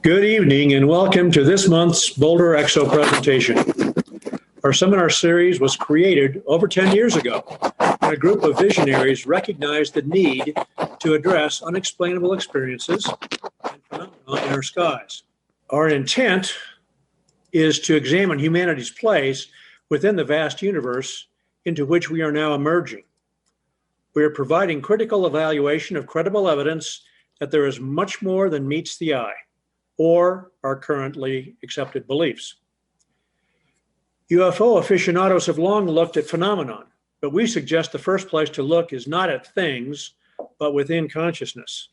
Good evening and welcome to this month's BoulderEXO presentation. Our seminar series was created over 10 years ago when a group of visionaries recognized the need to address unexplainable experiences and phenomena in our skies. Our intent is to examine humanity's place within the vast universe into which we are now emerging. We are providing critical evaluation of credible evidence that there is much more than meets the eye or our currently accepted beliefs. UFO aficionados have long looked at phenomenon, but we suggest the first place to look is not at things, but within consciousness.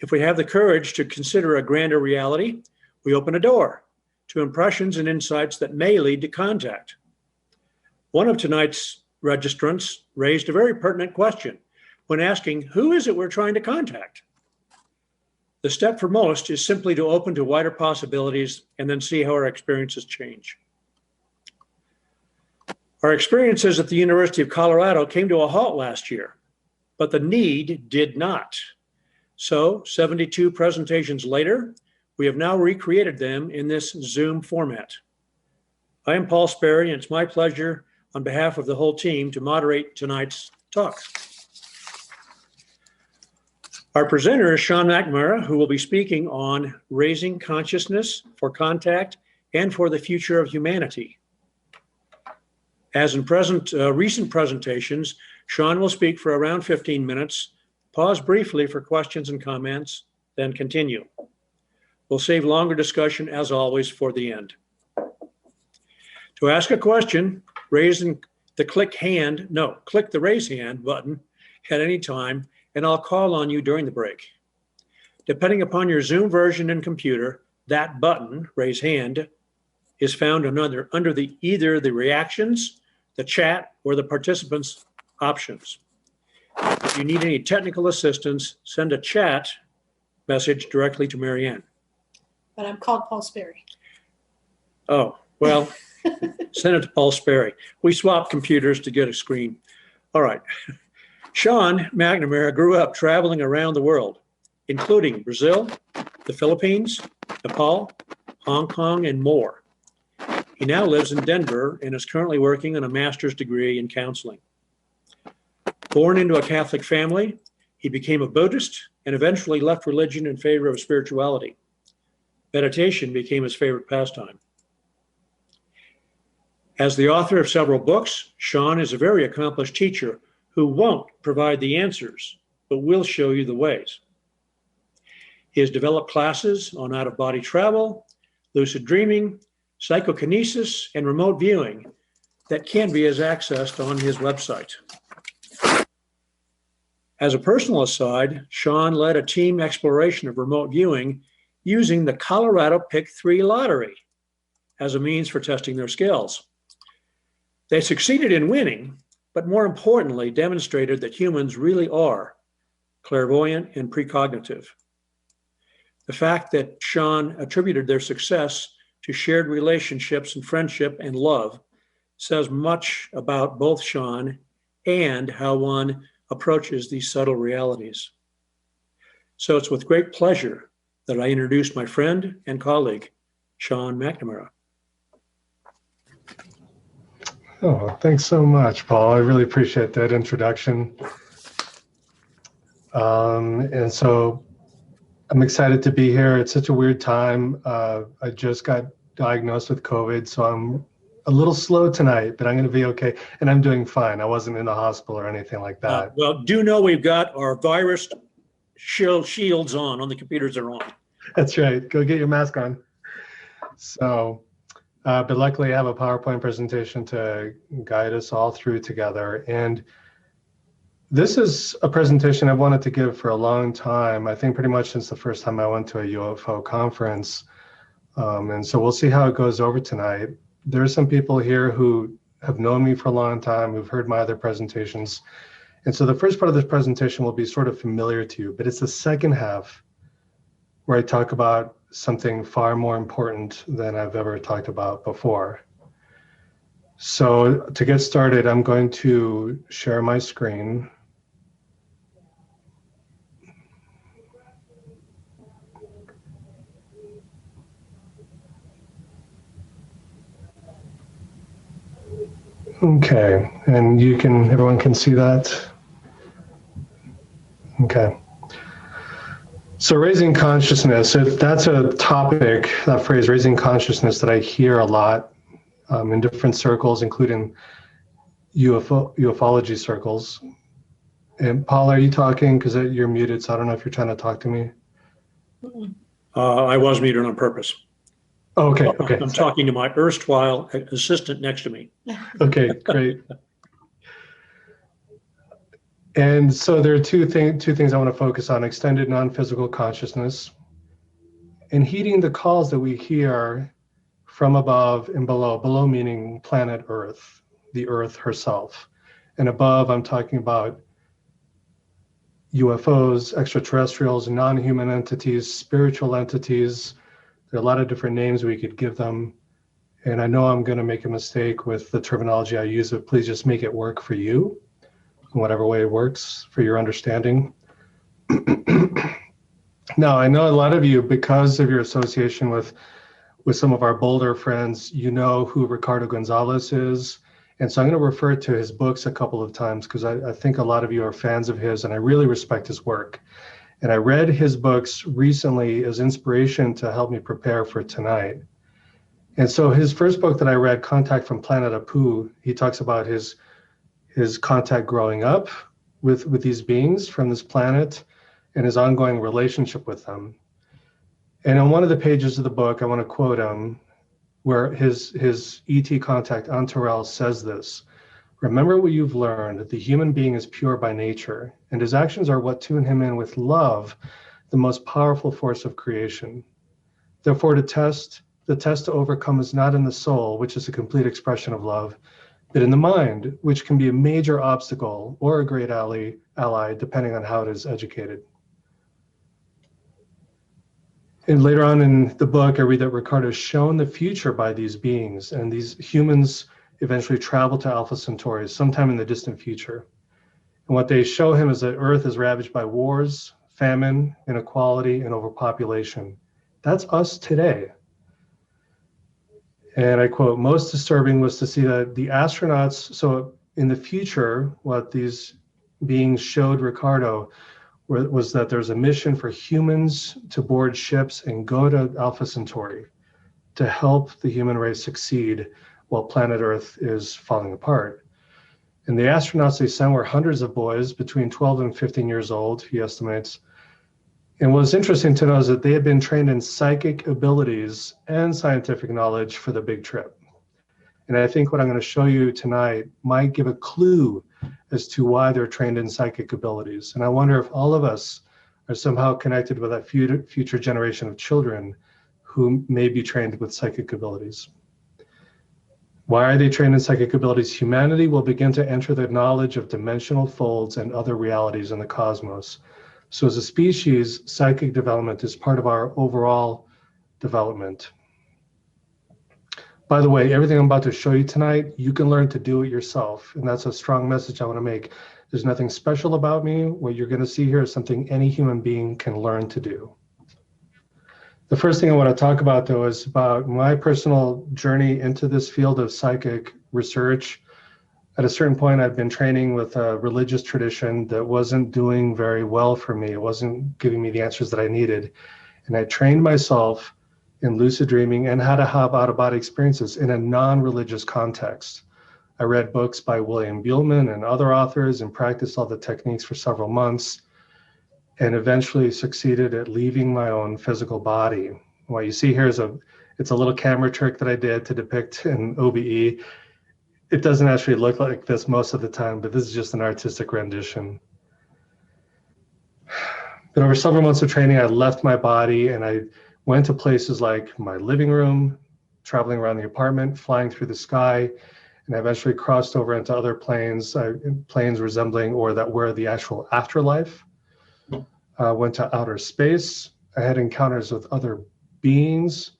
If we have the courage to consider a grander reality, we open a door to impressions and insights that may lead to contact. One of tonight's registrants raised a very pertinent question when asking, who is it we're trying to contact? The step for most is simply to open to wider possibilities and then see how our experiences change. Our experiences at the University of Colorado came to a halt last year, but the need did not. So 72 presentations later, we have now recreated them in this Zoom format. I am Paul Sperry, and it's my pleasure on behalf of the whole team to moderate tonight's talk. Our presenter is Sean McNamara, who will be speaking on raising consciousness for contact and for the future of humanity. As in recent presentations, Sean will speak for around 15 minutes, pause briefly for questions and comments, then continue. We'll save longer discussion, as always, for the end. To ask a question, click the raise hand button at any time, and I'll call on you during the break. Depending upon your Zoom version and computer, that button, raise hand, is found under either the reactions, the chat, or the participants options. If you need any technical assistance, send a chat message directly to Marianne. But I'm called Paul Sperry. Oh, well, send it to Paul Sperry. We swapped computers to get a screen. All right. Sean McNamara grew up traveling around the world, including Brazil, the Philippines, Nepal, Hong Kong, and more. He now lives in Denver and is currently working on a master's degree in counseling. Born into a Catholic family, he became a Buddhist and eventually left religion in favor of spirituality. Meditation became his favorite pastime. As the author of several books, Sean is a very accomplished teacher who won't provide the answers, but will show you the ways. He has developed classes on out-of-body travel, lucid dreaming, psychokinesis, and remote viewing that can be accessed on his website. As a personal aside, Sean led a team exploration of remote viewing using the Colorado Pick 3 lottery as a means for testing their skills. They succeeded in winning, but more importantly, demonstrated that humans really are clairvoyant and precognitive. The fact that Sean attributed their success to shared relationships and friendship and love says much about both Sean and how one approaches these subtle realities. So it's with great pleasure that I introduce my friend and colleague, Sean McNamara. Oh, thanks so much, Paul. I really appreciate that introduction. And so I'm excited to be here. It's such a weird time. I just got diagnosed with COVID, so I'm a little slow tonight, but I'm going to be okay. And I'm doing fine. I wasn't in the hospital or anything like that. Well, do know we've got our virus shields on the computers are on. That's right. Go get your mask on. So, but luckily I have a PowerPoint presentation to guide us all through together. And this is a presentation I've wanted to give for a long time. I think pretty much since the first time I went to a UFO conference. And so we'll see how it goes over tonight. There are some people here who have known me for a long time, who've heard my other presentations. And so the first part of this presentation will be sort of familiar to you, but it's the second half where I talk about something far more important than I've ever talked about before. So to get started, I'm going to share my screen. Okay, and everyone can see that? Okay. So raising consciousness, that's a topic, that phrase, raising consciousness, that I hear a lot in different circles, including ufology circles. And Paul, are you talking? Because you're muted, so I don't know if you're trying to talk to me. I was muted on purpose. Oh, okay, okay. I'm talking to my erstwhile assistant next to me. Okay, great. And so there are two things I want to focus on: extended non-physical consciousness, and heeding the calls that we hear from above and below. Below meaning planet Earth, the Earth herself. And above, I'm talking about UFOs, extraterrestrials, non-human entities, spiritual entities. There are a lot of different names we could give them. And I know I'm going to make a mistake with the terminology I use, but please just make it work for you in whatever way it works for your understanding. Now, I know a lot of you, because of your association with some of our Boulder friends, you know who Ricardo Gonzalez is. And so I'm going to refer to his books a couple of times because I think a lot of you are fans of his, and I really respect his work. And I read his books recently as inspiration to help me prepare for tonight. And so his first book that I read, Contact from Planet Apu, he talks about his contact growing up with these beings from this planet and his ongoing relationship with them. And on one of the pages of the book, I want to quote him, where his ET contact, Antarel, says this: "Remember what you've learned, that the human being is pure by nature, and his actions are what tune him in with love, the most powerful force of creation. Therefore, the test to overcome is not in the soul, which is a complete expression of love, but in the mind, which can be a major obstacle or a great ally, depending on how it is educated." And later on in the book, I read that Ricardo is shown the future by these beings, and these humans eventually travel to Alpha Centauri sometime in the distant future. And what they show him is that Earth is ravaged by wars, famine, inequality, and overpopulation. That's us today. And I quote, "Most disturbing was to see that the astronauts," so in the future, what these beings showed Ricardo was that there's a mission for humans to board ships and go to Alpha Centauri to help the human race succeed while planet Earth is falling apart. And the astronauts they sent were hundreds of boys between 12 and 15 years old, he estimates. And what's interesting to know is that they had been trained in psychic abilities and scientific knowledge for the big trip. And I think what I'm going to show you tonight might give a clue as to why they're trained in psychic abilities. And I wonder if all of us are somehow connected with that future generation of children who may be trained with psychic abilities. Why are they trained in psychic abilities? Humanity will begin to enter the knowledge of dimensional folds and other realities in the cosmos. So as a species, psychic development is part of our overall development. By the way, everything I'm about to show you tonight, you can learn to do it yourself. And that's a strong message I want to make. There's nothing special about me. What you're going to see here is something any human being can learn to do. The first thing I want to talk about, though, is about my personal journey into this field of psychic research. At a certain point, I'd been training with a religious tradition that wasn't doing very well for me. It wasn't giving me the answers that I needed. And I trained myself in lucid dreaming and how to have out-of-body experiences in a non-religious context. I read books by William Buhlman and other authors and practiced all the techniques for several months, and eventually succeeded at leaving my own physical body. What you see here is it's a little camera trick that I did to depict an OBE. It doesn't actually look like this most of the time, but this is just an artistic rendition. But over several months of training, I left my body and I went to places like my living room, traveling around the apartment, flying through the sky, and I eventually crossed over into other planes, planes resembling or that were the actual afterlife. Went to outer space. I had encounters with other beings.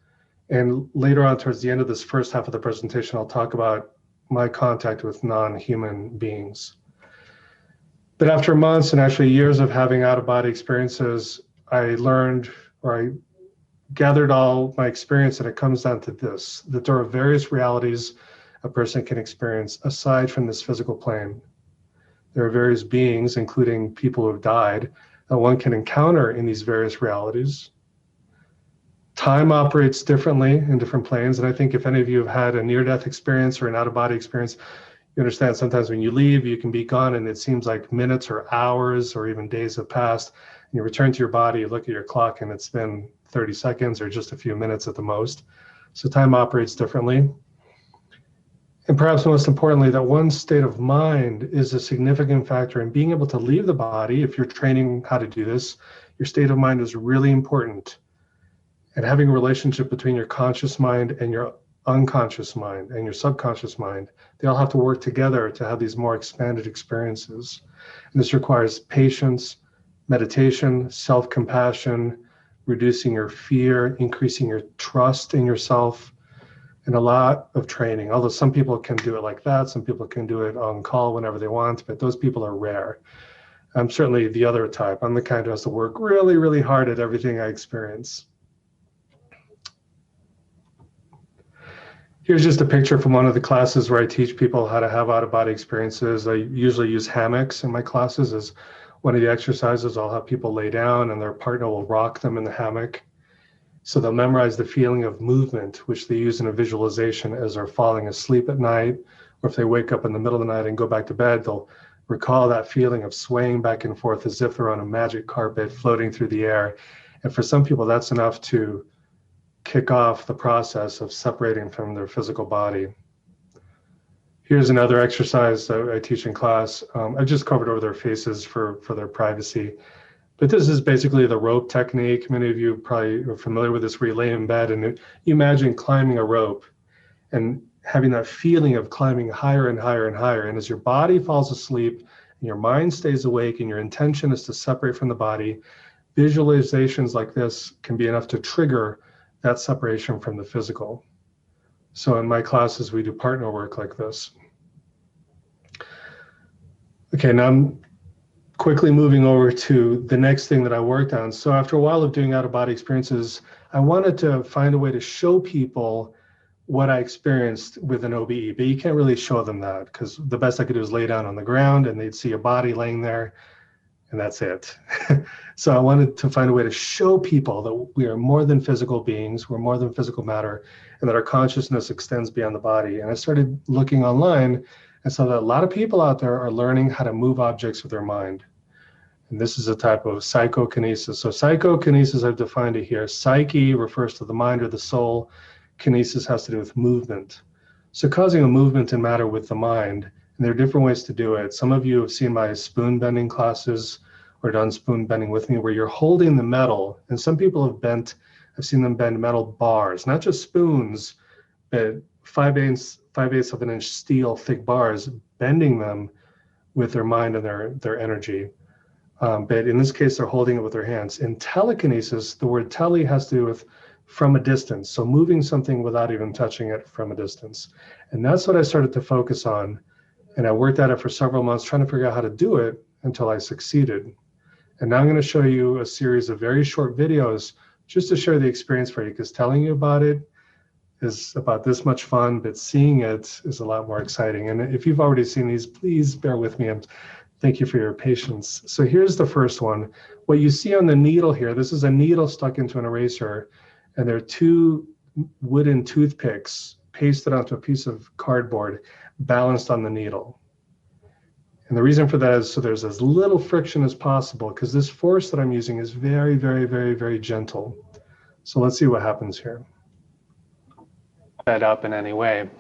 And later on, towards the end of this first half of the presentation, I'll talk about my contact with non-human beings. But after months and actually years of having out-of-body experiences, I learned, or I gathered all my experience, and it comes down to this: that there are various realities a person can experience aside from this physical plane. There are various beings, including people who have died, that one can encounter in these various realities. Time operates differently in different planes, and I think if any of you have had a near-death experience or an out-of-body experience, you understand sometimes when you leave, you can be gone and it seems like minutes or hours or even days have passed. And you return to your body, you look at your clock, and it's been 30 seconds or just a few minutes at the most. So time operates differently. And perhaps most importantly, that one's state of mind is a significant factor in being able to leave the body. If you're training how to do this, your state of mind is really important. And having a relationship between your conscious mind and your unconscious mind and your subconscious mind, they all have to work together to have these more expanded experiences. And this requires patience, meditation, self-compassion, reducing your fear, increasing your trust in yourself, and a lot of training. Although some people can do it like that, some people can do it on call whenever they want, but those people are rare. I'm certainly the other type. I'm the kind who has to work really, really hard at everything I experience. Here's just a picture from one of the classes where I teach people how to have out-of-body experiences. I usually use hammocks in my classes as one of the exercises. I'll have people lay down and their partner will rock them in the hammock. So they'll memorize the feeling of movement, which they use in a visualization as they're falling asleep at night, or if they wake up in the middle of the night and go back to bed, they'll recall that feeling of swaying back and forth as if they're on a magic carpet floating through the air. And for some people, that's enough to kick off the process of separating from their physical body. Here's another exercise that I teach in class. I just covered over their faces for their privacy. But this is basically the rope technique. Many of you probably are familiar with this, where you lay in bed and you imagine climbing a rope and having that feeling of climbing higher and higher and higher. And as your body falls asleep and your mind stays awake and your intention is to separate from the body, visualizations like this can be enough to trigger that separation from the physical. So in my classes, we do partner work like this. Okay, now I'm quickly moving over to the next thing that I worked on. So after a while of doing out-of-body experiences, I wanted to find a way to show people what I experienced with an OBE, but you can't really show them that because the best I could do is lay down on the ground and they'd see a body laying there and that's it. So I wanted to find a way to show people that we are more than physical beings, we're more than physical matter, and that our consciousness extends beyond the body. And I started looking online and saw that a lot of people out there are learning how to move objects with their mind. And this is a type of psychokinesis. So psychokinesis, I've defined it here. Psyche refers to the mind or the soul. Kinesis has to do with movement. So causing a movement in matter with the mind, and there are different ways to do it. Some of you have seen my spoon bending classes or done spoon bending with me, where you're holding the metal, and some people have bent, I've seen them bend metal bars, not just spoons, but 5/8 of an inch steel thick bars, bending them with their mind and their energy. But in this case, they're holding it with their hands. In telekinesis, the word tele has to do with from a distance. So moving something without even touching it from a distance. And that's what I started to focus on. And I worked at it for several months, trying to figure out how to do it until I succeeded. And now I'm going to show you a series of very short videos just to share the experience for you, because telling you about it is about this much fun, but seeing it is a lot more exciting. And if you've already seen these, please bear with me. Thank you for your patience. So here's the first one. What you see on the needle here, this is a needle stuck into an eraser, and there are two wooden toothpicks pasted onto a piece of cardboard balanced on the needle. And the reason for that is so there's as little friction as possible, because this force that I'm using is very, very, very, very gentle. So let's see what happens here. That up in any way.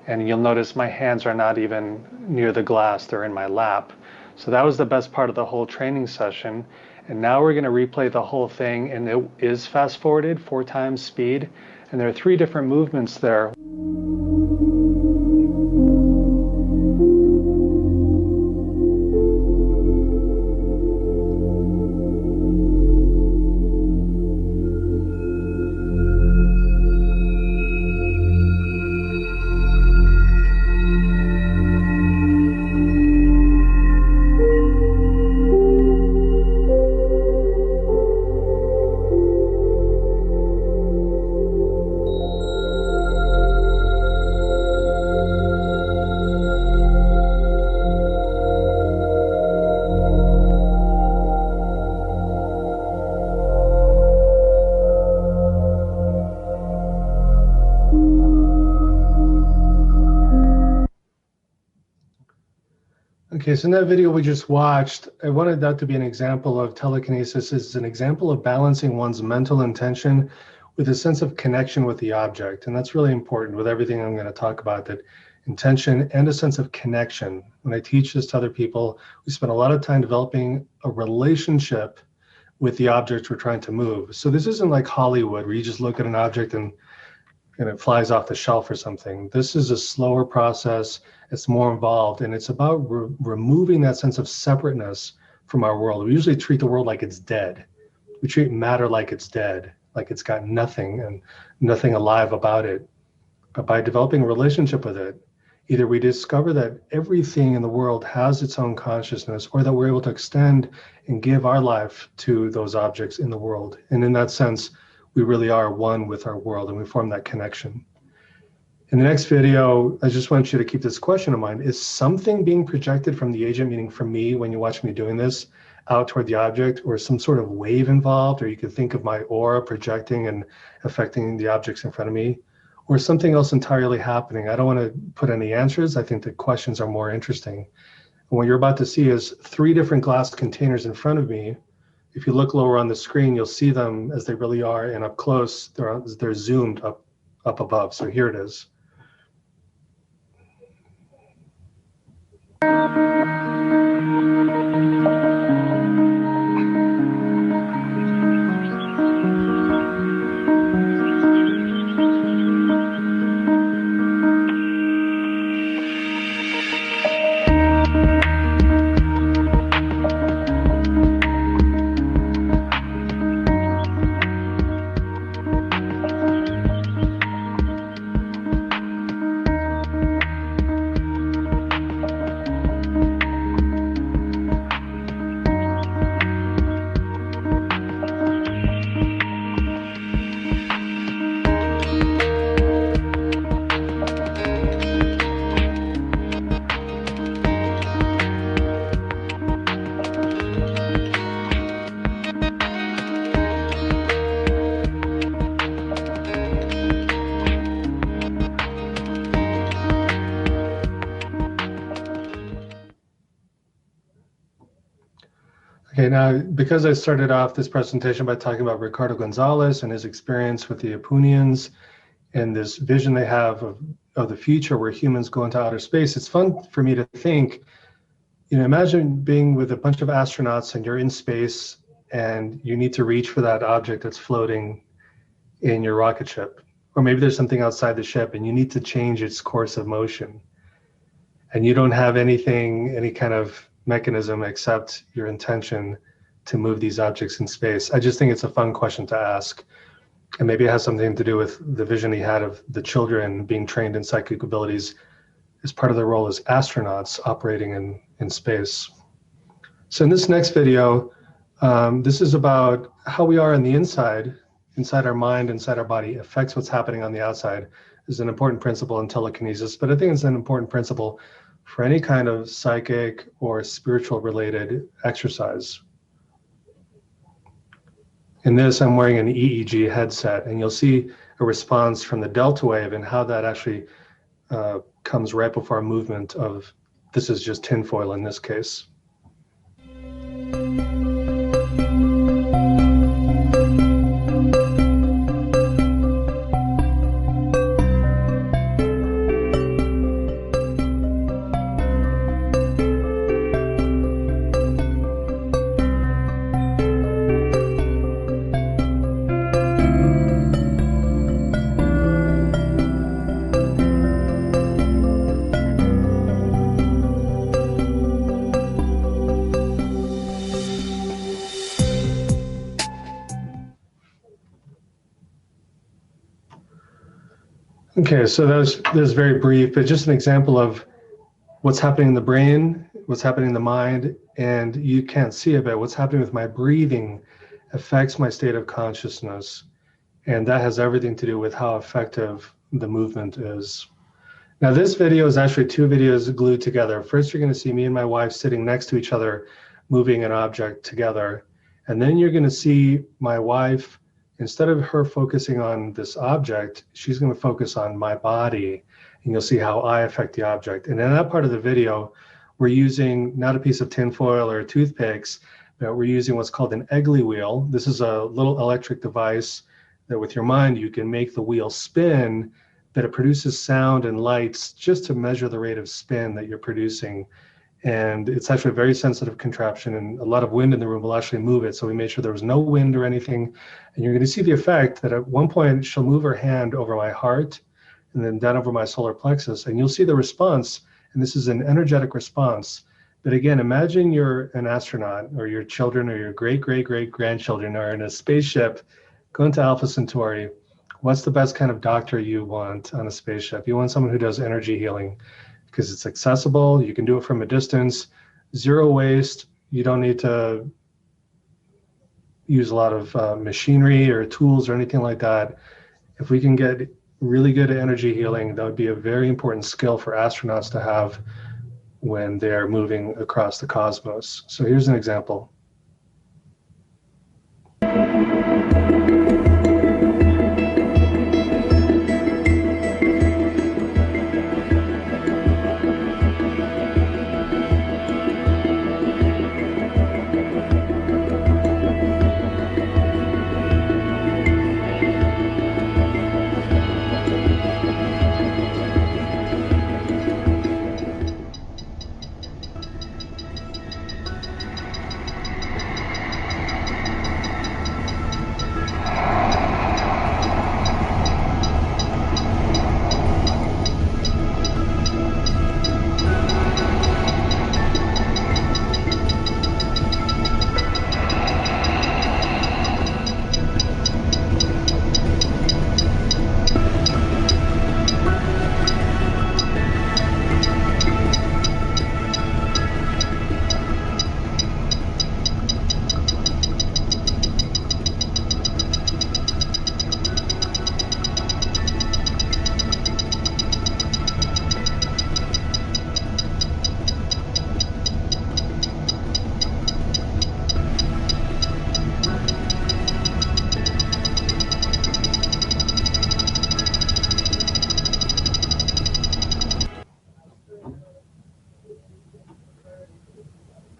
And you'll notice my hands are not even near the glass, they're in my lap. So that was the best part of the whole training session. And now we're going to replay the whole thing, and it is fast forwarded 4 times speed. And there are 3 different movements there. Okay, so in that video we just watched, I wanted that to be an example of telekinesis. It's an example of balancing one's mental intention with a sense of connection with the object. And that's really important with everything I'm going to talk about, that intention and a sense of connection. When I teach this to other people, we spend a lot of time developing a relationship with the objects we're trying to move. So this isn't like Hollywood where you just look at an object and it flies off the shelf or something. This is a slower process. It's more involved, and it's about removing that sense of separateness from our world. We usually treat the world like it's dead. We treat matter like it's dead, like it's got nothing and nothing alive about it. But by developing a relationship with it, either we discover that everything in the world has its own consciousness, or that we're able to extend and give our life to those objects in the world. And in that sense, we really are one with our world, and we form that connection. In the next video, I just want you to keep this question in mind. Is something being projected from the agent, meaning from me when you watch me doing this, out toward the object, or some sort of wave involved? Or you could think of my aura projecting and affecting the objects in front of me, or something else entirely happening. I don't want to put any answers. I think the questions are more interesting. And what you're about to see is 3 different glass containers in front of me. If you look lower on the screen, you'll see them as they really are, and up close, they're zoomed up above. So here it is. Okay, now, because I started off this presentation by talking about Ricardo Gonzalez and his experience with the Apunians and this vision they have of the future where humans go into outer space, it's fun for me to think, imagine being with a bunch of astronauts and you're in space and you need to reach for that object that's floating in your rocket ship. Or maybe there's something outside the ship and you need to change its course of motion. And you don't have any kind of mechanism except your intention to move these objects in space. I just think it's a fun question to ask. And maybe it has something to do with the vision he had of the children being trained in psychic abilities as part of their role as astronauts operating in space. So in this next video, this is about how we are on the inside our mind, inside our body, affects what's happening on the outside. This is an important principle in telekinesis, but I think it's an important principle for any kind of psychic or spiritual related exercise. In this, I'm wearing an EEG headset, and you'll see a response from the delta wave and how that actually comes right before a movement of, this is just tinfoil in this case. Okay, so that was very brief, but just an example of what's happening in the brain, what's happening in the mind, and you can't see it, but what's happening with my breathing affects my state of consciousness. And that has everything to do with how effective the movement is. Now, this video is actually 2 videos glued together. First, you're going to see me and my wife sitting next to each other, moving an object together. And then you're going to see my wife, instead of her focusing on this object, she's going to focus on my body, and you'll see how I affect the object. And in that part of the video, we're using not a piece of tinfoil or toothpicks, but we're using what's called an Egley wheel. This is a little electric device that with your mind, you can make the wheel spin, but it produces sound and lights just to measure the rate of spin that you're producing. And it's actually a very sensitive contraption, and a lot of wind in the room will actually move it. So we made sure there was no wind or anything. And you're going to see the effect that at one point she'll move her hand over my heart and then down over my solar plexus, and you'll see the response. And this is an energetic response. But again, imagine you're an astronaut, or your children or your great-great-great-grandchildren are in a spaceship going to Alpha Centauri. What's the best kind of doctor you want on a spaceship? You want someone who does energy healing, because it's accessible, you can do it from a distance, zero waste, you don't need to use a lot of machinery or tools or anything like that. If we can get really good at energy healing, that would be a very important skill for astronauts to have when they're moving across the cosmos. So here's an example.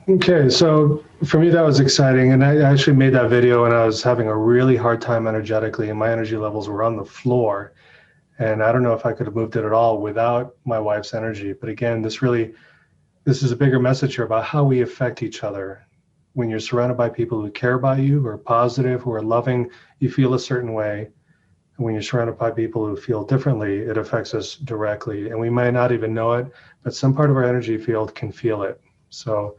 Okay, so for me that was exciting, and I actually made that video when I was having a really hard time energetically, and my energy levels were on the floor, and I don't know if I could have moved it at all without my wife's energy. But again, this is a bigger message here about how we affect each other. When you're surrounded by people who care about you, who are positive, who are loving, you feel a certain way. And when you're surrounded by people who feel differently, it affects us directly, and we might not even know it, but some part of our energy field can feel it. So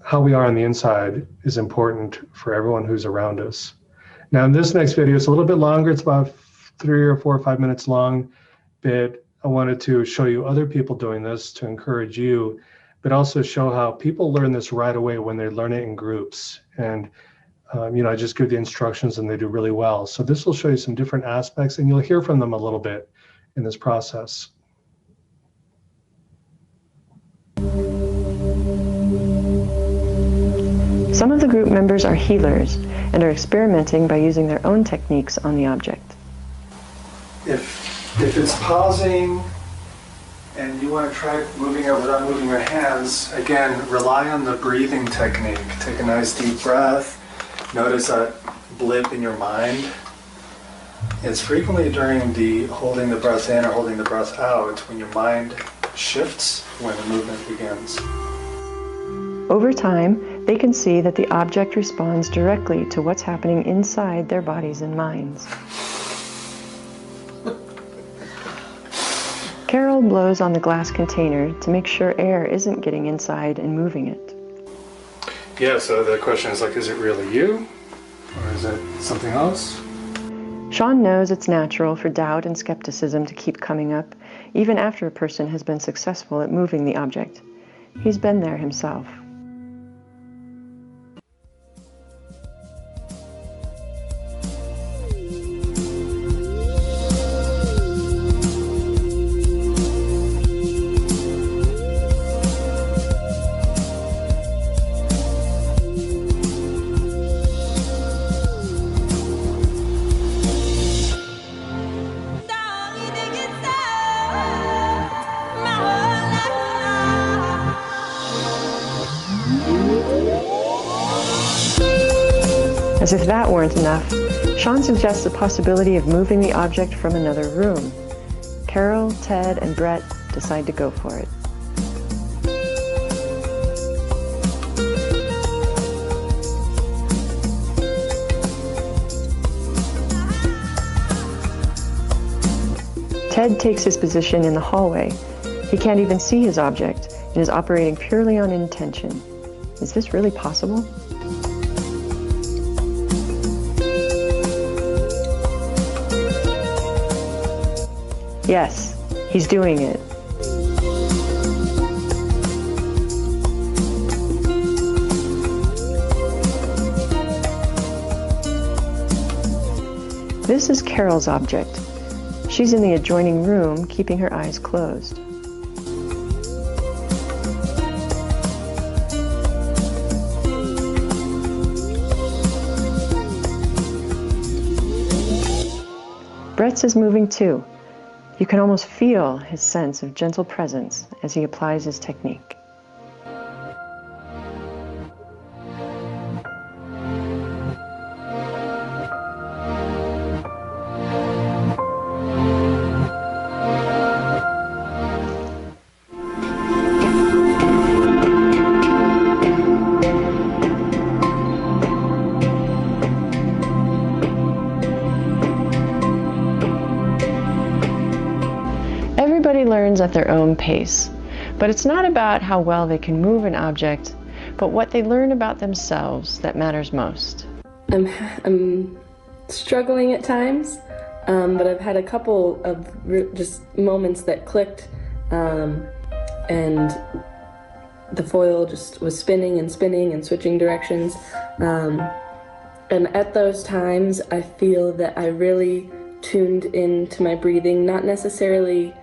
how we are on the inside is important for everyone who's around us. Now in this next video, it's a little bit longer. It's about 3 or 4 or 5 minutes long, but I wanted to show you other people doing this to encourage you, but also show how people learn this right away when they learn it in groups. And I just give the instructions and they do really well. So this will show you some different aspects, and you'll hear from them a little bit in this process. Some of the group members are healers and are experimenting by using their own techniques on the object. If it's pausing and you want to try moving it without moving your hands, again, rely on the breathing technique. Take a nice deep breath. Notice that blip in your mind. It's frequently during the holding the breath in or holding the breath out when your mind shifts when the movement begins. Over time, they can see that the object responds directly to what's happening inside their bodies and minds. Carol blows on the glass container to make sure air isn't getting inside and moving it. Yeah, so the question is is it really you? Or is it something else? Sean knows it's natural for doubt and skepticism to keep coming up, even after a person has been successful at moving the object. He's been there himself. As if that weren't enough, Sean suggests the possibility of moving the object from another room. Carol, Ted, and Brett decide to go for it. Ted takes his position in the hallway. He can't even see his object and is operating purely on intention. Is this really possible? Yes, he's doing it. This is Carol's object. She's in the adjoining room, keeping her eyes closed. Brett's is moving too. You can almost feel his sense of gentle presence as he applies his technique. Everybody learns at their own pace, but it's not about how well they can move an object, but what they learn about themselves that matters most. I'm struggling at times, but I've had a couple of just moments that clicked, and the foil just was spinning and spinning and switching directions. And at those times, I feel that I really tuned into my breathing, not necessarily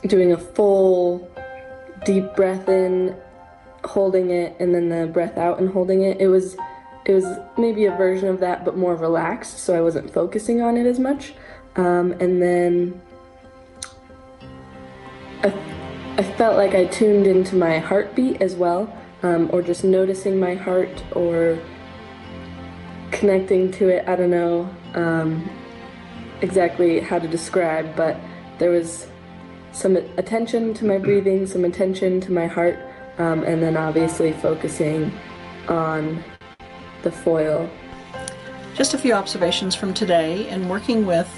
doing a full deep breath in, holding it, and then the breath out and holding it. It was maybe a version of that, but more relaxed, so I wasn't focusing on it as much. And then I felt like I tuned into my heartbeat as well, or just noticing my heart or connecting to it. I don't know exactly how to describe, but there was some attention to my breathing, some attention to my heart, and then obviously focusing on the foil. Just a few observations from today and working with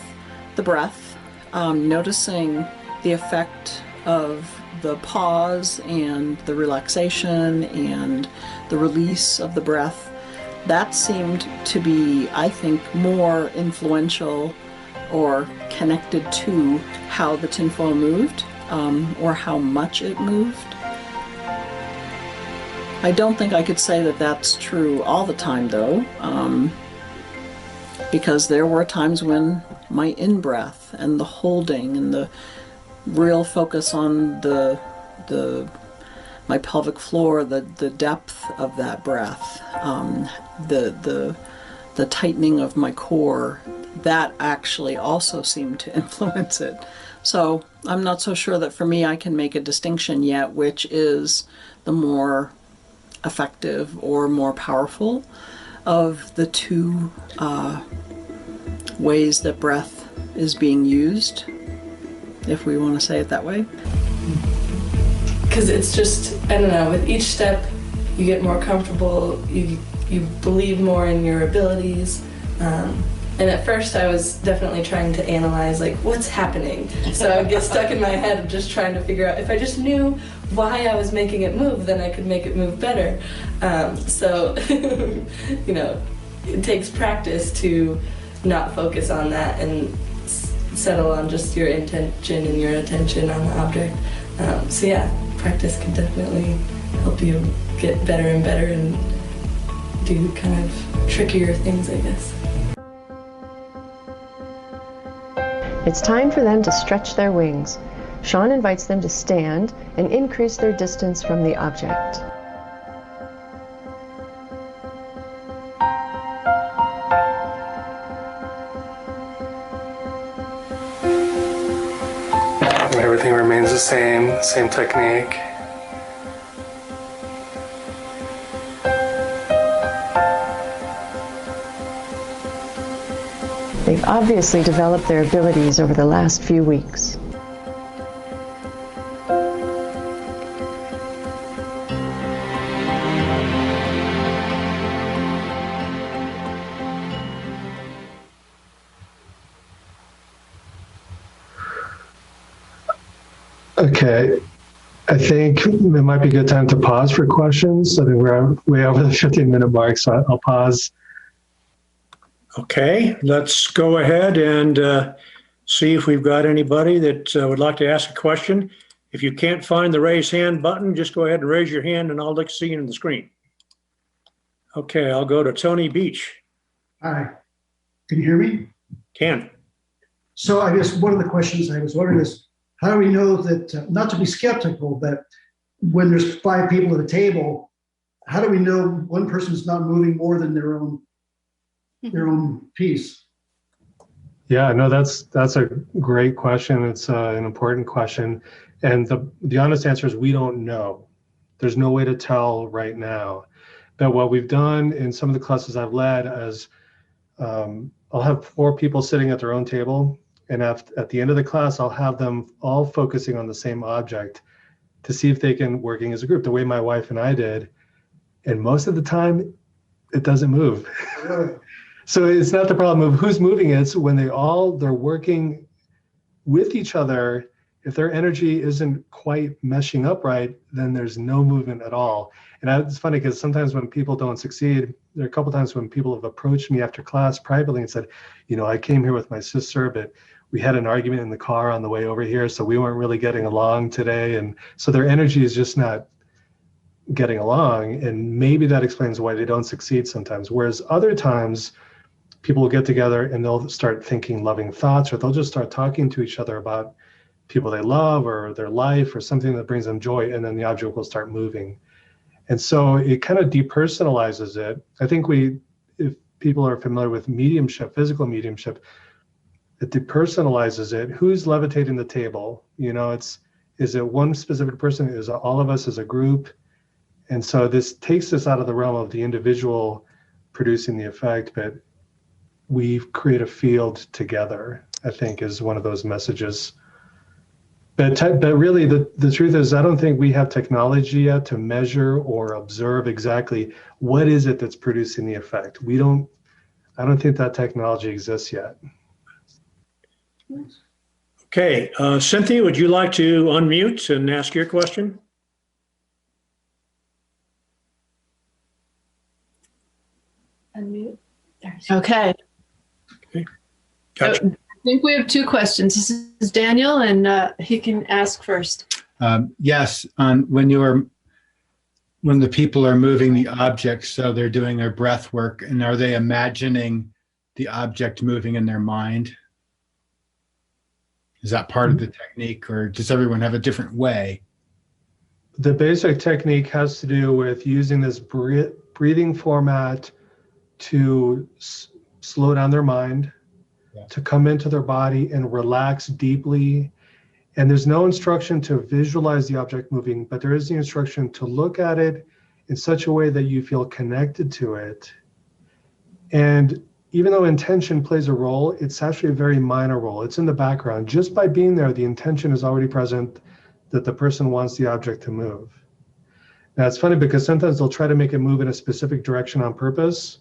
the breath, noticing the effect of the pause and the relaxation and the release of the breath. That seemed to be, I think, more influential or connected to how the tinfoil moved, or how much it moved. I don't think I could say that that's true all the time though, because there were times when my in-breath and the holding and the real focus on my pelvic floor, the depth of that breath, the tightening of my core, that actually also seemed to influence it. So I'm not so sure that for me I can make a distinction yet, which is the more effective or more powerful of the two ways that breath is being used, if we want to say it that way. Because it's just, I don't know, with each step you get more comfortable, you believe more in your abilities. And at first I was definitely trying to analyze, like, what's happening? So I would get stuck in my head of just trying to figure out, if I just knew why I was making it move, then I could make it move better. So, you know, it takes practice to not focus on that and settle on just your intention and your attention on the object. So yeah, practice can definitely help you get better and better and do kind of trickier things, I guess. It's time for them to stretch their wings. Sean invites them to stand and increase their distance from the object. Everything remains the same technique. They've obviously developed their abilities over the last few weeks. Okay, I think it might be a good time to pause for questions. I think we're way over the 15-minute mark, so I'll pause. Okay, let's go ahead and see if we've got anybody that would like to ask a question. If you can't find the raise hand button, just go ahead and raise your hand and I'll look see you on the screen. Okay, I'll go to Tony Beach. Hi, can you hear me? Can. So I guess one of the questions I was wondering is, how do we know that, not to be skeptical, but when there's 5 people at a table, how do we know one person's not moving more than their own piece? Yeah, no, that's a great question. It's an important question. And the honest answer is we don't know. There's no way to tell right now. But what we've done in some of the classes I've led is I'll have 4 people sitting at their own table. And at the end of the class, I'll have them all focusing on the same object to see if they can working as a group, the way my wife and I did. And most of the time, it doesn't move. So it's not the problem of who's moving, it's when they're working with each other. If their energy isn't quite meshing up right, then there's no movement at all. And it's funny because sometimes when people don't succeed, there are a couple times when people have approached me after class privately and said, I came here with my sister, but we had an argument in the car on the way over here, so we weren't really getting along today. And so their energy is just not getting along. And maybe that explains why they don't succeed sometimes. Whereas other times, people will get together and they'll start thinking loving thoughts, or they'll just start talking to each other about people they love or their life or something that brings them joy, and then the object will start moving. And so it kind of depersonalizes it. I think if people are familiar with mediumship, physical mediumship, it depersonalizes it. Who's levitating the table? Is it one specific person? Is it all of us as a group? And so this takes us out of the realm of the individual producing the effect, but we create a field together, I think, is one of those messages. But really, the truth is, I don't think we have technology yet to measure or observe exactly what is it that's producing the effect. I don't think that technology exists yet. Okay, Cynthia, would you like to unmute and ask your question? Unmute. Okay. Gotcha. I think we have 2 questions. This is Daniel, and he can ask first. Yes, when the people are moving the objects, so they're doing their breath work, and are they imagining the object moving in their mind? Is that part of the technique, or does everyone have a different way? The basic technique has to do with using this breathing format to slow down their mind, to come into their body and relax deeply. And there's no instruction to visualize the object moving, but there is the instruction to look at it in such a way that you feel connected to it. And even though intention plays a role, it's actually a very minor role. It's in the background. Just by being there, the intention is already present that the person wants the object to move. Now, it's funny because sometimes they'll try to make it move in a specific direction on purpose,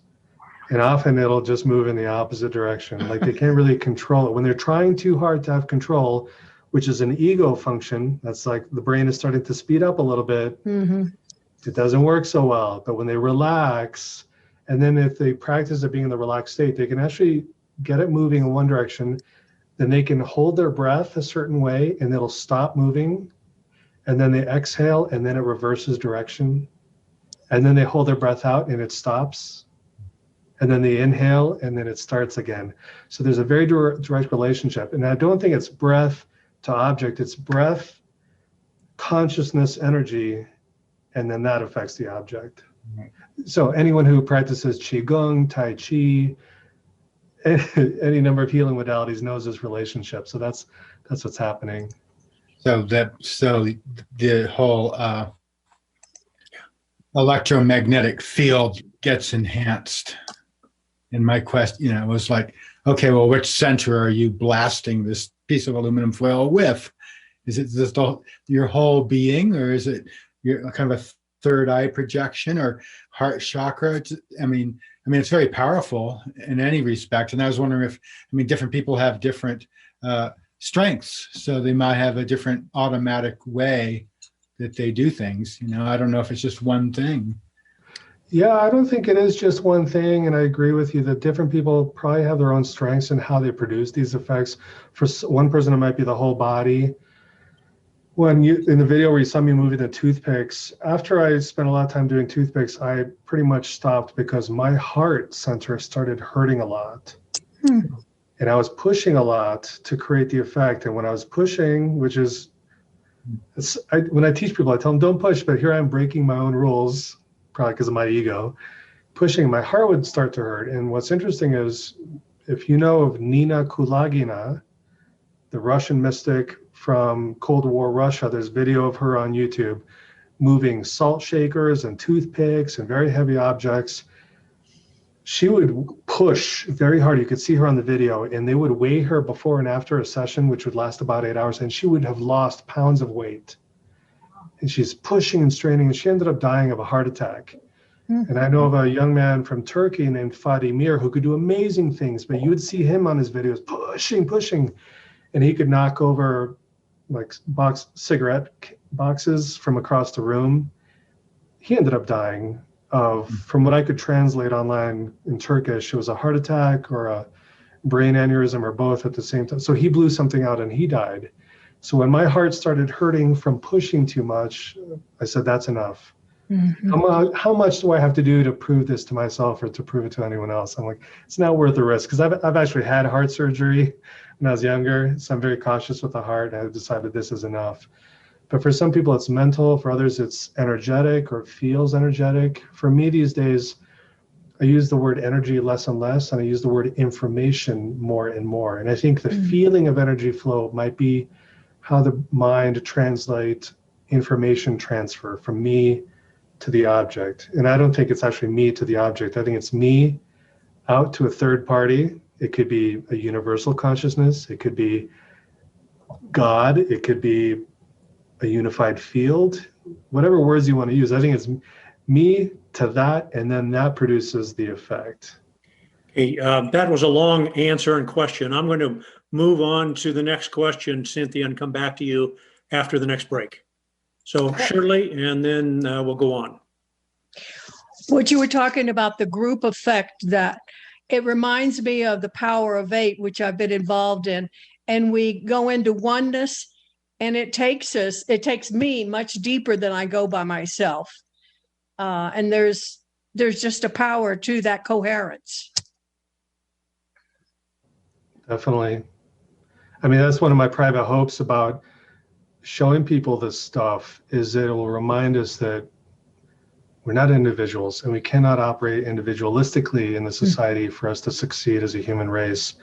and often it'll just move in the opposite direction. Like they can't really control it. When they're trying too hard to have control, which is an ego function, that's like the brain is starting to speed up a little bit. It doesn't work so well. But when they relax, and then if they practice it being in the relaxed state, they can actually get it moving in one direction. Then they can hold their breath a certain way and it'll stop moving. And then they exhale and then it reverses direction. And then they hold their breath out and it stops. And then they inhale and then it starts again. So there's a very direct relationship. And I don't think it's breath to object, it's breath, consciousness, energy, and then that affects the object. So anyone who practices Qigong, Tai Chi, any number of healing modalities knows this relationship. So that's what's happening. So the whole electromagnetic field gets enhanced. And my question, was like, okay, well, which center are you blasting this piece of aluminum foil with? Is it just your whole being, or is it your kind of a third eye projection or heart chakra? I mean, it's very powerful in any respect. And I was wondering if, different people have different strengths, so they might have a different automatic way that they do things. I don't know if it's just one thing. Yeah, I don't think it is just one thing. And I agree with you that different people probably have their own strengths in how they produce these effects. For one person, it might be the whole body. When in the video where you saw me moving the toothpicks, after I spent a lot of time doing toothpicks, I pretty much stopped because my heart center started hurting a lot. And I was pushing a lot to create the effect. And when I was pushing, which is, when I teach people, I tell them, don't push, but here I'm breaking my own rules, probably because of my ego. Pushing, my heart would start to hurt. And what's interesting is, if you know of Nina Kulagina, the Russian mystic from Cold War Russia, there's video of her on YouTube moving salt shakers and toothpicks and very heavy objects. She would push very hard. You could see her on the video, and they would weigh her before and after a session, which would last about 8 hours, and she would have lost pounds of weight. And she's pushing and straining, and she ended up dying of a heart attack. And I know of a young man from Turkey named Fadimir who could do amazing things, but you would see him on his videos pushing, and he could knock over like cigarette boxes from across the room. He ended up dying of, from what I could translate online in Turkish, it was a heart attack or a brain aneurysm or both at the same time. So he blew something out and he died. So when my heart started hurting from pushing too much, I said, that's enough. How much do I have to do to prove this to myself or to prove it to anyone else? I'm like, it's not worth the risk, because I've actually had heart surgery when I was younger, so I'm very cautious with the heart, and I decided this is enough. But for some people it's mental, for others it's energetic or feels energetic. For me these days, I use the word energy less and less, and I use the word information more and more. And I think the feeling of energy flow might be how the mind translates information transfer from me to the object. And I don't think it's actually me to the object. I think it's me out to a third party. It could be a universal consciousness. It could be God. It could be a unified field. Whatever words you want to use. I think it's me to that, and then that produces the effect. Okay, that was a long answer and question. I'm going to move on to the next question, Cynthia, and come back to you after the next break. So Shirley, and then we'll go on. What you were talking about, the group effect, that it reminds me of the Power of Eight, which I've been involved in. And we go into oneness, and it takes me much deeper than I go by myself. And there's just a power to that coherence. Definitely. I mean, that's one of my private hopes about showing people this stuff, is that it will remind us that we're not individuals, and we cannot operate individualistically in the society for us to succeed as a human race.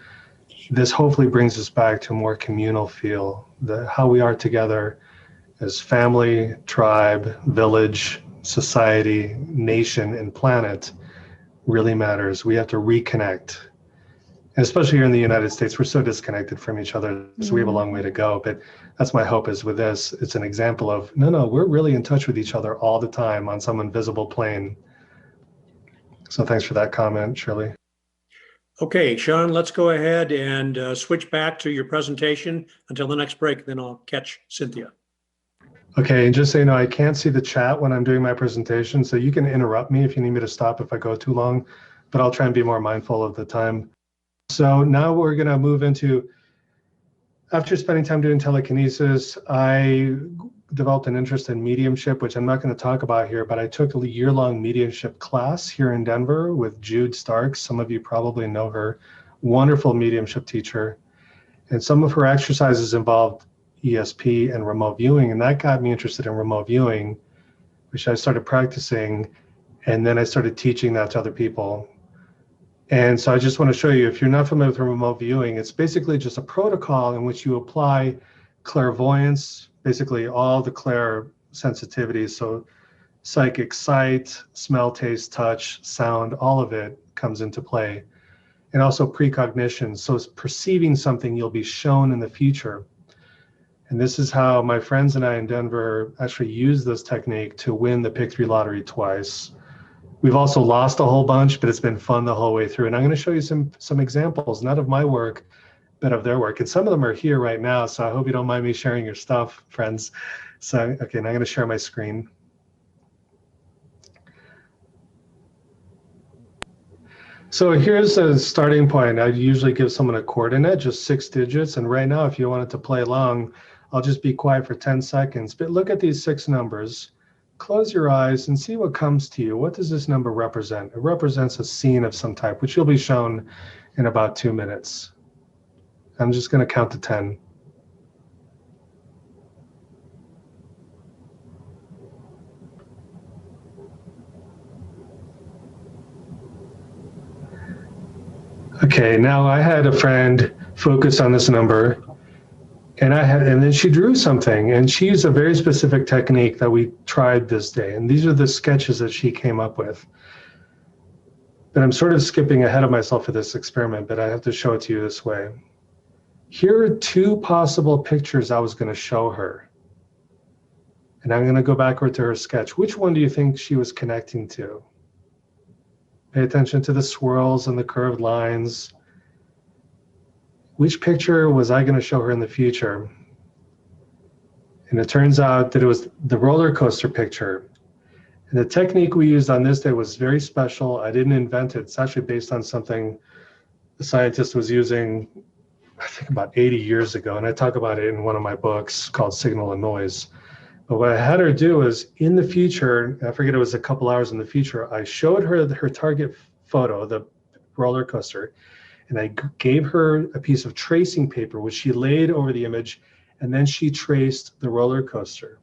This hopefully brings us back to a more communal feel, how we are together as family, tribe, village, society, nation, and planet really matters. We have to reconnect. And especially here in the United States, we're so disconnected from each other, so we have a long way to go. But that's my hope, is with this, it's an example of, no, we're really in touch with each other all the time on some invisible plane. So thanks for that comment, Shirley. Okay, Sean, let's go ahead and switch back to your presentation until the next break, then I'll catch Cynthia. Okay, and just so you know, I can't see the chat when I'm doing my presentation, so you can interrupt me if you need me to stop if I go too long, but I'll try and be more mindful of the time. So now we're going to move into, after spending time doing telekinesis, I developed an interest in mediumship, which I'm not going to talk about here, but I took a year-long mediumship class here in Denver with Jude Starks. Some of you probably know her, wonderful mediumship teacher. And some of her exercises involved ESP and remote viewing, and that got me interested in remote viewing, which I started practicing, and then I started teaching that to other people. And so I just want to show you, if you're not familiar with remote viewing, it's basically just a protocol in which you apply clairvoyance, basically all the clair sensitivities, so psychic, sight, smell, taste, touch, sound, all of it comes into play. and also precognition. So it's perceiving something you'll be shown in the future. And this is how my friends and I in Denver actually used this technique to win the Pick 3 lottery twice. We've also lost a whole bunch, but it's been fun the whole way through. And I'm going to show you some examples, not of my work, but of their work. And some of them are here right now, so I hope you don't mind me sharing your stuff, friends. So, okay, now I'm going to share my screen. So here's a starting point. I usually give someone a coordinate, just 6 digits. And right now, if you wanted to play along, I'll just be quiet for 10 seconds. But look at these 6 numbers. Close your eyes and see what comes to you. What does this number represent? It represents a scene of some type, which you'll be shown in about 2 minutes. I'm just going to count to 10. Okay, now I had a friend focus on this number, and then she drew something, and she used a very specific technique that we tried this day. And these are the sketches that she came up with. But I'm sort of skipping ahead of myself for this experiment, but I have to show it to you this way. Here are 2 possible pictures I was going to show her. And I'm going to go backward to her sketch. Which one do you think she was connecting to? Pay attention to the swirls and the curved lines. Which picture was I going to show her in the future? And it turns out that it was the roller coaster picture. And the technique we used on this day was very special. I didn't invent it. It's actually based on something the scientist was using, I think, about 80 years ago. And I talk about it in one of my books called Signal and Noise. But what I had her do is, in the future, I forget, it was a couple hours in the future, I showed her her target photo, the roller coaster, and I gave her a piece of tracing paper, which she laid over the image, and then she traced the roller coaster.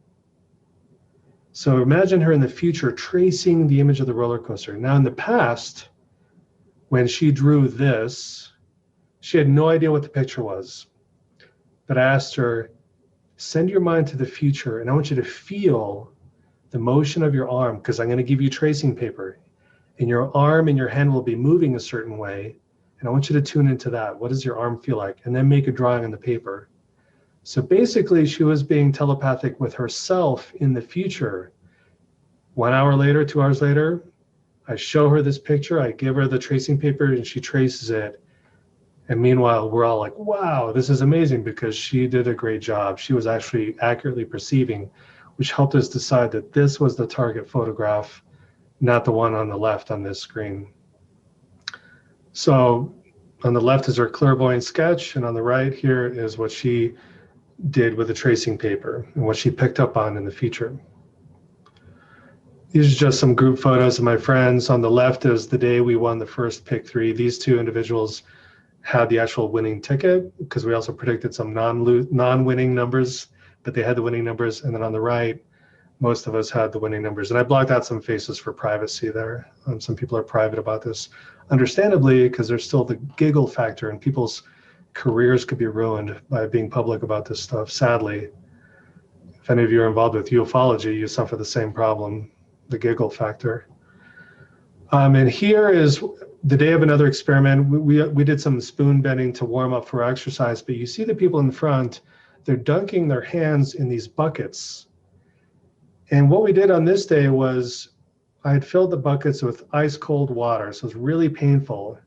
So imagine her in the future tracing the image of the roller coaster. Now, in the past, when she drew this, she had no idea what the picture was. But I asked her, send your mind to the future, and I want you to feel the motion of your arm, because I'm going to give you tracing paper, and your arm and your hand will be moving a certain way, and I want you to tune into that. What does your arm feel like? And then make a drawing on the paper. So basically, she was being telepathic with herself in the future. 1 hour later, 2 hours later, I show her this picture, I give her the tracing paper, and she traces it. And meanwhile, we're all like, wow, this is amazing, because she did a great job. She was actually accurately perceiving, which helped us decide that this was the target photograph, not the one on the left on this screen. So on the left is her clairvoyant sketch, and on the right here is what she did with the tracing paper and what she picked up on in the future. These are just some group photos of my friends. On the left is the day we won the first Pick 3. These 2 individuals had the actual winning ticket, because we also predicted some non-winning numbers, but they had the winning numbers. And then on the right, most of us had the winning numbers. And I blocked out some faces for privacy there. Some people are private about this, understandably, because there's still the giggle factor, and people's careers could be ruined by being public about this stuff, sadly. If any of you are involved with ufology, you suffer the same problem, the giggle factor. And here is the day of another experiment. We did some spoon bending to warm up for exercise, but you see the people in front, they're dunking their hands in these buckets. And what we did on this day was I had filled the buckets with ice cold water, so it was really painful.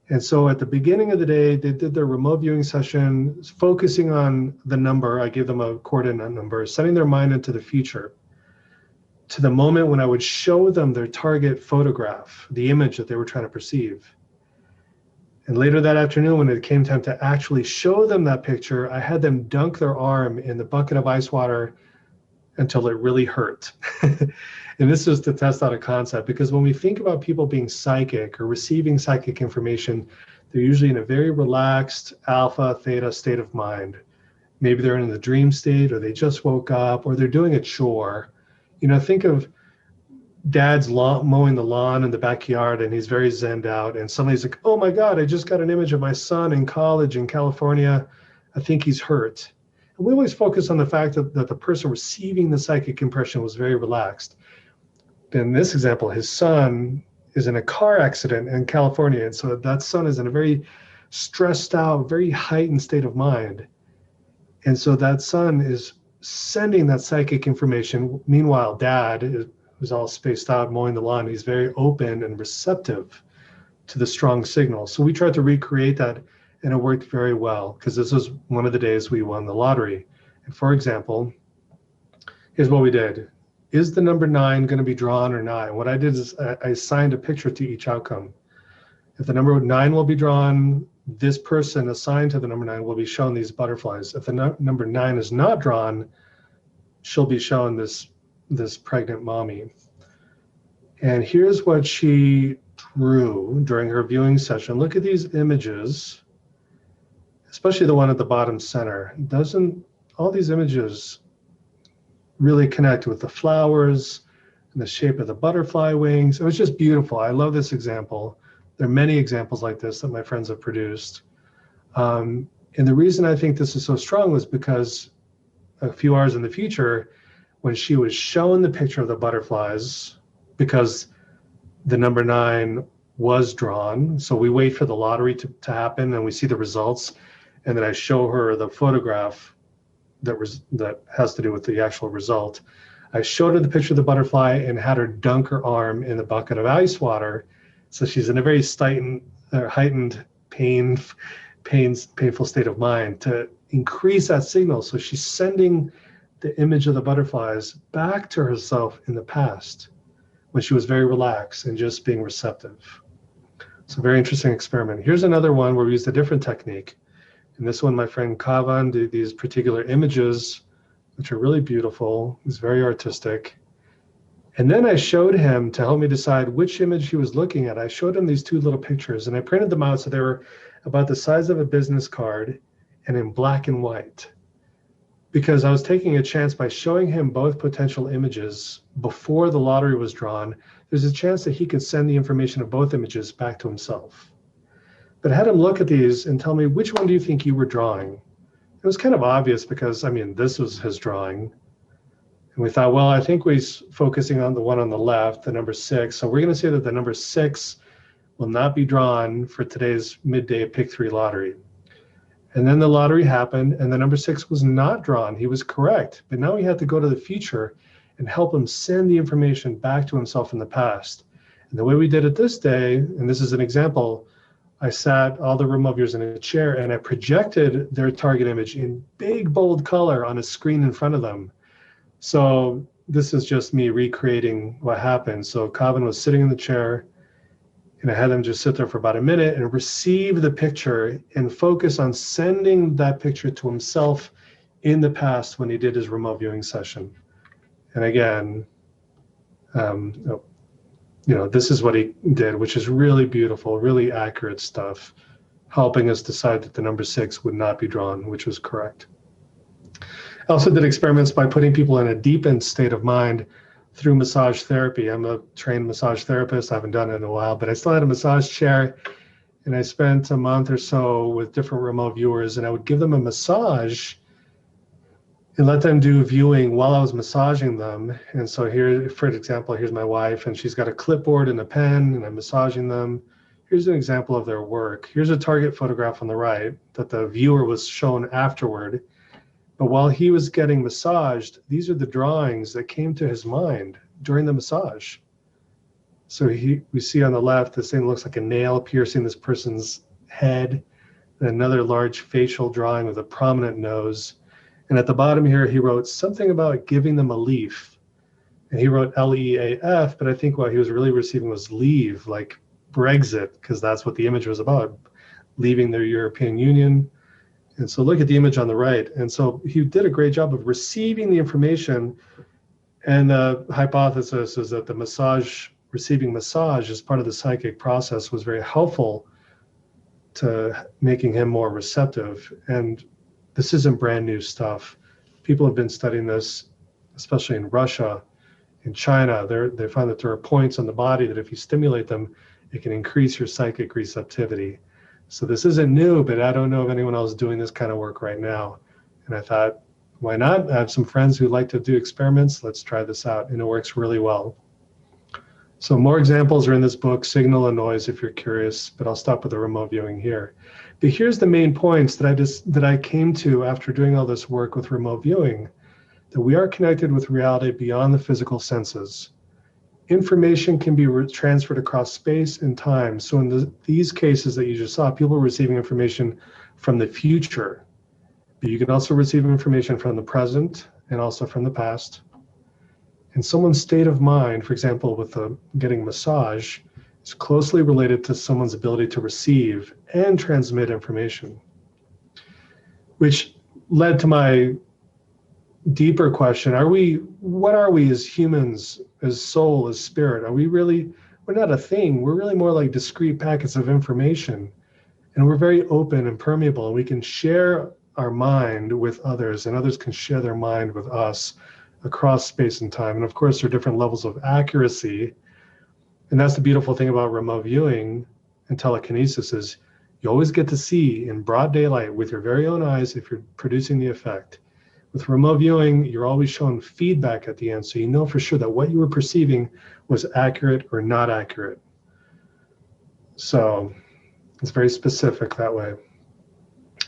And so at the beginning of the day, they did their remote viewing session, focusing on the number. I gave them a coordinate number, sending their mind into the future, to the moment when I would show them their target photograph, the image that they were trying to perceive. And later that afternoon, when it came time to actually show them that picture, I had them dunk their arm in the bucket of ice water until it really hurt. And this is to test out a concept, because when we think about people being psychic or receiving psychic information, they're usually in a very relaxed alpha, theta state of mind. Maybe they're in the dream state, or they just woke up, or they're doing a chore. You know, think of dad's mowing the lawn in the backyard, and he's very zenned out, and somebody's like, oh my God, I just got an image of my son in college in California. I think he's hurt. And we always focus on the fact that the person receiving the psychic impression was very relaxed. In this example, his son is in a car accident in California. And so that son is in a very stressed out, very heightened state of mind. And so that son is sending that psychic information. Meanwhile, dad who's all spaced out mowing the lawn. He's very open and receptive to the strong signal. So we tried to recreate that, and it worked very well, because this was one of the days we won the lottery. And for example, here's what we did. Is the number 9 going to be drawn or not? And what I did is I assigned a picture to each outcome. If the number 9 will be drawn, this person assigned to the number 9 will be shown these butterflies. If the number 9 is not drawn, she'll be shown this pregnant mommy. And here's what she drew during her viewing session. Look at these images, especially the one at the bottom center. Doesn't all these images really connect with the flowers and the shape of the butterfly wings? It was just beautiful. I love this example. There are many examples like this that my friends have produced. And the reason I think this is so strong was because a few hours in the future, when she was shown the picture of the butterflies, because the number 9 was drawn, so we wait for the lottery to happen and we see the results, and then I show her the photograph that has to do with the actual result. I showed her the picture of the butterfly and had her dunk her arm in the bucket of ice water. So she's in a very heightened painful state of mind to increase that signal. So she's sending the image of the butterflies back to herself in the past when she was very relaxed and just being receptive. It's a very interesting experiment. Here's another one where we used a different technique. And this one, my friend Kavan did these particular images, which are really beautiful. He's very artistic. And then I showed him, to help me decide which image he was looking at, I showed him these 2 little pictures, and I printed them out so they were about the size of a business card and in black and white. Because I was taking a chance by showing him both potential images before the lottery was drawn. There's a chance that he could send the information of both images back to himself. But I had him look at these and tell me, which one do you think you were drawing? It was kind of obvious because, I mean, this was his drawing. And we thought, well, I think we're focusing on the one on the left, the number 6. So we're going to say that the number 6 will not be drawn for today's midday pick 3 lottery. And then the lottery happened and the number 6 was not drawn. He was correct. But now we had to go to the future and help him send the information back to himself in the past. And the way we did it this day, and this is an example, I sat all the remote viewers in a chair and I projected their target image in big, bold color on a screen in front of them. So this is just me recreating what happened. So Kavan was sitting in the chair and I had him just sit there for about a minute and receive the picture and focus on sending that picture to himself in the past when he did his remote viewing session. And again, this is what he did, which is really beautiful, really accurate stuff, helping us decide that the number 6 would not be drawn, which was correct. I also did experiments by putting people in a deepened state of mind through massage therapy. I'm a trained massage therapist. I haven't done it in a while, but I still had a massage chair, and I spent a month or so with different remote viewers, and I would give them a massage and let them do viewing while I was massaging them. And so here, for example, here's my wife, and she's got a clipboard and a pen, and I'm massaging them. Here's an example of their work. Here's a target photograph on the right that the viewer was shown afterward. But while he was getting massaged, these are the drawings that came to his mind during the massage. So we see on the left, this thing looks like a nail piercing this person's head, and another large facial drawing with a prominent nose. And at the bottom here, he wrote something about giving them a leaf. And he wrote L-E-A-F, but I think what he was really receiving was leave, like Brexit, because that's what the image was about, leaving the European Union. And so look at the image on the right. And so he did a great job of receiving the information. And the hypothesis is that the receiving massage as part of the psychic process was very helpful to making him more receptive. And this isn't brand new stuff. People have been studying this, especially in Russia, in China. They find that there are points on the body that if you stimulate them, it can increase your psychic receptivity. So this isn't new, but I don't know of anyone else doing this kind of work right now. And I thought, why not? I have some friends who like to do experiments. Let's try this out. And it works really well. So more examples are in this book, Signal and Noise, if you're curious, but I'll stop with the remote viewing here. But here's the main points that I came to after doing all this work with remote viewing, that we are connected with reality beyond the physical senses. Information can be transferred across space and time. So in these cases that you just saw, people receiving information from the future, but you can also receive information from the present and also from the past. And someone's state of mind, for example, with getting massage, is closely related to someone's ability to receive and transmit information, which led to my deeper question. What are we as humans, as soul, as spirit? We're not a thing. We're really more like discrete packets of information. And we're very open and permeable. And we can share our mind with others, and others can share their mind with us across space and time. And of course, there are different levels of accuracy. And that's the beautiful thing about remote viewing and telekinesis is you always get to see in broad daylight with your very own eyes if you're producing the effect. With remote viewing, you're always shown feedback at the end, so you know for sure that what you were perceiving was accurate or not accurate. So it's very specific that way.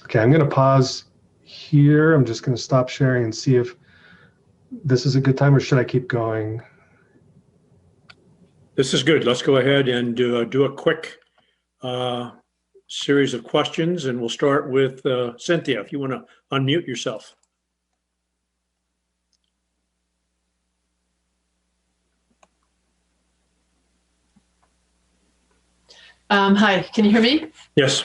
Okay, I'm going to pause here. I'm just going to stop sharing and see if this is a good time, or should I keep going? This is good. Let's go ahead and do a quick series of questions, and we'll start with Cynthia, if you want to unmute yourself. Hi, can you hear me? Yes.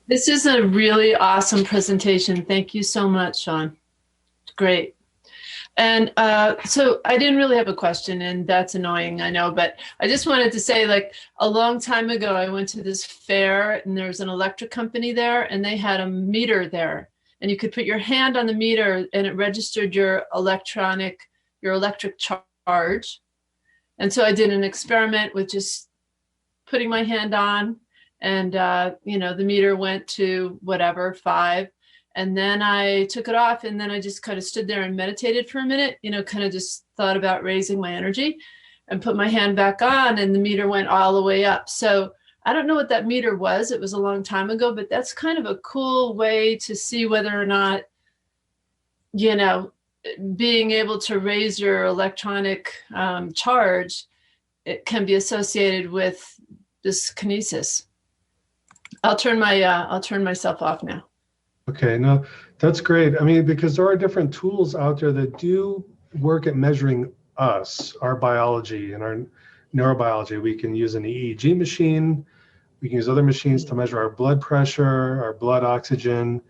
This is a really awesome presentation. Thank you so much, Sean. Great. And so I didn't really have a question, and that's annoying, I know, but I just wanted to say, like, a long time ago, I went to this fair, and there was an electric company there, and they had a meter there, and you could put your hand on the meter, and it registered your electric charge. And so I did an experiment with just putting my hand on, and the meter went to whatever, 5. And then I took it off, and then I just kind of stood there and meditated for a minute, kind of just thought about raising my energy, and put my hand back on, and the meter went all the way up. So I don't know what that meter was. It was a long time ago, but that's kind of a cool way to see whether or not, being able to raise your electronic charge, it can be associated with this kinesis. I'll turn myself off now. Okay, no, that's great. I mean, because there are different tools out there that do work at measuring us, our biology and our neurobiology. We can use an EEG machine. We can use other machines to measure our blood pressure, our blood oxygen,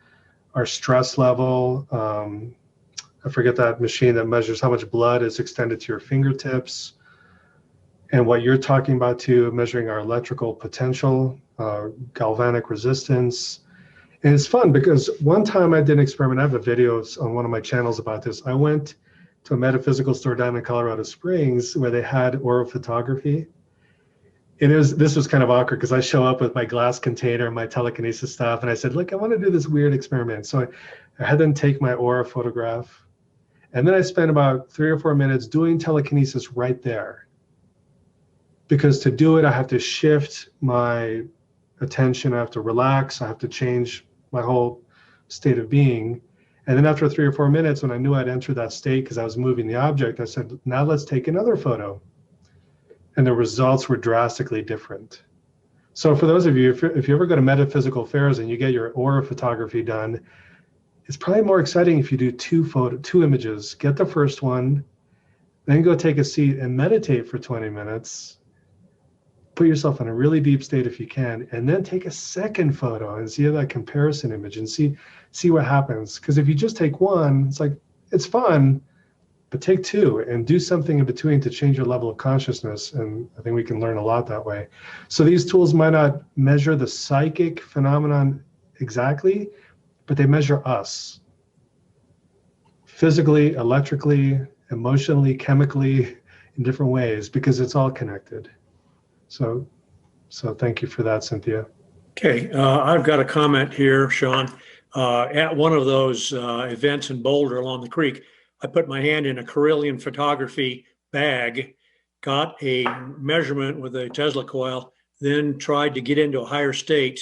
our stress level. I forget that machine that measures how much blood is extended to your fingertips. And what you're talking about too, measuring our electrical potential, galvanic resistance. And it's fun because one time I did an experiment. I have a video on one of my channels about this. I went to a metaphysical store down in Colorado Springs where they had orophotography. This was kind of awkward because I show up with my glass container and my telekinesis stuff. And I said, look, I want to do this weird experiment. So I had them take my aura photograph. And then I spent about 3 or 4 minutes doing telekinesis right there. Because to do it, I have to shift my attention. I have to relax. I have to change my whole state of being. And then after 3 or 4 minutes, when I knew I'd entered that state because I was moving the object, I said, now let's take another photo. And the results were drastically different. So for those of you, if you ever go to metaphysical fairs and you get your aura photography done, it's probably more exciting if you do two images. Get the first one, then go take a seat and meditate for 20 minutes. Put yourself in a really deep state if you can, and then take a second photo and see that comparison image and see what happens. Because if you just take one, it's fun, but take 2 and do something in between to change your level of consciousness. And I think we can learn a lot that way. So these tools might not measure the psychic phenomenon exactly, but they measure us physically, electrically, emotionally, chemically, in different ways, because it's all connected. So thank you for that, Cynthia. Okay, I've got a comment here, Sean. At one of those events in Boulder along the creek, I put my hand in a Carillion photography bag, got a measurement with a Tesla coil, then tried to get into a higher state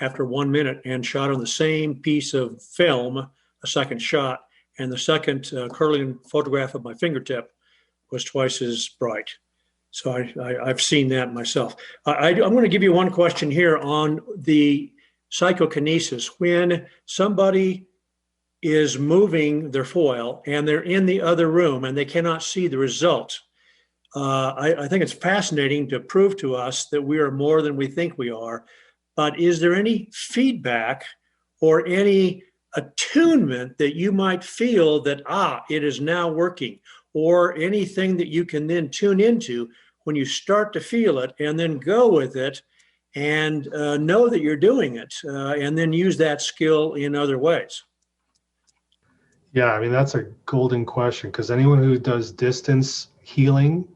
after 1 minute and shot on the same piece of film, a second shot, and the second curling photograph of my fingertip was twice as bright. So I've seen that myself. I'm going to give you one question here on the psychokinesis. When somebody is moving their foil and they're in the other room and they cannot see the result, I think it's fascinating to prove to us that we are more than we think we are. But is there any feedback or any attunement that you might feel that, it is now working, or anything that you can then tune into when you start to feel it and then go with it and know that you're doing it and then use that skill in other ways? Yeah, I mean, that's a golden question, because anyone who does distance healing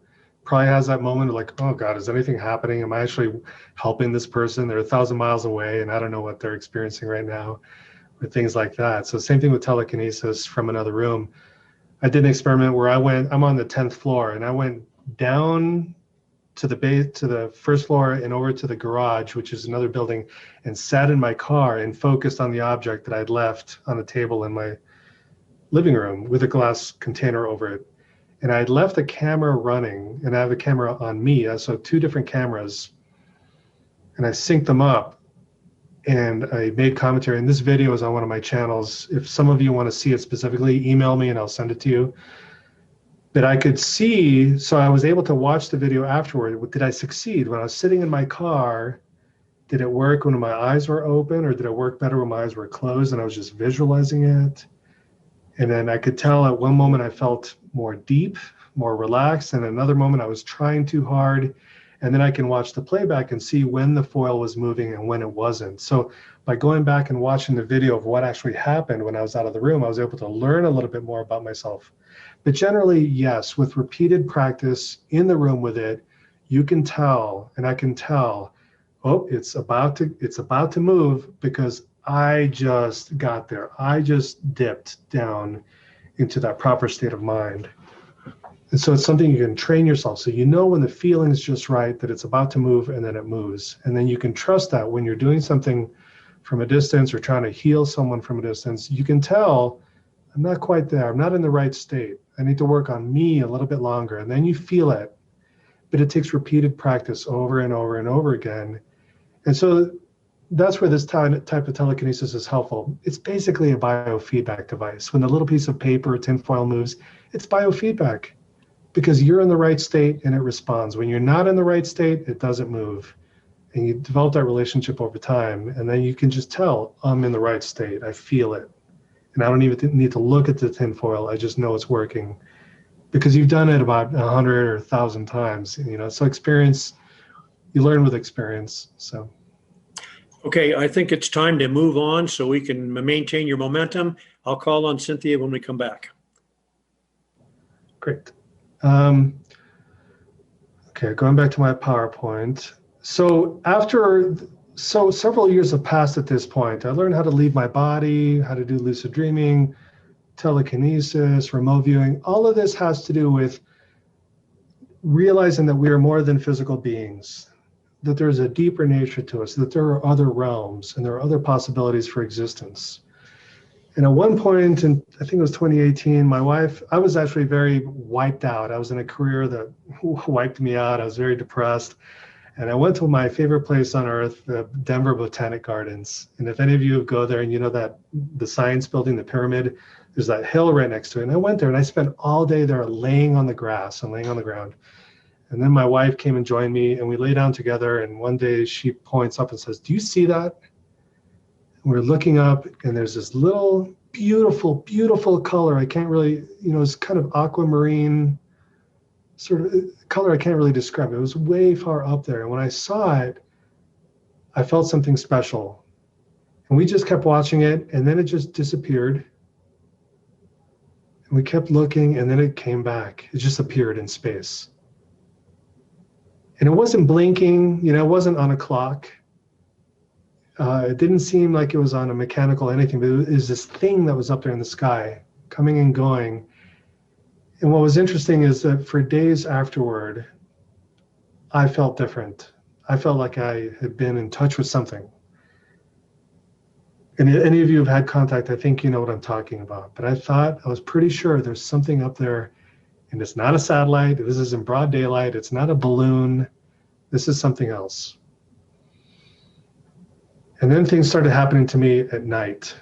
probably has that moment of like, oh God, is anything happening? Am I actually helping this person? They're 1,000 miles away and I don't know what they're experiencing right now, or things like that. So same thing with telekinesis from another room. I did an experiment where I'm on the 10th floor, and I went down to the base, to the first floor and over to the garage, which is another building, and sat in my car and focused on the object that I'd left on the table in my living room with a glass container over it. And I'd left the camera running, and I have a camera on me, so 2 different cameras, and I synced them up, and I made commentary. And this video is on one of my channels. If some of you want to see it specifically, email me and I'll send it to you. But I could see, so I was able to watch the video afterward. Did I succeed? When I was sitting in my car, did it work when my eyes were open, or did it work better when my eyes were closed and I was just visualizing it? And then I could tell at one moment I felt more deep, more relaxed, and another moment I was trying too hard. And then I can watch the playback and see when the foil was moving and when it wasn't. So by going back and watching the video of what actually happened when I was out of the room, I was able to learn a little bit more about myself. But generally, yes, with repeated practice in the room with it, you can tell, and I can tell, oh, it's about to move, because I just got there. I just dipped down into that proper state of mind. And so it's something you can train yourself. So you know when the feeling is just right, that it's about to move, and then it moves. And then you can trust that when you're doing something from a distance or trying to heal someone from a distance, you can tell, I'm not quite there. I'm not in the right state. I need to work on me a little bit longer. And then you feel it. But it takes repeated practice over and over and over again. And so that's where this type of telekinesis is helpful. It's basically a biofeedback device. When the little piece of paper or tinfoil moves, it's biofeedback, because you're in the right state and it responds. When you're not in the right state, it doesn't move. And you develop that relationship over time, and then you can just tell, I'm in the right state. I feel it. And I don't even need to look at the tinfoil. I just know it's working, because you've done it about 100 or 1,000 times. So experience, you learn with experience. So. Okay, I think it's time to move on so we can maintain your momentum. I'll call on Cynthia when we come back. Great. Okay, going back to my PowerPoint. So several years have passed at this point. I learned how to leave my body, how to do lucid dreaming, telekinesis, remote viewing. All of this has to do with realizing that we are more than physical beings, that there's a deeper nature to us, that there are other realms and there are other possibilities for existence. And at one point, in I think it was 2018, my wife, I was actually very wiped out. I was in a career that wiped me out. I was very depressed. And I went to my favorite place on earth, the Denver Botanic Gardens. And if any of you go there and you know that the science building, the pyramid, there's that hill right next to it. And I went there and I spent all day there laying on the grass and laying on the ground. And then my wife came and joined me, and we lay down together. And one day she points up and says, "Do you see that?" And we're looking up, and there's this little beautiful, beautiful color. I can't really, it's kind of aquamarine sort of color. I can't really describe it. It was way far up there. And when I saw it, I felt something special. And we just kept watching it, and then it just disappeared. And we kept looking, and then it came back. It just appeared in space. And it wasn't blinking, it wasn't on a clock. It didn't seem like it was on a mechanical anything, but it was this thing that was up there in the sky, coming and going. And what was interesting is that for days afterward, I felt different. I felt like I had been in touch with something. And any of you have had contact, I think you know what I'm talking about. But I was pretty sure there's something up there, and it's not a satellite. This is in broad daylight. It's not a balloon. This is something else. And then things started happening to me at night.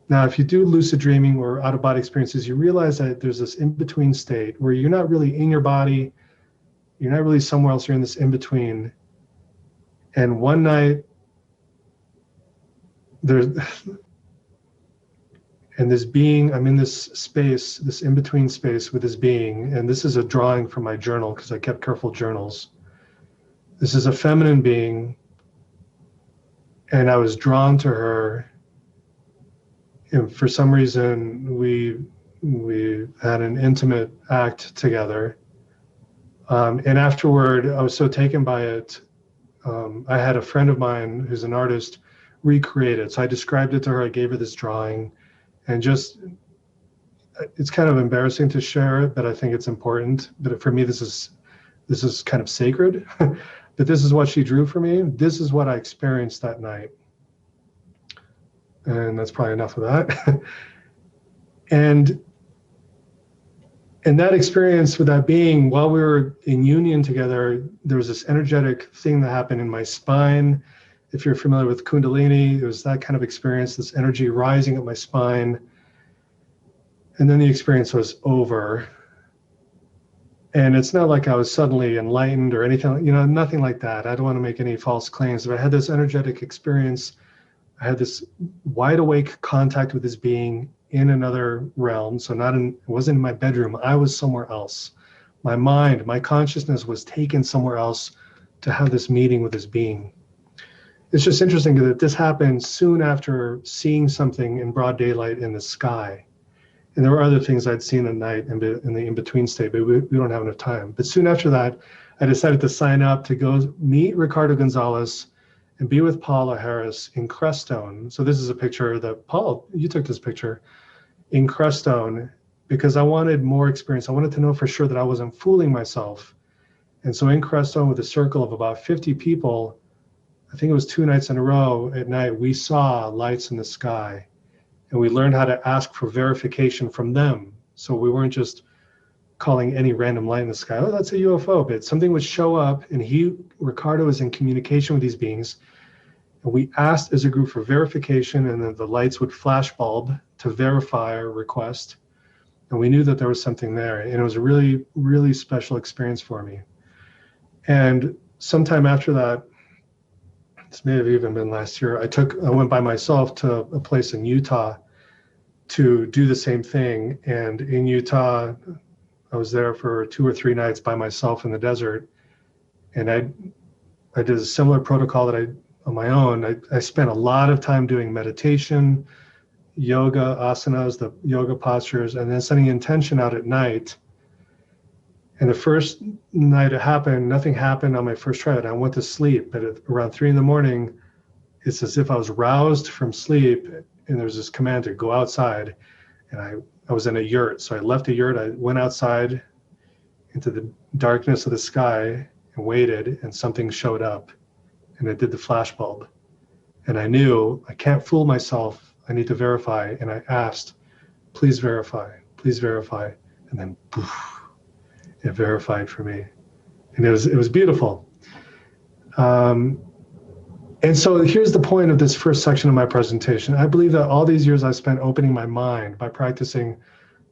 Now, if you do lucid dreaming or out-of-body experiences, you realize that there's this in-between state where you're not really in your body, you're not really somewhere else, you're in this in-between. And one night, and this being, I'm in this space, this in-between space with this being, and this is a drawing from my journal because I kept careful journals. This is a feminine being, and I was drawn to her. And for some reason, we had an intimate act together. And afterward, I was so taken by it. I had a friend of mine who's an artist recreate it. So I described it to her. I gave her this drawing, and just, it's kind of embarrassing to share it, but I think it's important. But for me, this is kind of sacred. But this is what she drew for me. This is what I experienced that night. And that's probably enough of that. and that experience with that being, while we were in union together, there was this energetic thing that happened in my spine. If you're familiar with Kundalini, it was that kind of experience, this energy rising up my spine. And then the experience was over. And it's not like I was suddenly enlightened or anything, nothing like that. I don't want to make any false claims, but I had this energetic experience. I had this wide awake contact with this being in another realm. So it wasn't in my bedroom. I was somewhere else. My mind, my consciousness was taken somewhere else to have this meeting with this being. It's just interesting that this happened soon after seeing something in broad daylight in the sky. And there were other things I'd seen at night in the in-between state, but we don't have enough time. But soon after that, I decided to sign up to go meet Ricardo Gonzalez and be with Paula Harris in Crestone. So this is a picture that, Paul, you took this picture in Crestone because I wanted more experience. I wanted to know for sure that I wasn't fooling myself. And so in Crestone, with a circle of about 50 people, I think it was 2 nights in a row at night, we saw lights in the sky. And we learned how to ask for verification from them. So we weren't just calling any random light in the sky, oh, that's a UFO, but something would show up, and Ricardo is in communication with these beings. And we asked as a group for verification, and then the lights would flash bulb to verify our request. And we knew that there was something there. And it was a really, really special experience for me. And sometime after that, this may have even been last year, I went by myself to a place in Utah to do the same thing. And in Utah, I was there for 2 or 3 nights by myself in the desert. And I did a similar protocol that on my own. I spent a lot of time doing meditation, yoga, asanas, the yoga postures, and then setting intention out at night. And the first night it happened, nothing happened on my first try. I went to sleep, but around 3 a.m, it's as if I was roused from sleep, and there was this command to go outside. And I was in a yurt, so I left the yurt. I went outside into the darkness of the sky and waited, and something showed up, and it did the flashbulb. And I knew I can't fool myself. I need to verify. And I asked, please verify, and then poof. It verified for me, and it was beautiful. And so here's the point of this first section of my presentation. I believe that all these years I spent opening my mind by practicing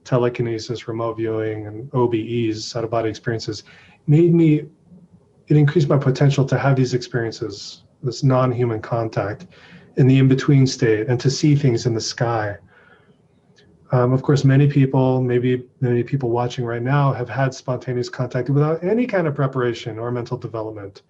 telekinesis, remote viewing, and OBEs, out-of-body experiences, it increased my potential to have these experiences, this non-human contact in the in-between state, and to see things in the sky. Of course, many people, maybe many people watching right now, have had spontaneous contact without any kind of preparation or mental development.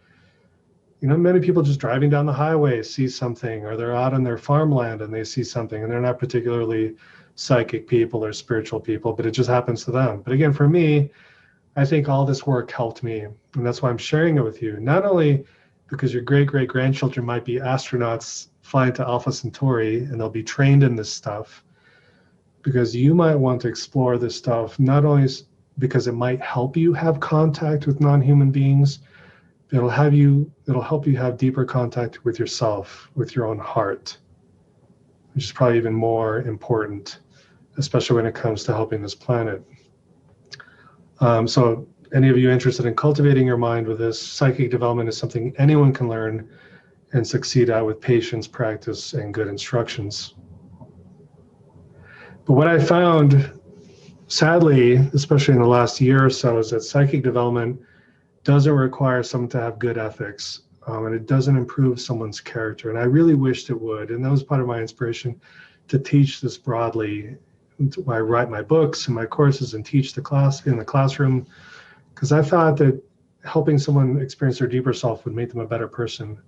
Many people just driving down the highway see something, or they're out on their farmland and they see something, and they're not particularly psychic people or spiritual people, but it just happens to them. But again, for me, I think all this work helped me, and that's why I'm sharing it with you. Not only because your great-great-grandchildren might be astronauts flying to Alpha Centauri, and they'll be trained in this stuff, because you might want to explore this stuff, not only because it might help you have contact with non-human beings, it'll help you have deeper contact with yourself, with your own heart, which is probably even more important, especially when it comes to helping this planet. So any of you interested in cultivating your mind with this, psychic development is something anyone can learn and succeed at with patience, practice, and good instructions. But what I found, sadly, especially in the last year or so, is that psychic development doesn't require someone to have good ethics, and it doesn't improve someone's character. And I really wished it would. And that was part of my inspiration to teach this broadly. I write my books and my courses and teach the class in the classroom, because I thought that helping someone experience their deeper self would make them a better person.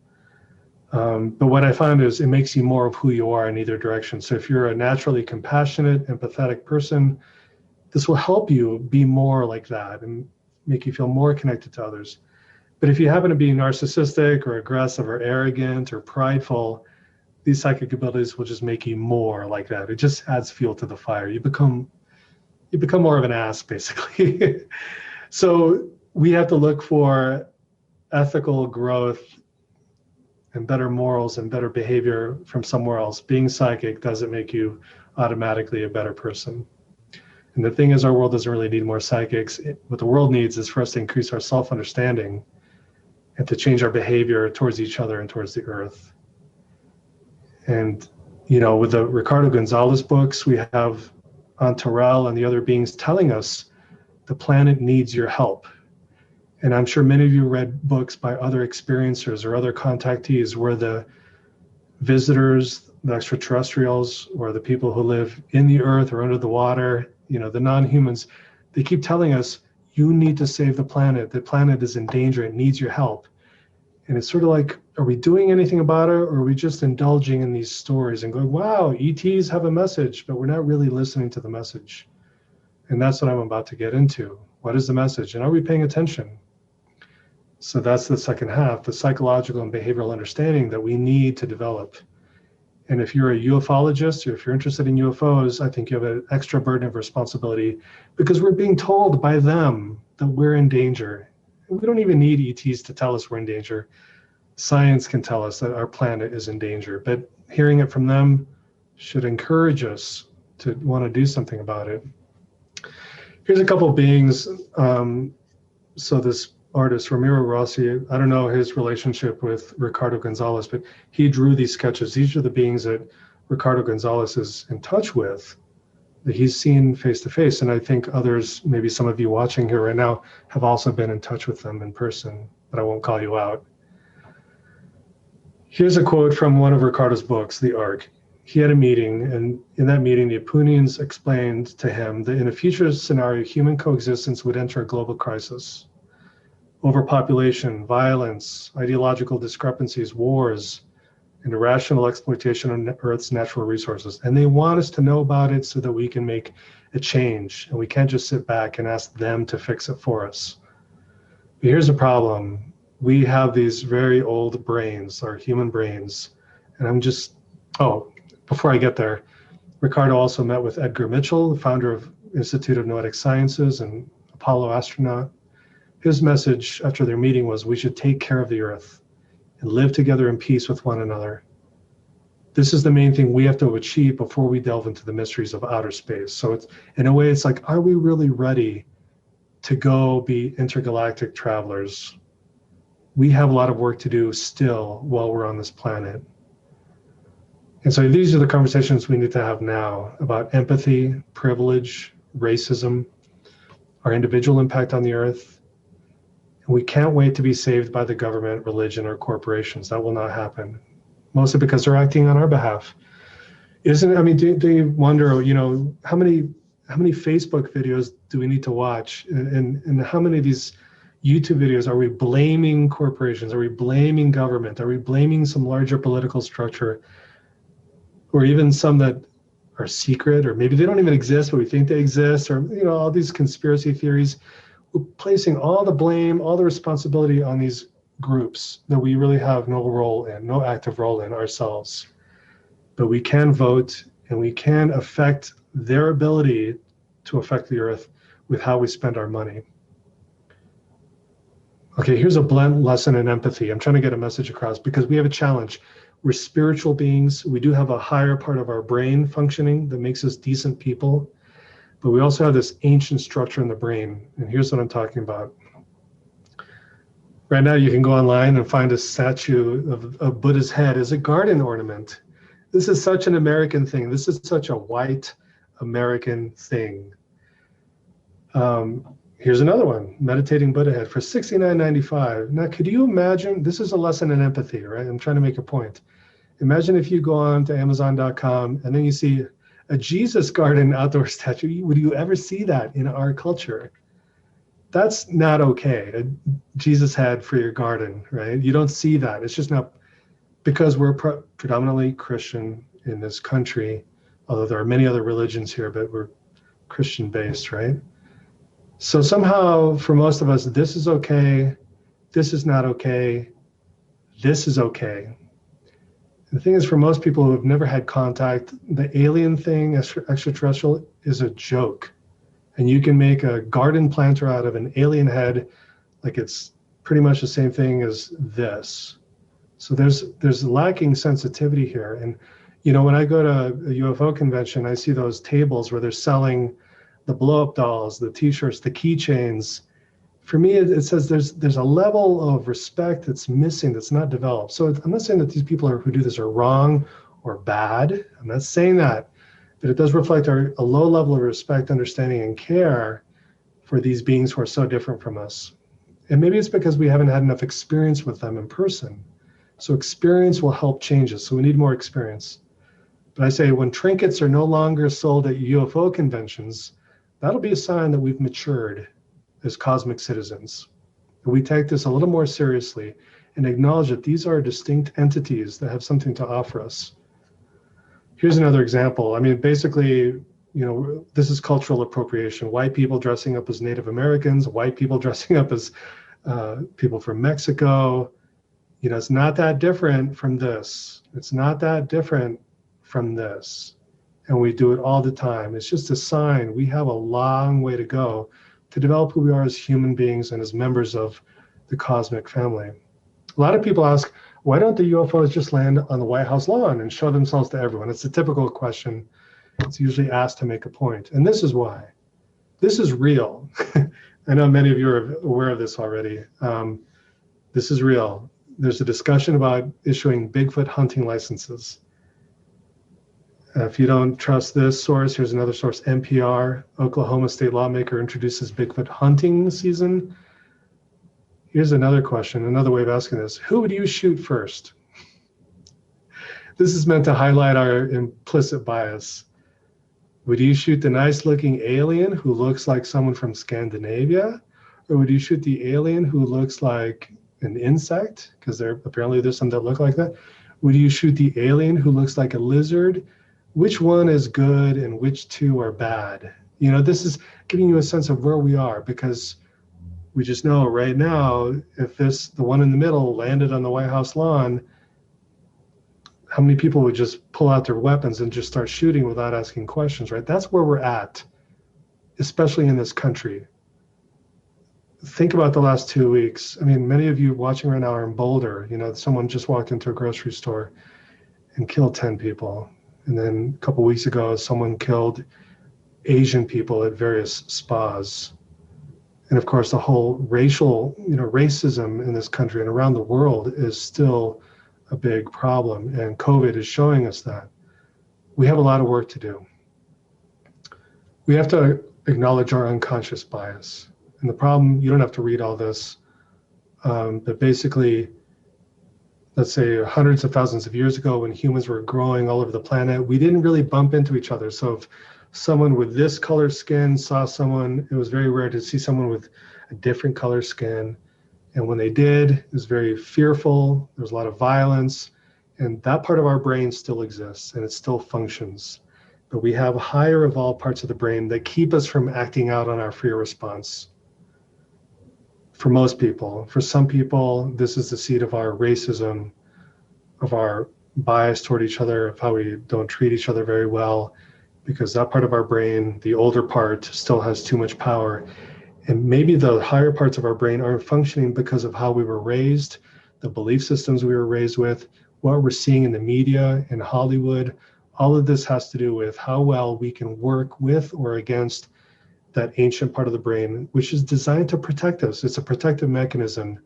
But what I found is it makes you more of who you are in either direction. So if you're a naturally compassionate, empathetic person, this will help you be more like that and make you feel more connected to others. But if you happen to be narcissistic or aggressive or arrogant or prideful, these psychic abilities will just make you more like that. It just adds fuel to the fire. You become more of an ass, basically. So we have to look for ethical growth and better morals and better behavior from somewhere else. Being psychic doesn't make you automatically a better person. And the thing is, our world doesn't really need more psychics. What the world needs is for us to increase our self-understanding and to change our behavior towards each other and towards the earth. And, with the Ricardo Gonzalez books, we have Aunt Terrell and the other beings telling us the planet needs your help. And I'm sure many of you read books by other experiencers or other contactees where the visitors, the extraterrestrials, or the people who live in the earth or under the water, the non-humans, they keep telling us, you need to save the planet. The planet is in danger. It needs your help. And it's sort of like, are we doing anything about it? Or are we just indulging in these stories and going, wow, ETs have a message, but we're not really listening to the message. And that's what I'm about to get into. What is the message? And are we paying attention? So that's the second half, the psychological and behavioral understanding that we need to develop. And if you're a ufologist or if you're interested in UFOs, I think you have an extra burden of responsibility because we're being told by them that we're in danger. We don't even need ETs to tell us we're in danger. Science can tell us that our planet is in danger, but hearing it from them should encourage us to want to do something about it. Here's a couple of beings. So this artist, Ramiro Rossi, I don't know his relationship with Ricardo Gonzalez, but he drew these sketches. These are the beings that Ricardo Gonzalez is in touch with, that he's seen face to face. And I think others, maybe some of you watching here right now, have also been in touch with them in person, but I won't call you out. Here's a quote from one of Ricardo's books, The Ark. He had a meeting, and in that meeting, the Apunians explained to him that in a future scenario, human coexistence would enter a global crisis. Overpopulation, violence, ideological discrepancies, wars, and irrational exploitation of Earth's natural resources. And they want us to know about it so that we can make a change. And we can't just sit back and ask them to fix it for us. But here's the problem. We have these very old brains, our human brains. And before I get there, Ricardo also met with Edgar Mitchell, the founder of Institute of Noetic Sciences and Apollo astronaut. His message after their meeting was, we should take care of the earth and live together in peace with one another. This is the main thing we have to achieve before we delve into the mysteries of outer space. So it's, in a way, it's like, are we really ready to go be intergalactic travelers? We have a lot of work to do still while we're on this planet. And so these are the conversations we need to have now about empathy, privilege, racism, our individual impact on the earth. And we can't wait to be saved by the government, religion, or corporations. That will not happen, mostly because they're acting on our behalf. Do you wonder, how many Facebook videos do we need to watch? And how many of these YouTube videos are we blaming corporations? Are we blaming government? Are we blaming some larger political structure? Or even some that are secret, or maybe they don't even exist, but we think they exist, or all these conspiracy theories. We're placing all the blame, all the responsibility on these groups that we really have no role in, no active role in ourselves. But we can vote, and we can affect their ability to affect the earth with how we spend our money. Okay, here's a blunt lesson in empathy. I'm trying to get a message across because we have a challenge. We're spiritual beings. We do have a higher part of our brain functioning that makes us decent people, but we also have this ancient structure in the brain. And here's what I'm talking about. Right now, you can go online and find a statue of Buddha's head as a garden ornament. This is such an American thing. This is such a white American thing. Here's another one, meditating Buddha head for $69.95. Now, could you imagine, this is a lesson in empathy, right? I'm trying to make a point. Imagine if you go on to Amazon.com and then you see a Jesus garden outdoor statue. Would you ever see that in our culture? That's not okay. A Jesus head for your garden, right? You don't see that. It's just not, because we're predominantly Christian in this country, although there are many other religions here, but we're Christian based, right? So somehow for most of us, this is okay, this is not okay, this is okay. The thing is, for most people who have never had contact, the alien thing, extraterrestrial, is a joke. And you can make a garden planter out of an alien head, like it's pretty much the same thing as this. So there's lacking sensitivity here. And you know, when I go to a UFO convention, I see those tables where they're selling the blow-up dolls, the t-shirts, the keychains. For me, it says there's a level of respect that's missing, that's not developed. So I'm not saying that these people who do this are wrong or bad. I'm not saying that, but it does reflect a low level of respect, understanding, and care for these beings who are so different from us. And maybe it's because we haven't had enough experience with them in person. So experience will help change us. So we need more experience. But I say when trinkets are no longer sold at UFO conventions, that'll be a sign that we've matured as cosmic citizens. We take this a little more seriously and acknowledge that these are distinct entities that have something to offer us. Here's another example. I mean, basically, you know, this is cultural appropriation. White people dressing up as Native Americans, white people dressing up as people from Mexico. You know, it's not that different from this. It's not that different from this. And we do it all the time. It's just a sign we have a long way to go to develop who we are as human beings and as members of the cosmic family. A lot of people ask, why don't the UFOs just land on the White House lawn and show themselves to everyone? It's a typical question. It's usually asked to make a point. And this is why. This is real. I know many of you are aware of this already. This is real. There's a discussion about issuing Bigfoot hunting licenses. If you don't trust this source, here's another source, NPR. Oklahoma state lawmaker introduces Bigfoot hunting season. Here's another question, another way of asking this. Who would you shoot first? This is meant to highlight our implicit bias. Would you shoot the nice looking alien who looks like someone from Scandinavia? Or would you shoot the alien who looks like an insect? Because there's some that look like that. Would you shoot the alien who looks like a lizard? Which one is good and which two are bad? You know, this is giving you a sense of where we are, because we just know right now, if the one in the middle landed on the White House lawn, how many people would just pull out their weapons and just start shooting without asking questions, right? That's where we're at, especially in this country. Think about the last 2 weeks. I mean, many of you watching right now are in Boulder. You know, someone just walked into a grocery store and killed 10 people. And then a couple of weeks ago, someone killed Asian people at various spas. And of course, the whole racism in this country and around the world is still a big problem. And COVID is showing us that. We have a lot of work to do. We have to acknowledge our unconscious bias. And the problem, you don't have to read all this, but basically, let's say hundreds of thousands of years ago when humans were growing all over the planet, we didn't really bump into each other. So if someone with this color skin saw someone, it was very rare to see someone with a different color skin. And when they did, it was very fearful. There was a lot of violence. And that part of our brain still exists and it still functions. But we have higher evolved parts of the brain that keep us from acting out on our fear response. For most people. For some people, this is the seed of our racism, of our bias toward each other, of how we don't treat each other very well, because that part of our brain, the older part, still has too much power. And maybe the higher parts of our brain aren't functioning because of how we were raised, the belief systems we were raised with, what we're seeing in the media, in Hollywood. All of this has to do with how well we can work with or against that ancient part of the brain, which is designed to protect us. It's a protective mechanism,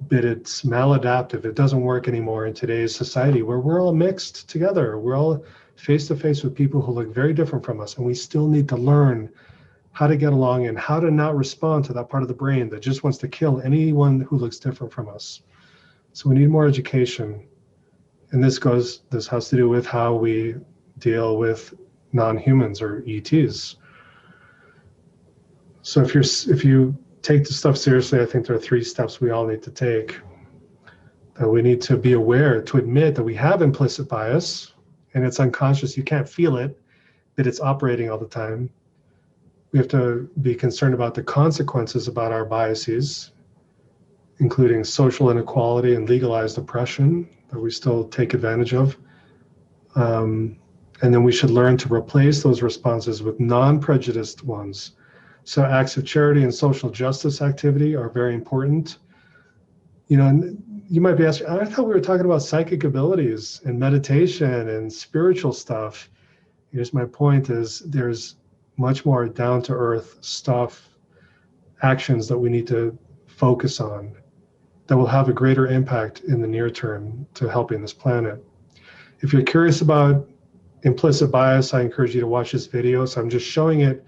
but it's maladaptive. It doesn't work anymore in today's society where we're all mixed together. We're all face to face with people who look very different from us, and we still need to learn how to get along and how to not respond to that part of the brain that just wants to kill anyone who looks different from us. So we need more education. And this has to do with how we deal with non-humans or ETs. So if you take this stuff seriously, I think there are 3 steps we all need to take. That we need to be aware, to admit that we have implicit bias, and it's unconscious, you can't feel it, but it's operating all the time. We have to be concerned about the consequences about our biases, including social inequality and legalized oppression that we still take advantage of. And then we should learn to replace those responses with non-prejudiced ones. So acts of charity and social justice activity are very important. You know, and you might be asking, I thought we were talking about psychic abilities and meditation and spiritual stuff. Here's my point is there's much more down-to-earth stuff, actions that we need to focus on that will have a greater impact in the near term to helping this planet. If you're curious about implicit bias, I encourage you to watch this video. So I'm just showing it.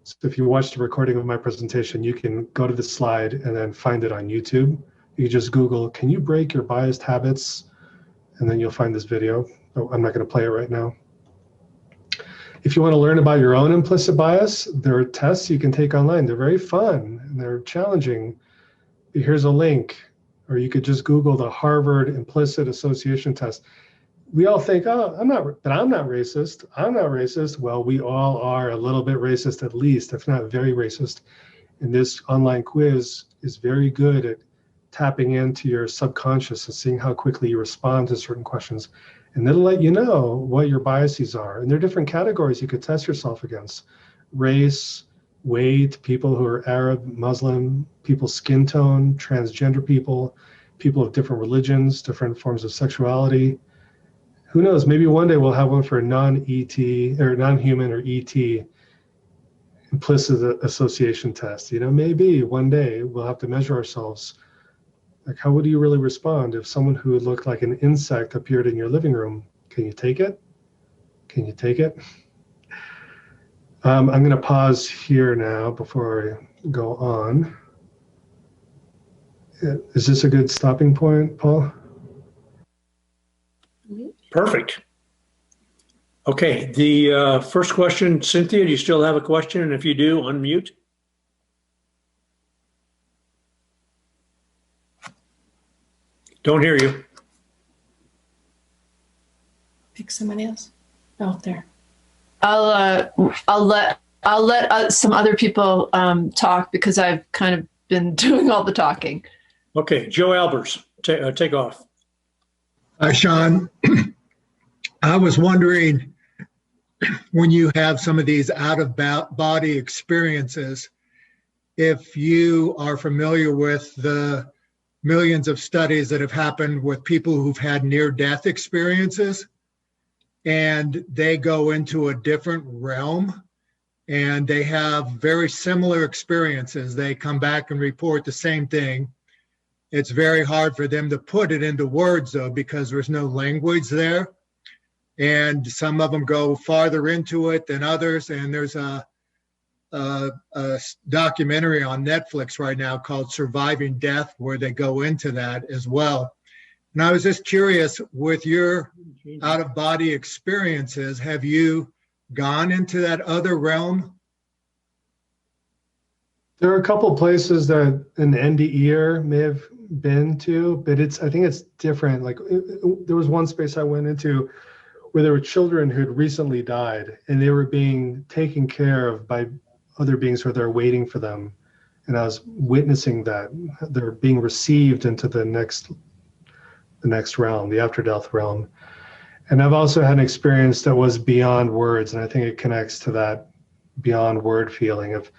So if you watch the recording of my presentation, you can go to the slide and then find it on YouTube. You can just Google, can you break your biased habits? And then you'll find this video. Oh, I'm not going to play it right now. If you want to learn about your own implicit bias, there are tests you can take online. They're very fun and they're challenging. Here's a link, or you could just Google the Harvard Implicit Association Test. We all think, oh, I'm not racist. I'm not racist. Well, we all are a little bit racist, at least, if not very racist. And this online quiz is very good at tapping into your subconscious and seeing how quickly you respond to certain questions. And it'll let you know what your biases are. And there are different categories you could test yourself against. Race, weight, people who are Arab, Muslim, people's skin tone, transgender people, people of different religions, different forms of sexuality. Who knows, maybe one day we'll have one for non-ET or non-human or ET implicit association test. You know, maybe one day we'll have to measure ourselves. Like, how would you really respond if someone who looked like an insect appeared in your living room? Can you take it? Can you take it? I'm going to pause here now before I go on. Is this a good stopping point, Paul? Perfect. Okay, the first question, Cynthia, do you still have a question? And if you do, unmute. Don't hear you. Pick somebody else. Oh, there. I'll let some other people talk because I've kind of been doing all the talking. Okay, Joe Albers, take off. Hi, Sean. I was wondering, when you have some of these out-of-body experiences, if you are familiar with the millions of studies that have happened with people who've had near-death experiences, and they go into a different realm, and they have very similar experiences. They come back and report the same thing. It's very hard for them to put it into words, though, because there's no language there. And some of them go farther into it than others. And there's a documentary on Netflix right now called Surviving Death, where they go into that as well. And I was just curious, with your out-of-body experiences, have you gone into that other realm? There are a couple of places that an NDEer may have been to, but I think it's different. Like there was one space I went into where there were children who had recently died, and they were being taken care of by other beings who are there waiting for them. And I was witnessing that they're being received into the next realm, the after death realm. And I've also had an experience that was beyond words, and I think it connects to that beyond word feeling of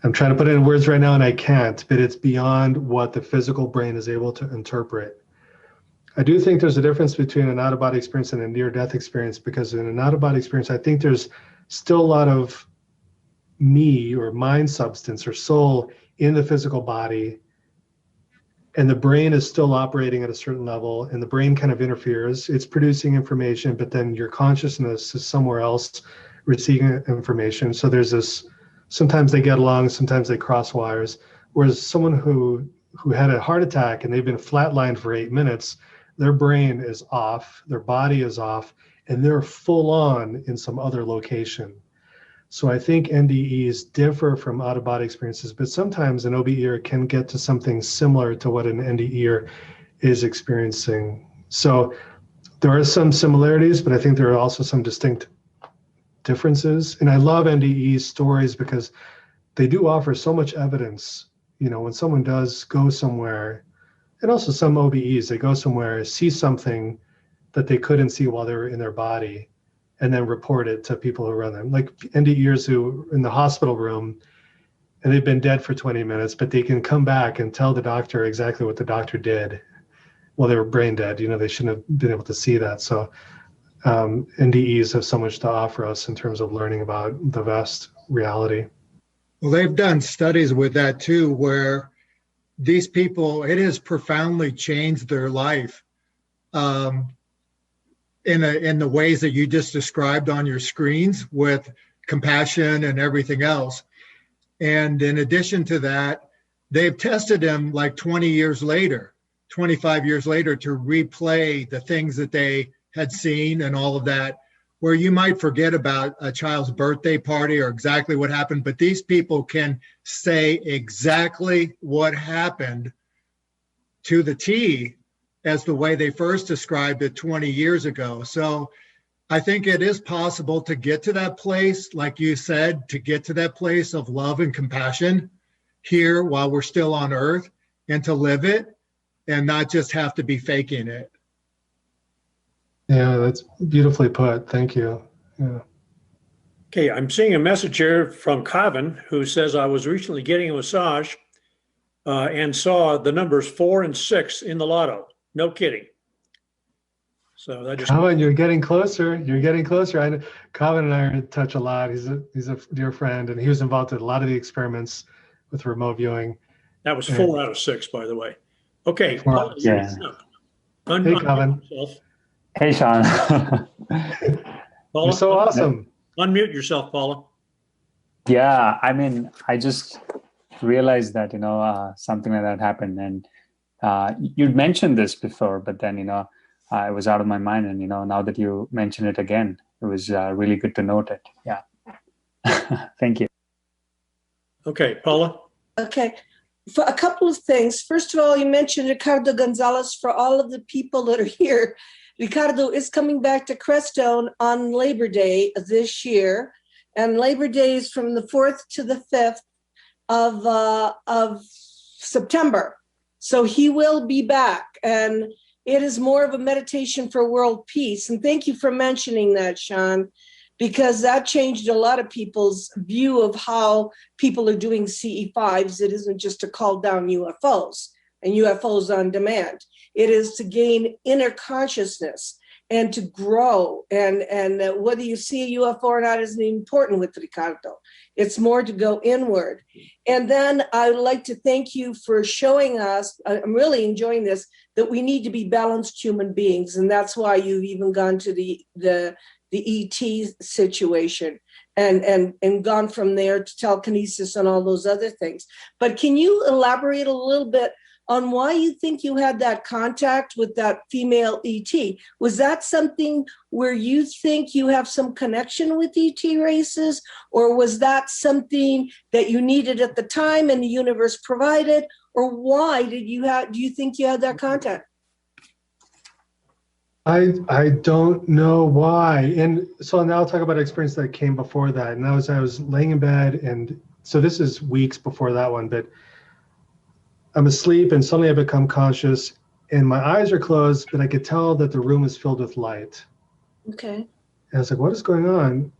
I'm trying to put it in words right now and I can't, but it's beyond what the physical brain is able to interpret. I do think there's a difference between an out-of-body experience and a near-death experience, because in an out-of-body experience, I think there's still a lot of me or mind substance or soul in the physical body, and the brain is still operating at a certain level, and the brain kind of interferes. It's producing information, but then your consciousness is somewhere else receiving information. So there's this, sometimes they get along, sometimes they cross wires. Whereas someone who had a heart attack and they've been flatlined for 8 minutes, their brain is off, their body is off, and they're full on in some other location. So I think NDEs differ from out-of-body experiences, but sometimes an OBEer can get to something similar to what an NDEer is experiencing. So there are some similarities, but I think there are also some distinct differences. And I love NDE stories because they do offer so much evidence. You know, when someone does go somewhere, and also some OBEs, they go somewhere, see something that they couldn't see while they were in their body, and then report it to people who run them. Like NDEers who in the hospital room, and they've been dead for 20 minutes, but they can come back and tell the doctor exactly what the doctor did while they were brain dead. You know, they shouldn't have been able to see that. So NDEs have so much to offer us in terms of learning about the vast reality. Well, they've done studies with that too, where these people, it has profoundly changed their life in the ways that you just described on your screens, with compassion and everything else. And in addition to that, they've tested them like 20 years later, 25 years later, to replay the things that they had seen and all of that, where you might forget about a child's birthday party or exactly what happened, but these people can say exactly what happened to the T as the way they first described it 20 years ago. So I think it is possible to get to that place, like you said, to get to that place of love and compassion here while we're still on Earth, and to live it and not just have to be faking it. Yeah, that's beautifully put. Thank you. Yeah. Okay, I'm seeing a message here from Kevin, who says, I was recently getting a massage and saw the numbers 4 and 6 in the lotto. No kidding. So that just. Colin, you're getting closer. You're getting closer. Colin and I are in touch a lot. He's a dear friend, and he was involved in a lot of the experiments with remote viewing. That was 4 out of 6, by the way. Okay. Yeah. Hey, Colin. Hey, Sean. You're so awesome. Unmute yourself, Paula. Yeah, I mean, I just realized that, something like that happened. And you'd mentioned this before, but then, it was out of my mind. And, now that you mention it again, it was really good to note it. Yeah. Thank you. Okay, Paula. Okay. For a couple of things. First of all, you mentioned Ricardo Gonzalez. For all of the people that are here, Ricardo is coming back to Crestone on Labor Day this year. And Labor Day is from the 4th to the 5th of September. So he will be back. And it is more of a meditation for world peace. And thank you for mentioning that, Sean, because that changed a lot of people's view of how people are doing CE5s. It isn't just to call down UFOs and UFOs on demand. It is to gain inner consciousness and to grow. And whether you see a UFO or not isn't important with Ricardo. It's more to go inward. And then I would like to thank you for showing us, I'm really enjoying this, that we need to be balanced human beings. And that's why you've even gone to the ET situation and gone from there to telekinesis and all those other things. But can you elaborate a little bit on why you think you had that contact with that female ET? Was that something where you think you have some connection with ET races, or was that something that you needed at the time and the universe provided, or why do you think you had that contact? I don't know why. And so now I'll talk about an experience that came before that. And that was, I was laying in bed, and so this is weeks before that one, but I'm asleep and suddenly I become conscious and my eyes are closed, but I could tell that the room is filled with light. Okay. And I was like, what is going on?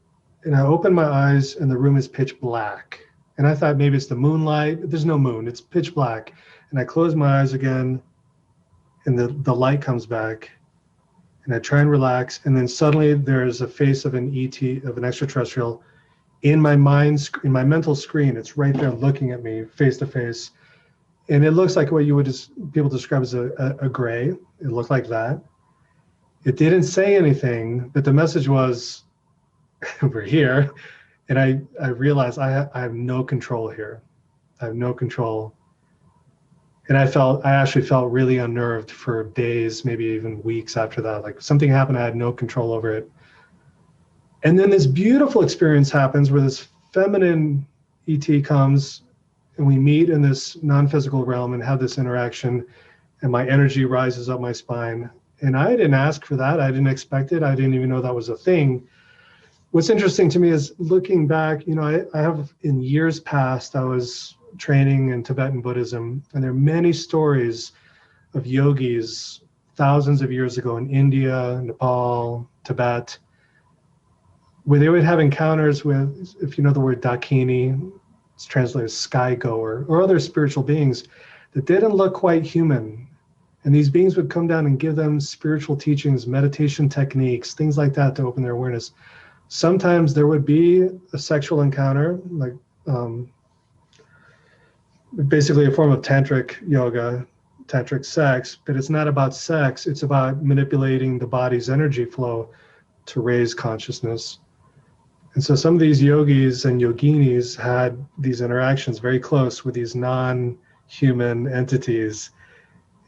And I open my eyes and the room is pitch black. And I thought maybe it's the moonlight. There's no moon, it's pitch black. And I close my eyes again and the light comes back and I try and relax. And then suddenly there's a face of an ET, of an extraterrestrial in my mind, in my mental screen. It's right there looking at me face to face. And it looks like what you would just people describe as a gray. It looked like that. It didn't say anything, but the message was, we're here. And I realized I have no control here. I have no control. And I actually felt really unnerved for days, maybe even weeks after that. Like something happened, I had no control over it. And then this beautiful experience happens where this feminine ET comes and we meet in this non-physical realm and have this interaction, and my energy rises up my spine. And I didn't ask for that. I didn't expect it. I didn't even know that was a thing. What's interesting to me is looking back, you know, I have in years past, I was training in Tibetan Buddhism, and there are many stories of yogis thousands of years ago in India, Nepal, Tibet, where they would have encounters with, if you know the word Dakini, it's translated as sky goer, or other spiritual beings that didn't look quite human. And these beings would come down and give them spiritual teachings, meditation techniques, things like that to open their awareness. Sometimes there would be a sexual encounter, like basically a form of tantric yoga, tantric sex, but it's not about sex. It's about manipulating the body's energy flow to raise consciousness. And so some of these yogis and yoginis had these interactions very close with these non-human entities.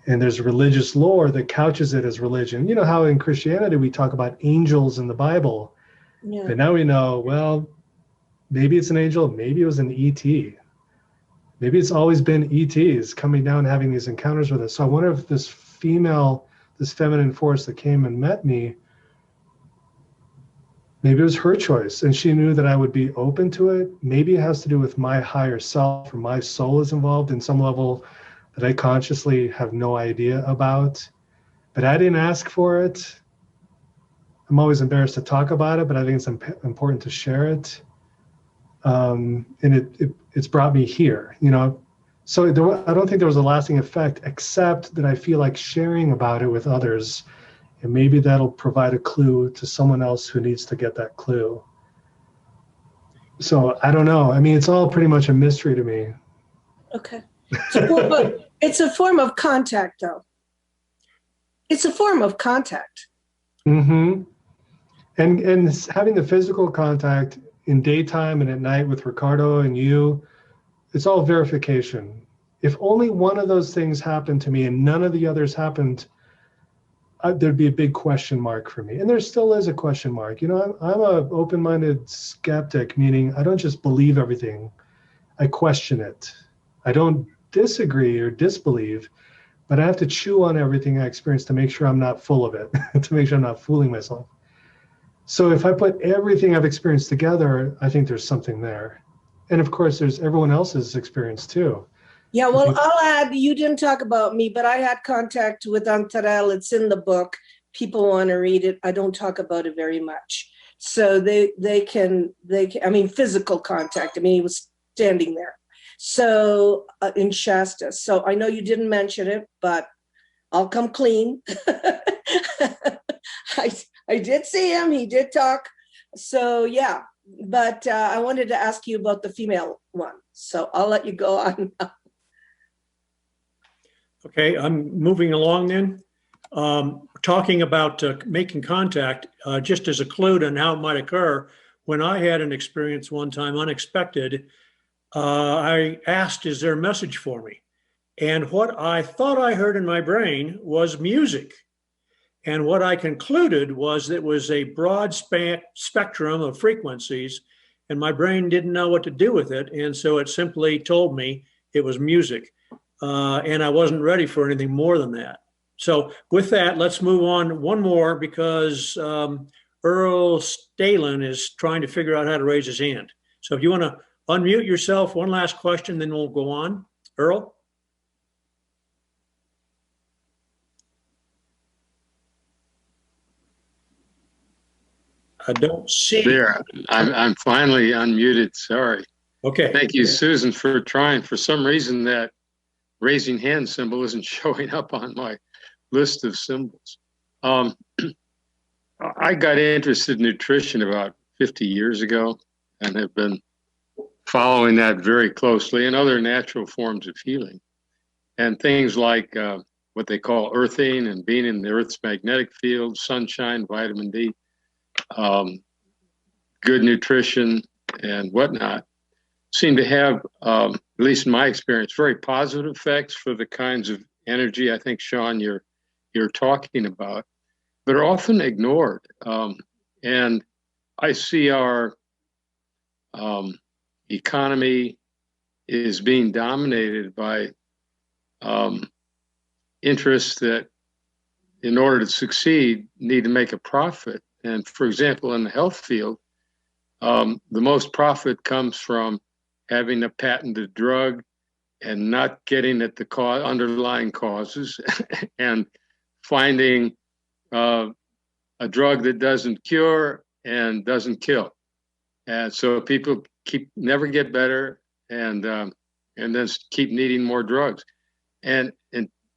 And there's religious lore that couches it as religion. You know how in Christianity we talk about angels in the Bible. Yeah. But now we know, well, maybe it's an angel, maybe it was an ET. Maybe it's always been ETs coming down and having these encounters with us. So I wonder if this feminine force that came and met me, maybe it was her choice and she knew that I would be open to it. Maybe it has to do with my higher self, or my soul is involved in some level that I consciously have no idea about. But I didn't ask for it. I'm always embarrassed to talk about it, but I think it's important to share it. And it's brought me here, you know. So I don't think there was a lasting effect, except that I feel like sharing about it with others, and maybe that'll provide a clue to someone else who needs to get that clue. So I don't know. I mean, it's all pretty much a mystery to me. Okay. So, it's a form of contact, though. It's a form of contact. Mm-hmm. And having the physical contact in daytime and at night with Ricardo and you, it's all verification. If only one of those things happened to me and none of the others happened, there'd be a big question mark for me. And there still is a question mark. You know, I'm an open-minded skeptic, meaning I don't just believe everything. I question it. I don't disagree or disbelieve, but I have to chew on everything I experience to make sure I'm not full of it, to make sure I'm not fooling myself. So if I put everything I've experienced together, I think there's something there. And of course, there's everyone else's experience too. Yeah, well, I'll add, you didn't talk about me, but I had contact with Antarel. It's in the book. People want to read it. I don't talk about it very much. So they can, I mean, physical contact. I mean, he was standing there. So in Shasta. So I know you didn't mention it, but I'll come clean. I did see him. He did talk. So yeah, but I wanted to ask you about the female one. So I'll let you go on. Okay, I'm moving along then. Talking about making contact, just as a clue to how it might occur, when I had an experience one time, unexpected, I asked, is there a message for me? And what I thought I heard in my brain was music. And what I concluded was that it was a broad spectrum of frequencies, and my brain didn't know what to do with it. And so it simply told me it was music. And I wasn't ready for anything more than that. So with that, let's move on one more, because Earl Stalin is trying to figure out how to raise his hand. So if you want to unmute yourself, one last question, then we'll go on. Earl? I don't see. There, I'm finally unmuted. Sorry. Okay. Thank you, Susan, for trying. For some reason, that raising hand symbol isn't showing up on my list of symbols. I got interested in nutrition about 50 years ago and have been following that very closely, and other natural forms of healing. And things like what they call earthing and being in the Earth's magnetic field, sunshine, vitamin D, good nutrition, and whatnot, seem to have, at least in my experience, very positive effects for the kinds of energy I think, Sean, you're talking about, but are often ignored. And I see our economy is being dominated by interests that, in order to succeed, need to make a profit. And for example, in the health field, the most profit comes from having a patented drug and not getting at the underlying causes and finding a drug that doesn't cure and doesn't kill. And so people never get better and then keep needing more drugs. And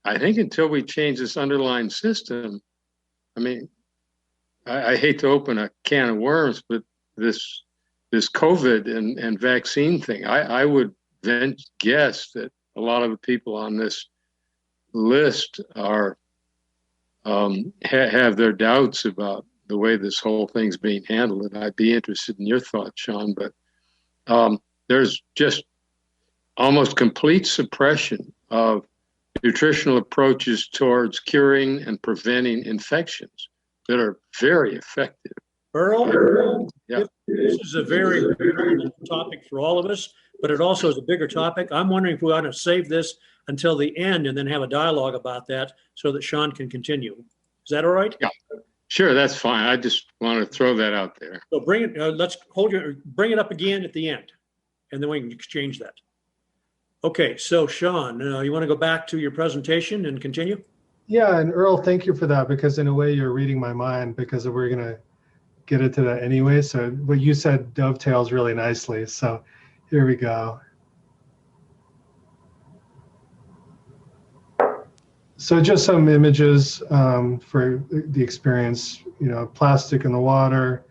I think until we change this underlying system, I mean, I hate to open a can of worms, but this COVID and vaccine thing, I would then guess that a lot of the people on this list are have their doubts about the way this whole thing's being handled. And I'd be interested in your thoughts, Sean, but there's just almost complete suppression of nutritional approaches towards curing and preventing infections that are very effective. Earl, yeah. This is a very important topic for all of us, but it also is a bigger topic. I'm wondering if we ought to save this until the end and then have a dialogue about that so that Sean can continue. Is that all right? Yeah, sure, that's fine. I just want to throw that out there. So bring it. Bring it up again at the end, and then we can exchange that. Okay, so Sean, you want to go back to your presentation and continue? Yeah, and Earl, thank you for that, because in a way you're reading my mind, because we're going to get into that anyway. So what you said dovetails really nicely. So here we go. So just some images for the experience, plastic in the water,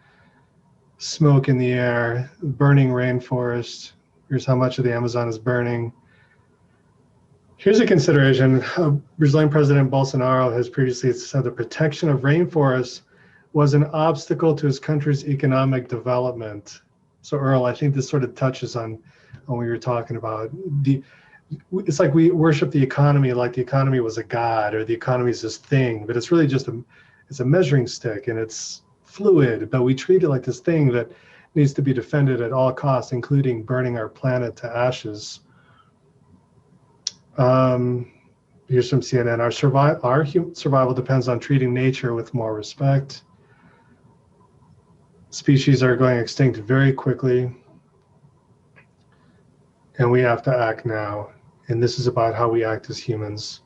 smoke in the air, burning rainforest. Here's how much of the Amazon is burning. Here's a consideration. Brazilian President Bolsonaro has previously said the protection of rainforests was an obstacle to his country's economic development. So Earl, I think this sort of touches on what we were talking about. It's like we worship the economy like the economy was a god, or the economy is this thing, but it's really just it's a measuring stick, and it's fluid, but we treat it like this thing that needs to be defended at all costs, including burning our planet to ashes. Here's from CNN. Our survival depends on treating nature with more respect. Species are going extinct very quickly, and we have to act now. And this is about how we act as humans.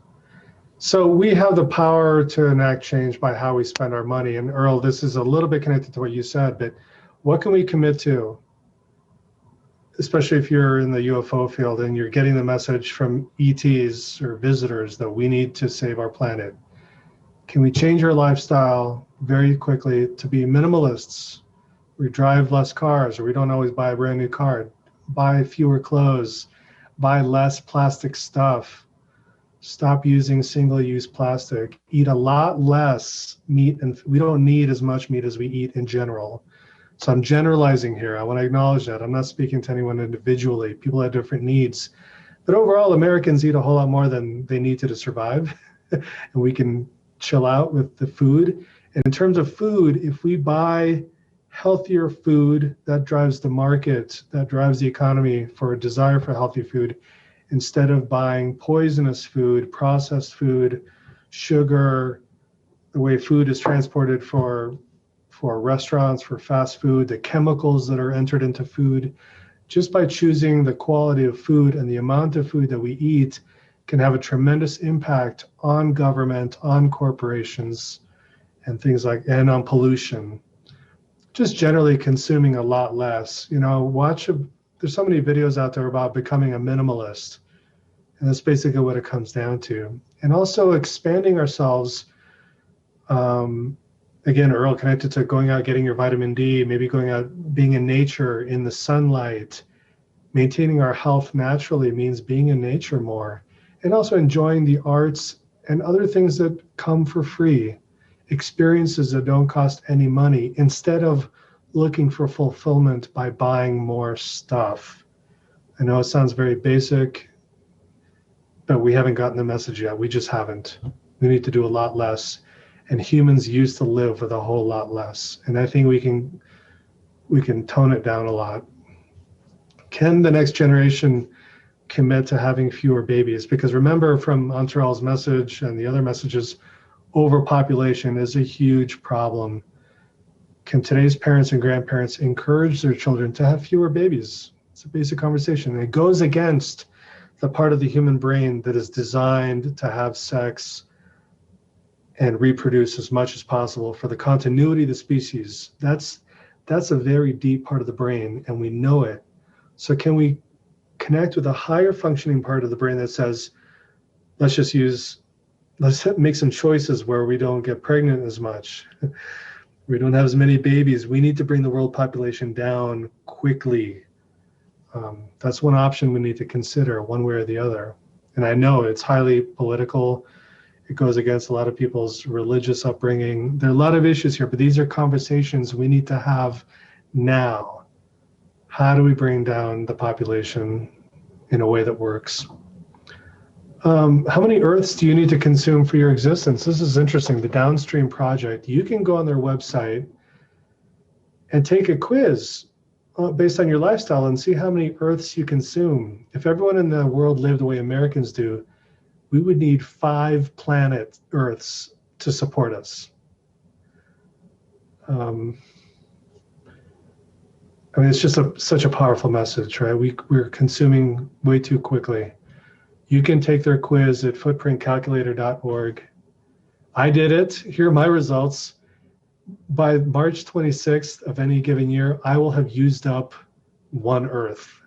So we have the power to enact change by how we spend our money. And Earl, this is a little bit connected to what you said, but what can we commit to? Especially if you're in the UFO field and you're getting the message from ETs or visitors that we need to save our planet. Can we change our lifestyle very quickly to be minimalists? We drive less cars, or we don't always buy a brand new car. Buy fewer clothes, buy less plastic stuff, stop using single-use plastic, eat a lot less meat, and we don't need as much meat as we eat in general. So I'm generalizing here. I want to acknowledge that. I'm not speaking to anyone individually. People have different needs. But overall, Americans eat a whole lot more than they need to survive. And we can chill out with the food. And in terms of food, if we buy healthier food, that drives the market, that drives the economy for a desire for healthy food, instead of buying poisonous food, processed food, sugar, the way food is transported for restaurants, for fast food, the chemicals that are entered into food. Just by choosing the quality of food and the amount of food that we eat can have a tremendous impact on government, on corporations, and things and on pollution. Just generally consuming a lot less. Watch there's so many videos out there about becoming a minimalist. And that's basically what it comes down to. And also expanding ourselves. Again, Earl, connected to going out, getting your vitamin D, maybe going out, being in nature, in the sunlight. Maintaining our health naturally means being in nature more. And also enjoying the arts and other things that come for free. Experiences that don't cost any money, instead of looking for fulfillment by buying more stuff. I know it sounds very basic, but we haven't gotten the message yet. We just haven't. We need to do a lot less. And humans used to live with a whole lot less. And I think we can tone it down a lot. Can the next generation commit to having fewer babies? Because remember from Antarel's message and the other messages, overpopulation is a huge problem. Can today's parents and grandparents encourage their children to have fewer babies? It's a basic conversation. It goes against the part of the human brain that is designed to have sex and reproduce as much as possible for the continuity of the species. That's a very deep part of the brain, and we know it. So can we connect with a higher functioning part of the brain that says, let's make some choices where we don't get pregnant as much. We don't have as many babies. We need to bring the world population down quickly. That's one option we need to consider, one way or the other. And I know it's highly political. It goes against a lot of people's religious upbringing. There are a lot of issues here, but these are conversations we need to have now. How do we bring down the population in a way that works? How many Earths do you need to consume for your existence? This is interesting. The Downstream Project, you can go on their website and take a quiz based on your lifestyle and see how many Earths you consume. If everyone in the world lived the way Americans do, we would need 5 planet Earths to support us. I mean, it's just such a powerful message, right? We're consuming way too quickly. You can take their quiz at footprintcalculator.org. I did it. Here are my results. By March 26th of any given year, I will have used up 1 Earth.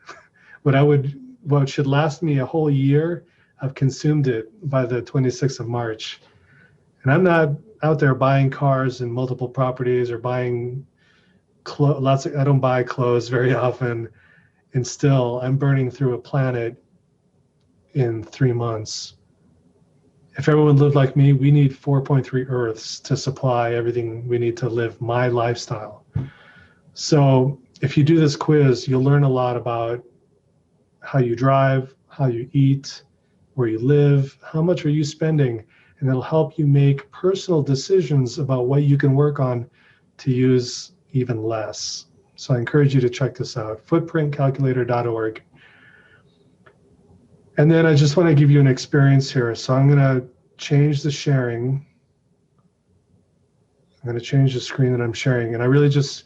What should last me a whole year, I've consumed it by the 26th of March. And I'm not out there buying cars and multiple properties or buying I don't buy clothes very often. And still, I'm burning through a planet in 3 months. If everyone lived like me, we need 4.3 Earths to supply everything we need to live my lifestyle. So if you do this quiz, you'll learn a lot about how you drive, how you eat, where you live, how much are you spending, and it'll help you make personal decisions about what you can work on to use even less. So I encourage you to check this out, footprintcalculator.org. And then I just want to give you an experience here. So I'm going to change the sharing. I'm going to change the screen that I'm sharing. And I really this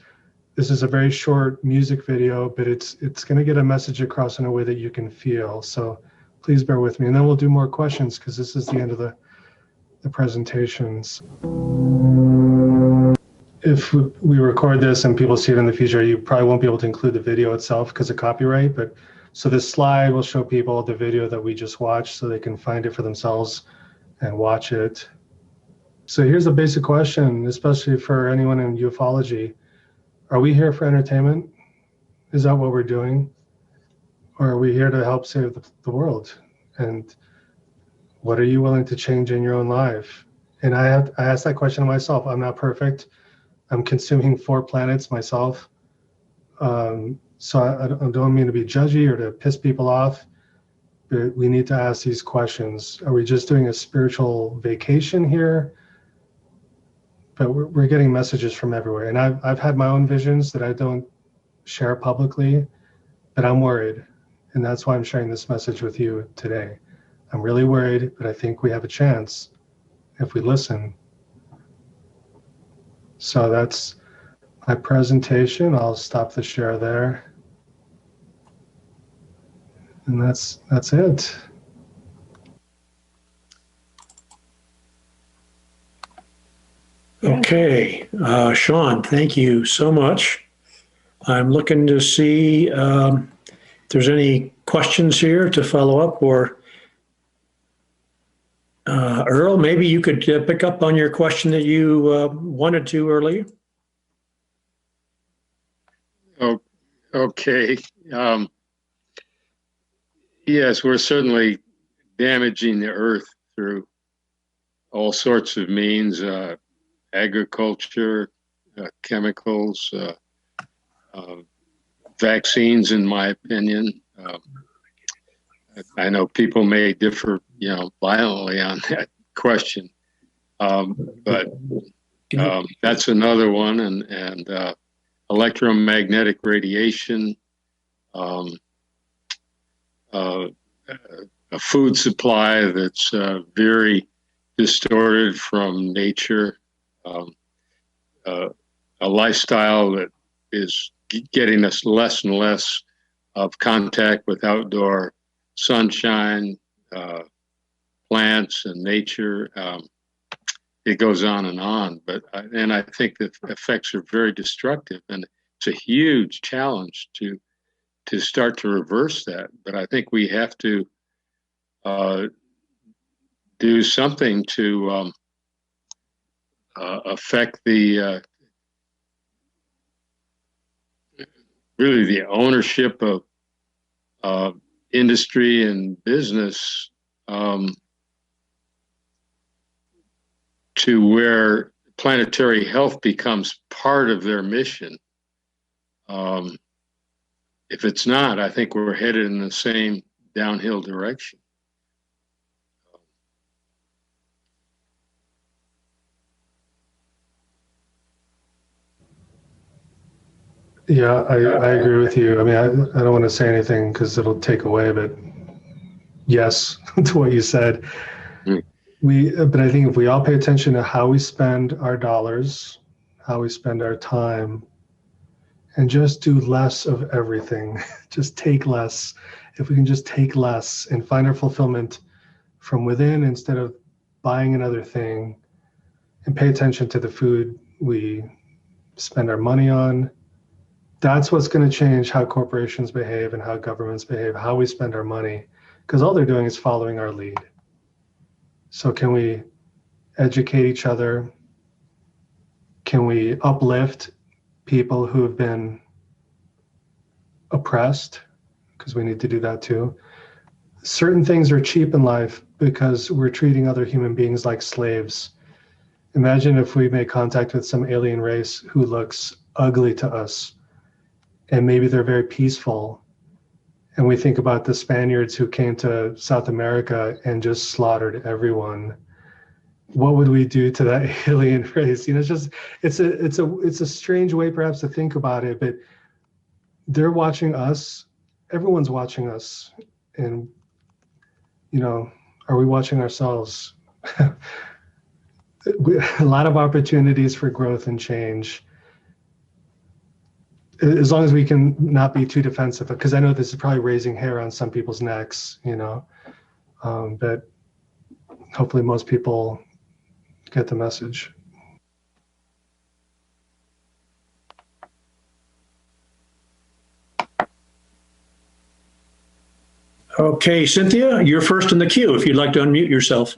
is a very short music video, but it's going to get a message across in a way that you can feel. So please bear with me. And then we'll do more questions because this is the end of the presentations. If we record this and people see it in the future, you probably won't be able to include the video itself because of copyright, but so this slide will show people the video that we just watched so they can find it for themselves and watch it. So here's a basic question, especially for anyone in ufology. Are we here for entertainment? Is that what we're doing? Or are we here to help save the world? And what are you willing to change in your own life? And I asked that question to myself. I'm not perfect. I'm consuming 4 planets myself. So I don't mean to be judgy or to piss people off, but we need to ask these questions. Are we just doing a spiritual vacation here? But we're getting messages from everywhere. And I've had my own visions that I don't share publicly, but I'm worried. And that's why I'm sharing this message with you today. I'm really worried, but I think we have a chance if we listen. So that's my presentation. I'll stop the share there. And that's it. Okay, Sean, thank you so much. I'm looking to see there's any questions here to follow up, or Earl, maybe you could pick up on your question that you wanted to earlier. Oh, okay. Yes, we're certainly damaging the earth through all sorts of means, agriculture, chemicals, vaccines, in my opinion. I know people may differ, violently on that question, but that's another one. And electromagnetic radiation, a food supply that's very distorted from nature, a lifestyle that is getting us less and less of contact with outdoor sunshine, plants and nature. It goes on and on, but I think the effects are very destructive, and it's a huge challenge to start to reverse that. But I think we have to do something to affect the really the ownership of industry and business, to where planetary health becomes part of their mission. If it's not, I think we're headed in the same downhill direction. Yeah, I agree with you. I mean, I don't want to say anything because it'll take away, but yes, to what you said. But I think if we all pay attention to how we spend our dollars, how we spend our time, and just do less of everything, just take less. If we can just take less and find our fulfillment from within instead of buying another thing, and pay attention to the food we spend our money on, that's what's going to change how corporations behave and how governments behave, how we spend our money, because all they're doing is following our lead. So can we educate each other? Can we uplift people who have been oppressed? Because we need to do that too. Certain things are cheap in life because we're treating other human beings like slaves. Imagine if we make contact with some alien race who looks ugly to us, and maybe they're very peaceful. And we think about the Spaniards who came to South America and just slaughtered everyone. What would we do to that alien race? It's a strange way perhaps to think about it, but they're watching us. Everyone's watching us. And, are we watching ourselves? A lot of opportunities for growth and change, as long as we can not be too defensive, because I know this is probably raising hair on some people's necks, but hopefully most people get the message. Okay, Cynthia, you're first in the queue if you'd like to unmute yourself.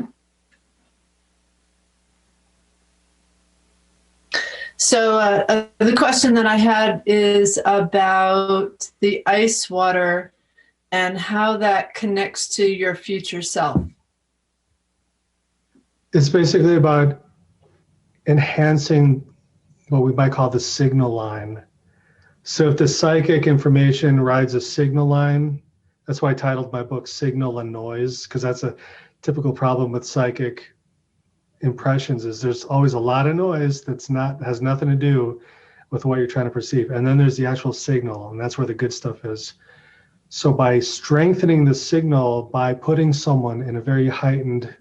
So the question that I had is about the ice water and how that connects to your future self. It's basically about enhancing what we might call the signal line. So if the psychic information rides a signal line, that's why I titled my book Signal and Noise, because that's a typical problem with psychic impressions, is there's always a lot of noise has nothing to do with what you're trying to perceive. And then there's the actual signal, and that's where the good stuff is. So by strengthening the signal, by putting someone in a very heightened,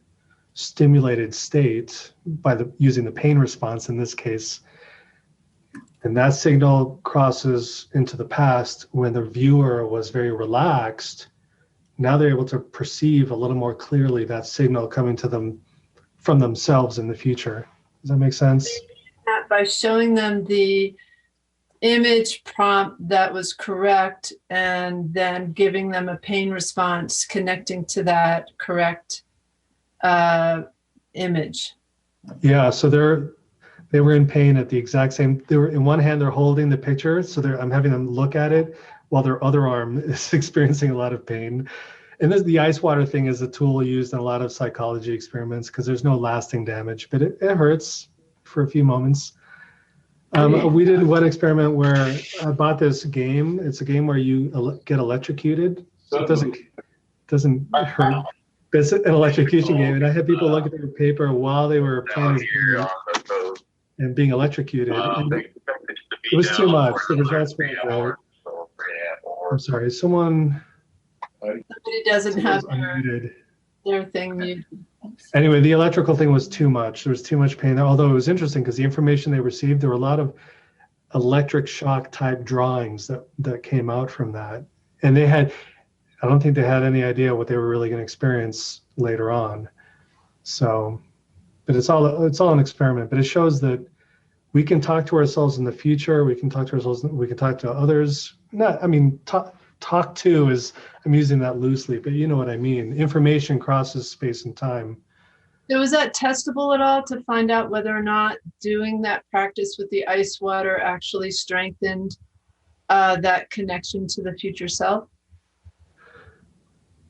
stimulated state, using the pain response in this case, and that signal crosses into the past when the viewer was very relaxed, now they're able to perceive a little more clearly that signal coming to them from themselves in the future. Does that make sense? By showing them the image prompt that was correct, and then giving them a pain response connecting to that correct image. Yeah, so they were in pain at the exact same. They were in one hand they're holding the picture, so I'm having them look at it while their other arm is experiencing a lot of pain. And this, the ice water thing is a tool used in a lot of psychology experiments because there's no lasting damage, but it hurts for a few moments. We did one experiment where I bought this game. It's a game where you get electrocuted. So it doesn't hurt. But it's an electrocution game, and I had people look at their paper while they were playing this game and being electrocuted. And it was too much. The results were good. I'm sorry, someone. Somebody doesn't have their thing muted. Anyway, the electrical thing was too much. There was too much pain. Although it was interesting because the information they received, there were a lot of electric shock type drawings that came out from that. And I don't think they had any idea what they were really going to experience later on. So, but it's all an experiment. But it shows that we can talk to ourselves in the future. We can talk to ourselves. We can talk to others. Talk to is, I'm using that loosely, but you know what I mean. Information crosses space and time. So was that testable at all to find out whether or not doing that practice with the ice water actually strengthened that connection to the future self?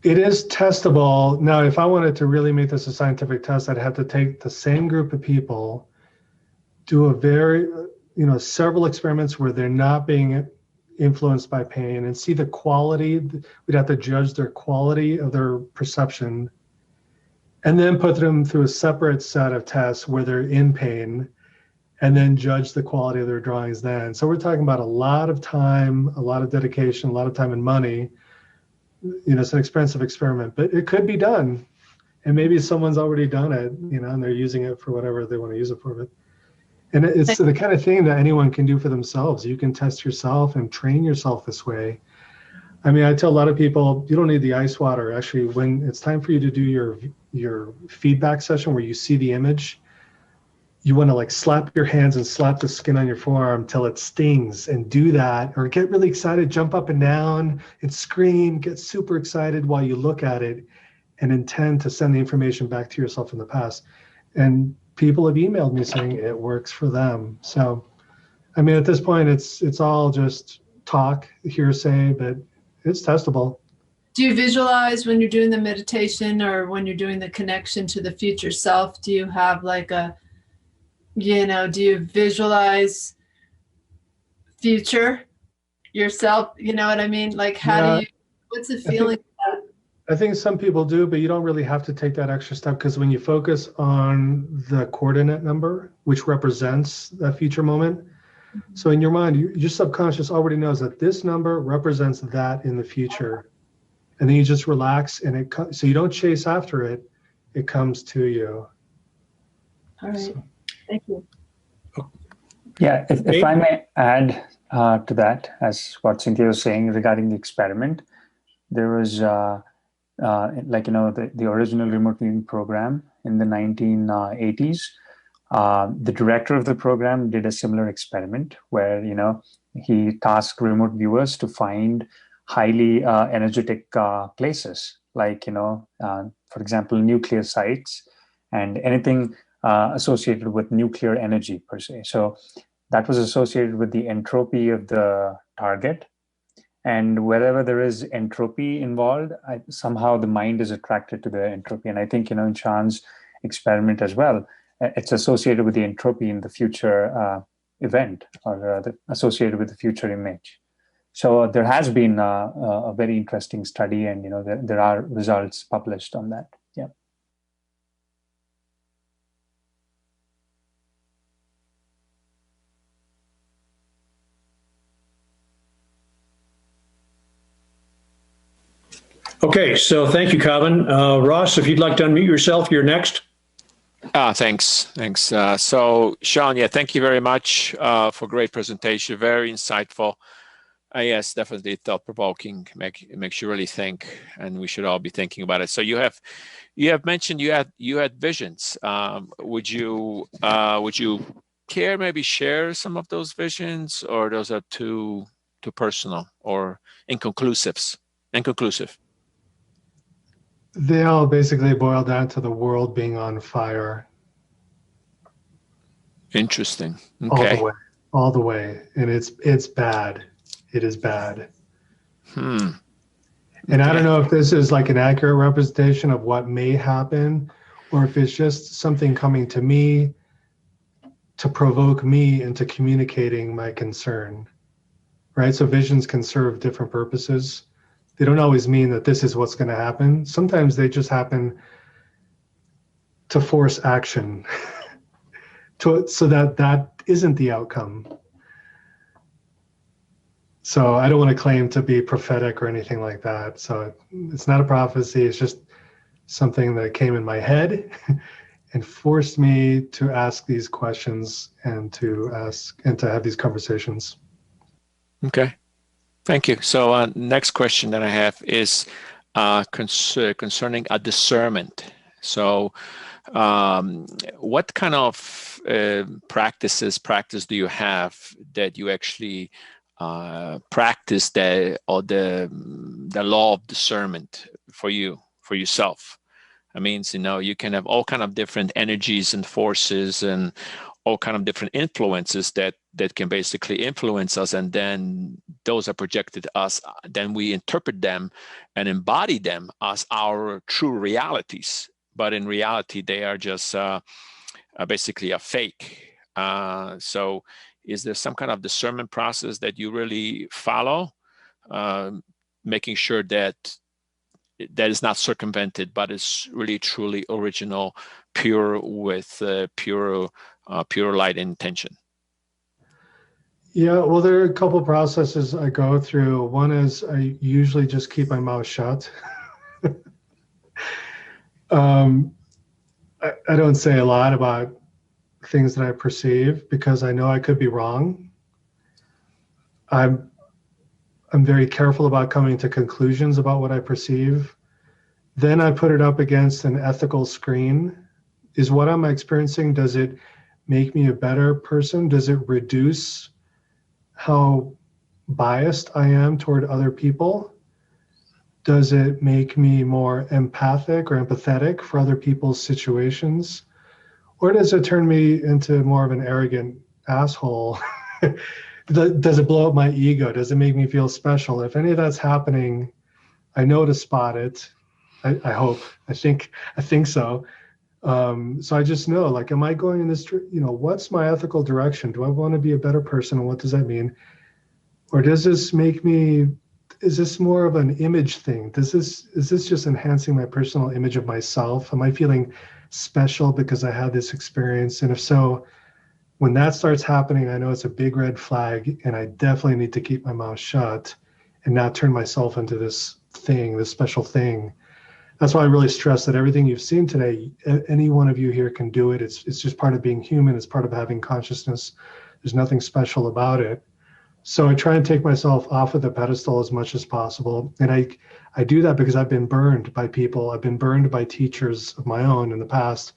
It is testable. Now, if I wanted to really make this a scientific test, I'd have to take the same group of people, do several experiments where they're not being influenced by pain and see the quality. We'd have to judge their quality of their perception and then put them through a separate set of tests where they're in pain and then judge the quality of their drawings then. So we're talking about a lot of time, a lot of dedication, a lot of time and money. It's an expensive experiment, but it could be done. And maybe someone's already done it, and they're using it for whatever they want to use it for. And it's the kind of thing that anyone can do for themselves. You can test yourself and train yourself this way. I mean, I tell a lot of people, you don't need the ice water. Actually, when it's time for you to do your feedback session where you see the image, you want to slap your hands and slap the skin on your forearm till it stings, and do that, or get really excited, jump up and down and scream, get super excited while you look at it and intend to send the information back to yourself in the past. And people have emailed me saying it works for them. So, I mean, at this point, it's all just talk, hearsay, but it's testable. Do you visualize when you're doing the meditation or when you're doing the connection to the future self? Do you have do you visualize future yourself? You know what I mean? What's the feeling of that? I think some people do, but you don't really have to take that extra step, because when you focus on the coordinate number, which represents that future moment, so in your mind, your subconscious already knows that this number represents that in the future. And then you just relax, and so you don't chase after it, it comes to you. All right. So. Thank you. Yeah, if I may add to that, as what Cynthia was saying regarding the experiment, there was the original remote viewing program in the 1980s. The director of the program did a similar experiment where he tasked remote viewers to find highly energetic places, for example, nuclear sites and anything associated with nuclear energy per se. So that was associated with the entropy of the target. And wherever there is entropy involved, somehow the mind is attracted to the entropy. And I think, in Sean's experiment as well, it's associated with the entropy in the future event, or associated with the future image. So there has been a very interesting study, and there are results published on that. Yeah. Okay, so thank you, Kevin. Ross, if you'd like to unmute yourself, you're next. Thanks. So, Sean, thank you very much for a great presentation. Very insightful. Yes, definitely thought-provoking. Makes you really think, and we should all be thinking about it. So you have mentioned you had visions. Would you care maybe share some of those visions, or those are too personal or inconclusive? They all basically boil down to the world being on fire. Interesting. All Okay. the way. And it's bad. It is bad. And I don't know if this is like an accurate representation of what may happen, or if it's just something coming to me to provoke me into communicating my concern, right? So visions can serve different purposes. They don't always mean that this is what's going to happen. Sometimes they just happen to force action so that isn't the outcome. So I don't want to claim to be prophetic or anything like that. So it's not a prophecy. It's just something that came in my head and forced me to ask these questions and to have these conversations. Okay. Thank you. So next question that I have is concerning a discernment. So what kind of practice do you have that you actually practice the law of discernment for yourself? I mean, you can have all kind of different energies and forces and all kind of different influences that can basically influence us, and then those are projected us. Then we interpret them and embody them as our true realities. But in reality, they are just basically a fake. So is there some kind of discernment process that you really follow, making sure that is not circumvented, but is really truly original, pure, with pure light intention? Yeah, well, there are a couple of processes I go through. One is I usually just keep my mouth shut. I don't say a lot about things that I perceive because I know I could be wrong. I'm very careful about coming to conclusions about what I perceive. Then I put it up against an ethical screen. Is what I'm experiencing, does it make me a better person? Does it reduce how biased I am toward other people? Does it make me more empathic or empathetic for other people's situations? Or does it turn me into more of an arrogant asshole? Does it blow up my ego? Does it make me feel special? If any of that's happening, I know to spot it. I hope. I think so. So I just know, like, am I going in this, what's my ethical direction? Do I want to be a better person? And what does that mean? Or does this make me, is this more of an image thing? Is this just enhancing my personal image of myself? Am I feeling special because I had this experience? And if so, when that starts happening, I know it's a big red flag, and I definitely need to keep my mouth shut and not turn myself into this thing, this special thing. That's why I really stress that everything you've seen today, any one of you here can do it. It's just part of being human. It's part of having consciousness. There's nothing special about it. So I try and take myself off of the pedestal as much as possible. And I do that because I've been burned by people. I've been burned by teachers of my own in the past.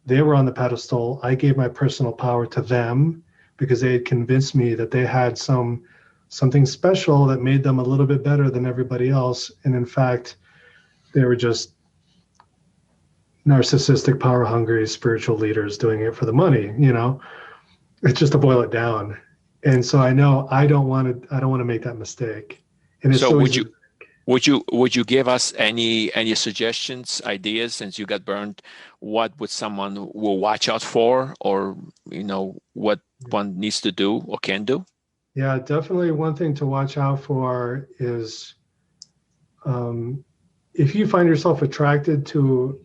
They were on the pedestal. I gave my personal power to them because they had convinced me that they had something special that made them a little bit better than everybody else. And in fact, they were just narcissistic, power-hungry spiritual leaders doing it for the money. It's just to boil it down. And so I know I don't want to make that mistake. And it's so would you give us any suggestions, ideas, since you got burned? What would someone will watch out for, or what one needs to do or can do? Yeah, definitely. One thing to watch out for is if you find yourself attracted to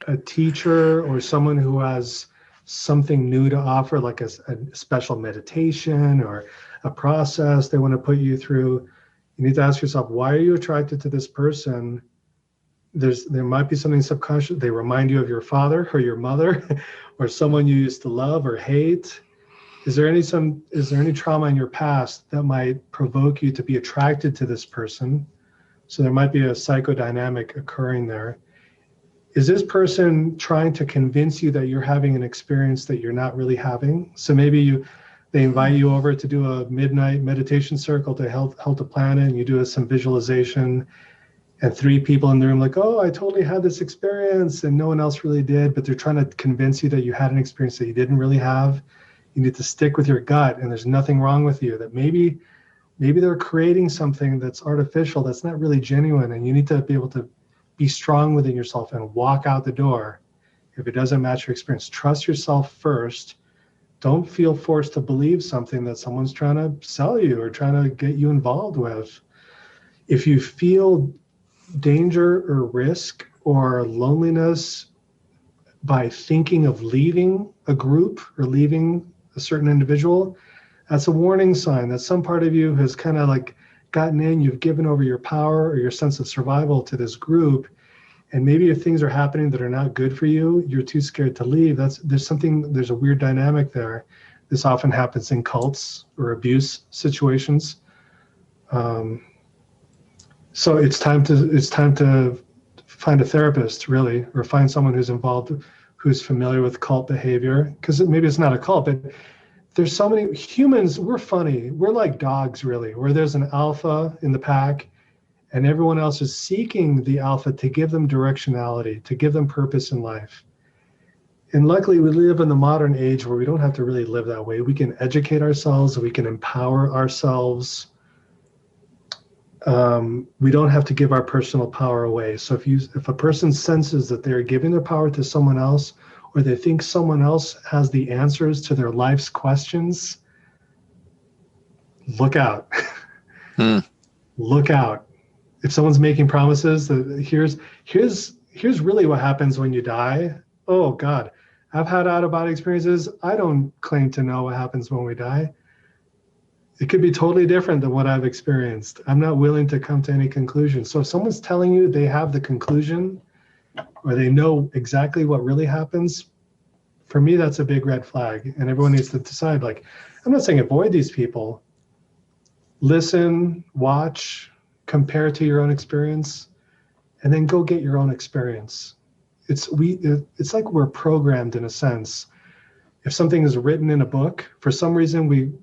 a teacher or someone who has something new to offer, like a special meditation or a process they want to put you through, you need to ask yourself, why are you attracted to this person? There might be something subconscious. They remind you of your father or your mother or someone you used to love or hate. Is there any trauma in your past that might provoke you to be attracted to this person? So there might be a psychodynamic occurring there. is this person trying to convince you that you're having an experience that you're not really having? So maybe they invite you over to do a midnight meditation circle to help the planet, and you do some visualization, and 3 people in the room like, oh, I totally had this experience, and no one else really did, but they're trying to convince you that you had an experience that you didn't really have. You need to stick with your gut, and there's nothing wrong with you. That maybe they're creating something that's artificial, that's not really genuine, and you need to be able to be strong within yourself and walk out the door if it doesn't match your experience. Trust yourself first. Don't feel forced to believe something that someone's trying to sell you or trying to get you involved with. If you feel danger or risk or loneliness by thinking of leaving a group or leaving a certain individual, that's a warning sign that some part of you has kind of like gotten in, you've given over your power or your sense of survival to this group. And maybe if things are happening that are not good for you, you're too scared to leave. There's a weird dynamic there. This often happens in cults or abuse situations. So it's time to find a therapist, really, or find someone who's involved, who's familiar with cult behavior. Because maybe it's not a cult, but there's so many humans. We're funny. We're like dogs, really, where there's an alpha in the pack, and everyone else is seeking the alpha to give them directionality, to give them purpose in life. And luckily, we live in the modern age where we don't have to really live that way. We can educate ourselves. We can empower ourselves. We don't have to give our personal power away. So if a person senses that they're giving their power to someone else, or they think someone else has the answers to their life's questions, look out. Look out. If someone's making promises that here's really what happens when you die. Oh God, I've had out-of-body experiences. I don't claim to know what happens when we die. It could be totally different than what I've experienced. I'm not willing to come to any conclusion. So if someone's telling you they have the conclusion or they know exactly what really happens, for me, that's a big red flag. And everyone needs to decide, like, I'm not saying avoid these people. Listen, watch, compare to your own experience, and then go get your own experience. It's like we're programmed in a sense. If something is written in a book, for some reason we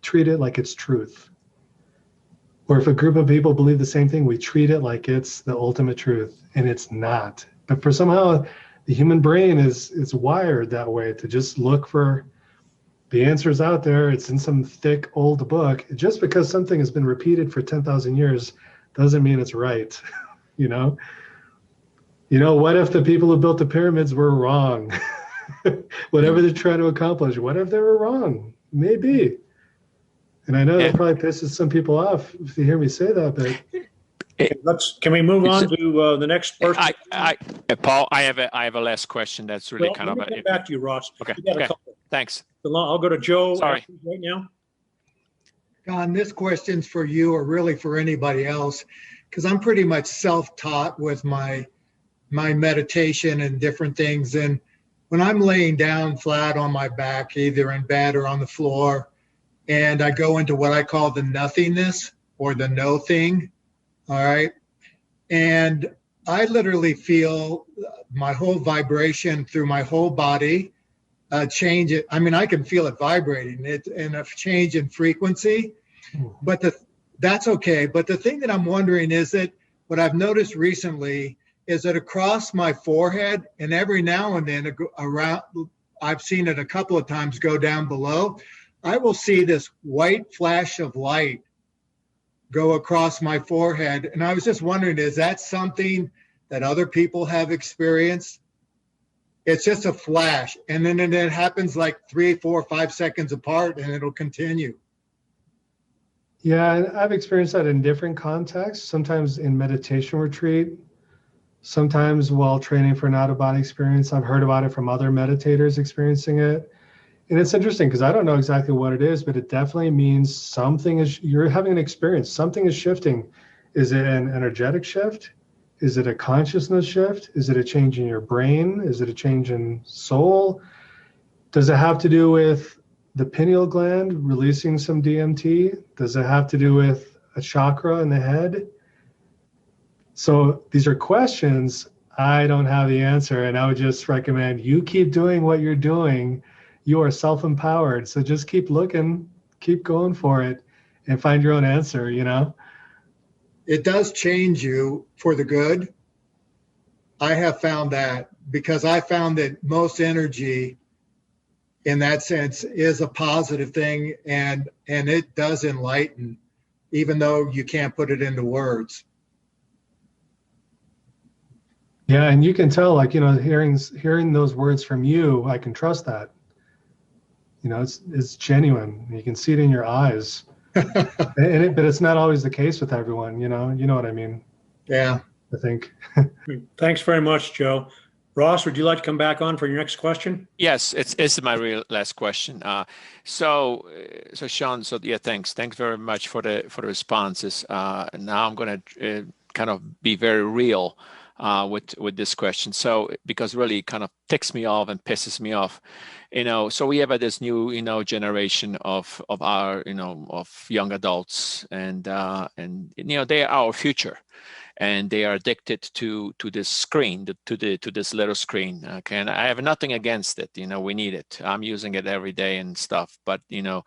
treat it like it's truth. Or if a group of people believe the same thing, we treat it like it's the ultimate truth, and it's not. But for somehow the human brain is wired that way, to just look for the answers out there. It's in some thick old book. Just because something has been repeated for 10,000 years doesn't mean it's right. You know, what if the people who built the pyramids were wrong? Whatever they're trying to accomplish, what if they were wrong? Maybe. And I know that probably pisses some people off if they hear me say that, but can we move on to the next person? Paul, I have a last question that's really kind of let me come back to you, Ross. Okay. You got a couple. Thanks. I'll go to Joe. Sorry. Right now. Don, this question's for you, or really for anybody else, because I'm pretty much self-taught with my meditation and different things. And when I'm laying down flat on my back, either in bed or on the floor, and I go into what I call the nothingness or the no thing, all right? And I literally feel my whole vibration through my whole body change it. I mean, I can feel it vibrating, and a change in frequency, but that's okay. But the thing that I'm wondering is that what I've noticed recently is that across my forehead, and every now and then around, I've seen it a couple of times go down below, I will see this white flash of light go across my forehead. And I was just wondering, is that something that other people have experienced? It's just a flash, and then it happens like 3, 4, 5 seconds apart, and it'll continue. Yeah, and I've experienced that in different contexts, sometimes in meditation retreat, sometimes while training for an out-of-body experience. I've heard about it from other meditators experiencing it. And it's interesting because I don't know exactly what it is, but it definitely means you're having an experience. Something is shifting. Is it an energetic shift? Is it a consciousness shift? Is it a change in your brain? Is it a change in soul? Does it have to do with the pineal gland releasing some DMT? Does it have to do with a chakra in the head? So these are questions. I don't have the answer. And I would just recommend you keep doing what you're doing. You are self-empowered. So just keep looking, keep going for it, and find your own answer, you know? It does change you for the good. I have found that, because I found that most energy in that sense is a positive thing, and it does enlighten, even though you can't put it into words. Yeah, and you can tell, like, you know, hearing those words from you, I can trust that. You know, it's genuine. You can see it in your eyes. But it's not always the case with everyone, you know what I mean? Yeah. I think. Thanks very much, Joe. Ross, would you like to come back on for your next question? Yes, it's my real last question. So Sean, thanks very much for the responses. Now I'm going to kind of be very real with this question. So because it really kind of ticks me off and pisses me off, you know. So we have this new, you know, generation of our, you know, of young adults, and you know, they are our future. And they are addicted to this screen, to this little screen. Okay, and I have nothing against it. You know, we need it. I'm using it every day and stuff. But you know,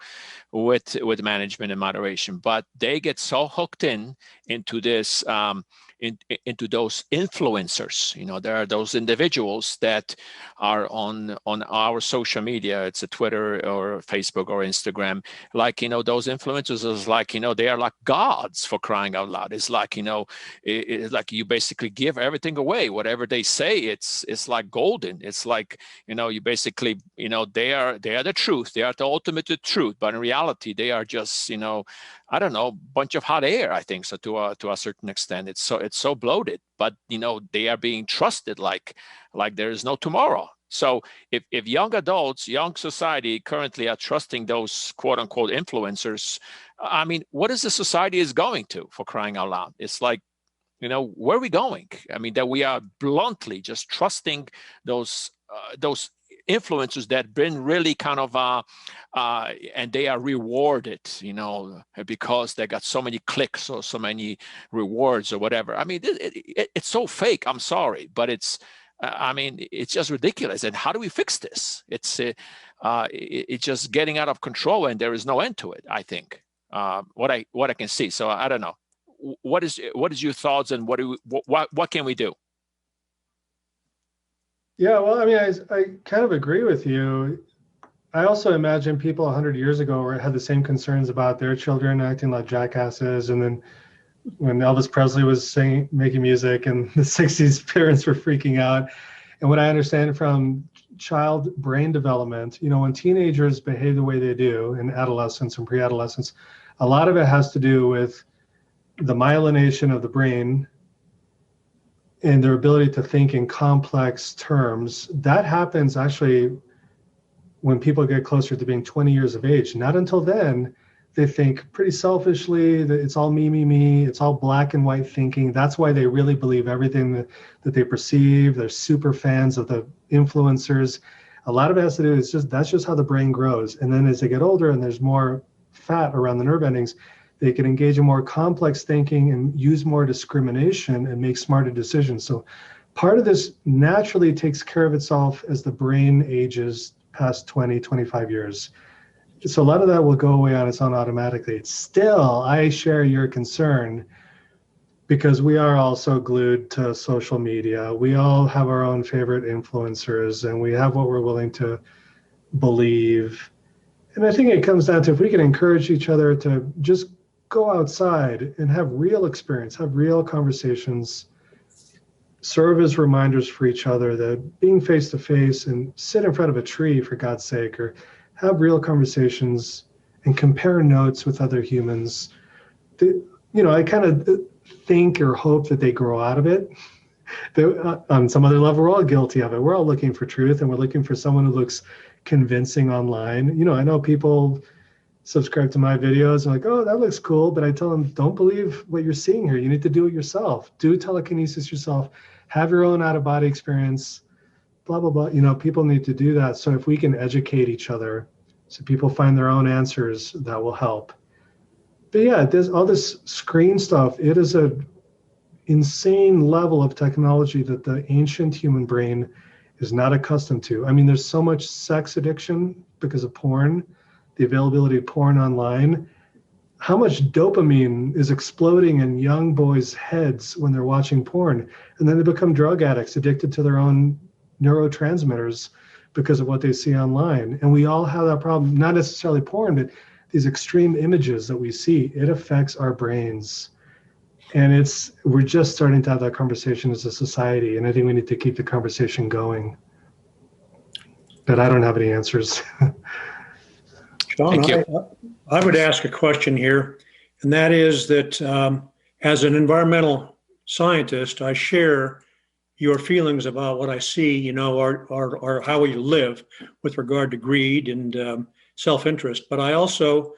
with management and moderation. But they get so hooked into this. Into those influencers. You know, there are those individuals that are on our social media. It's a Twitter or Facebook or Instagram. Like, you know, those influencers is like, you know, they are like gods, for crying out loud. It's like, you know, it's like you basically give everything away. Whatever they say, it's like golden. It's like, you know, you basically, you know, they are the truth. They are the ultimate truth. But in reality, they are just, you know, I don't know, bunch of hot air, I think. So to a certain extent, it's so bloated, but you know, they are being trusted like there is no tomorrow. So if young adults, young society currently are trusting those quote unquote influencers, I mean, what is the society is going to, for crying out loud? It's like, you know, where are we going? I mean, that we are bluntly just trusting those influencers that been really kind of and they are rewarded, you know, because they got so many clicks or so many rewards or whatever. I mean, it's so fake. I'm sorry, but it's I mean, it's just ridiculous. And how do we fix this? It's just getting out of control, and there is no end to it, I think. What I can see. So I don't know. What is your thoughts, and what can we do? Yeah, well, I mean, I kind of agree with you. I also imagine people 100 years ago had the same concerns about their children acting like jackasses. And then when Elvis Presley was making music in the 60s, parents were freaking out. And what I understand from child brain development, you know, when teenagers behave the way they do in adolescence and pre-adolescence, a lot of it has to do with the myelination of the brain and their ability to think in complex terms. That happens actually when people get closer to being 20 years of age. Not until then, they think pretty selfishly, that it's all me, it's all black and white thinking. That's why they really believe everything that they perceive. They're super fans of the influencers. A lot of it has to do, that's just how the brain grows. And then as they get older and there's more fat around the nerve endings, they can engage in more complex thinking and use more discrimination and make smarter decisions. So part of this naturally takes care of itself as the brain ages past 20, 25 years. So a lot of that will go away on its own automatically. It's still, I share your concern, because we are all so glued to social media. We all have our own favorite influencers, and we have what we're willing to believe. And I think it comes down to, if we can encourage each other to just go outside and have real experience, have real conversations, serve as reminders for each other that being face to face and sit in front of a tree, for God's sake, or have real conversations and compare notes with other humans. You know, I kind of think or hope that they grow out of it. On some other level, we're all guilty of it. We're all looking for truth, and we're looking for someone who looks convincing online. You know, I know people subscribe to my videos and like, oh, that looks cool. But I tell them, don't believe what you're seeing here. You need to do it yourself. Do telekinesis yourself. Have your own out-of-body experience, blah, blah, blah. You know, people need to do that. So if we can educate each other so people find their own answers, that will help. But yeah, there's all this screen stuff. It is insane level of technology that the ancient human brain is not accustomed to. I mean, there's so much sex addiction because of porn, the availability of porn online. How much dopamine is exploding in young boys' heads when they're watching porn, and then they become drug addicts, addicted to their own neurotransmitters because of what they see online. And we all have that problem, not necessarily porn, but these extreme images that we see. It affects our brains. And we're just starting to have that conversation as a society, and I think we need to keep the conversation going. But I don't have any answers. Sean, I would ask a question here, and that is that as an environmental scientist, I share your feelings about what I see, or how we live with regard to greed and self-interest. But I also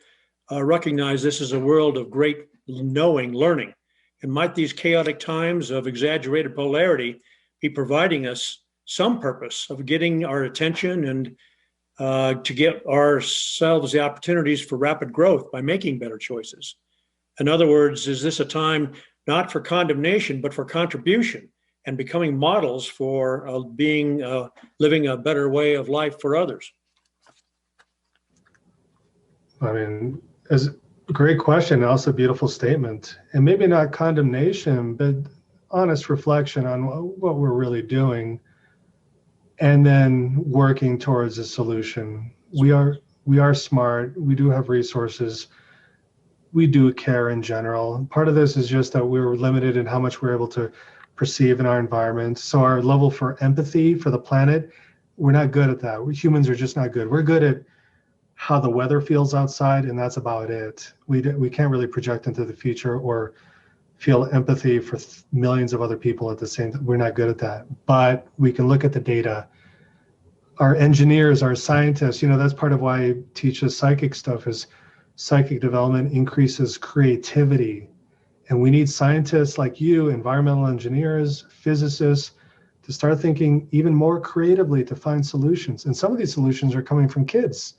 recognize this is a world of great learning. And might these chaotic times of exaggerated polarity be providing us some purpose of getting our attention and to get ourselves the opportunities for rapid growth by making better choices? In other words, is this a time not for condemnation, but for contribution and becoming models for living a better way of life for others? I mean, as great question, also a beautiful statement. And maybe not condemnation, but honest reflection on what we're really doing, and then working towards a solution. We are smart, we do have resources, we do care in general. Part of this is just that we're limited in how much we're able to perceive in our environment. So our level for empathy for the planet, we're not good at that. Humans are just not good. We're good at how the weather feels outside, and that's about it. We can't really project into the future or feel empathy for millions of other people at the same time. We're not good at that, but we can look at the data. Our engineers, our scientists, that's part of why I teach this psychic stuff, is psychic development increases creativity. And we need scientists like you, environmental engineers, physicists, to start thinking even more creatively to find solutions. And some of these solutions are coming from kids.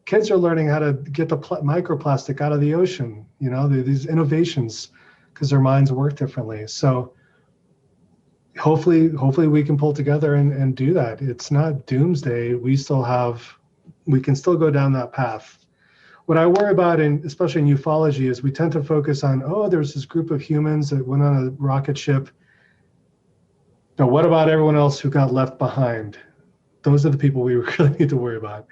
Kids are learning how to get the microplastic out of the ocean, these innovations, because their minds work differently. So hopefully we can pull together and do that. It's not doomsday. We can still go down that path. What I worry about, especially in ufology, is we tend to focus on, there's this group of humans that went on a rocket ship. Now, what about everyone else who got left behind? Those are the people we really need to worry about.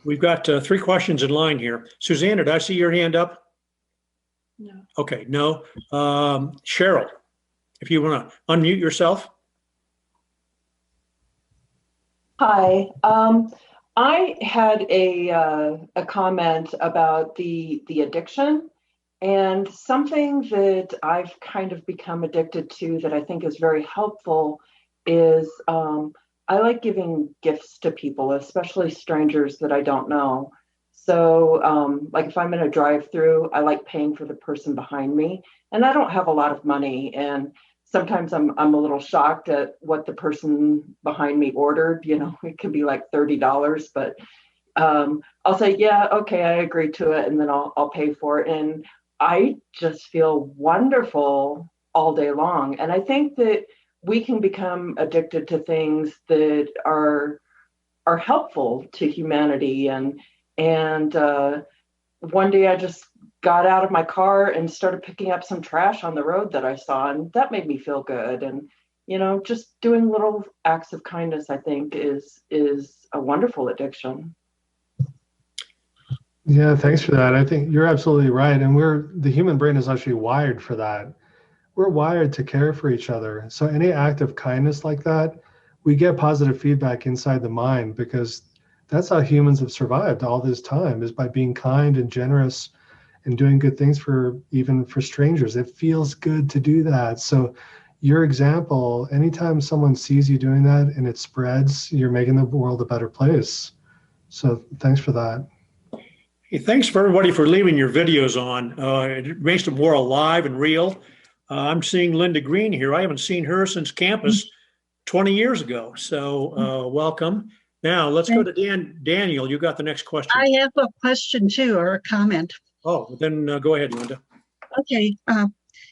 We've got 3 questions in line here. Susanna, did I see your hand up? No. Okay, no. Cheryl, if you want to unmute yourself. Hi. I had a comment about the addiction, and something that I've kind of become addicted to that I think is very helpful is I like giving gifts to people, especially strangers that I don't know. So like if I'm in a drive-through, I like paying for the person behind me, and I don't have a lot of money, and sometimes I'm a little shocked at what the person behind me ordered. It can be like $30, but I'll say, yeah, okay, I agree to it, and then I'll pay for it, and I just feel wonderful all day long. And I think that we can become addicted to things that are helpful to humanity. And one day I just got out of my car and started picking up some trash on the road that I saw, and that made me feel good. And just doing little acts of kindness, I think, is a wonderful addiction. Yeah, thanks for that. I think you're absolutely right. And the human brain is actually wired for that. We're wired to care for each other. So any act of kindness like that, we get positive feedback inside the mind, because that's how humans have survived all this time, is by being kind and generous and doing good things even for strangers. It feels good to do that. So your example, anytime someone sees you doing that and it spreads, you're making the world a better place. So thanks for that. Hey, thanks for everybody for leaving your videos on. It makes them more alive and real. I'm seeing Linda Green here. I haven't seen her since campus 20 years ago. So welcome. Now let's go to Daniel. You got the next question. I have a question too, or a comment. Oh, then go ahead, Linda. Okay.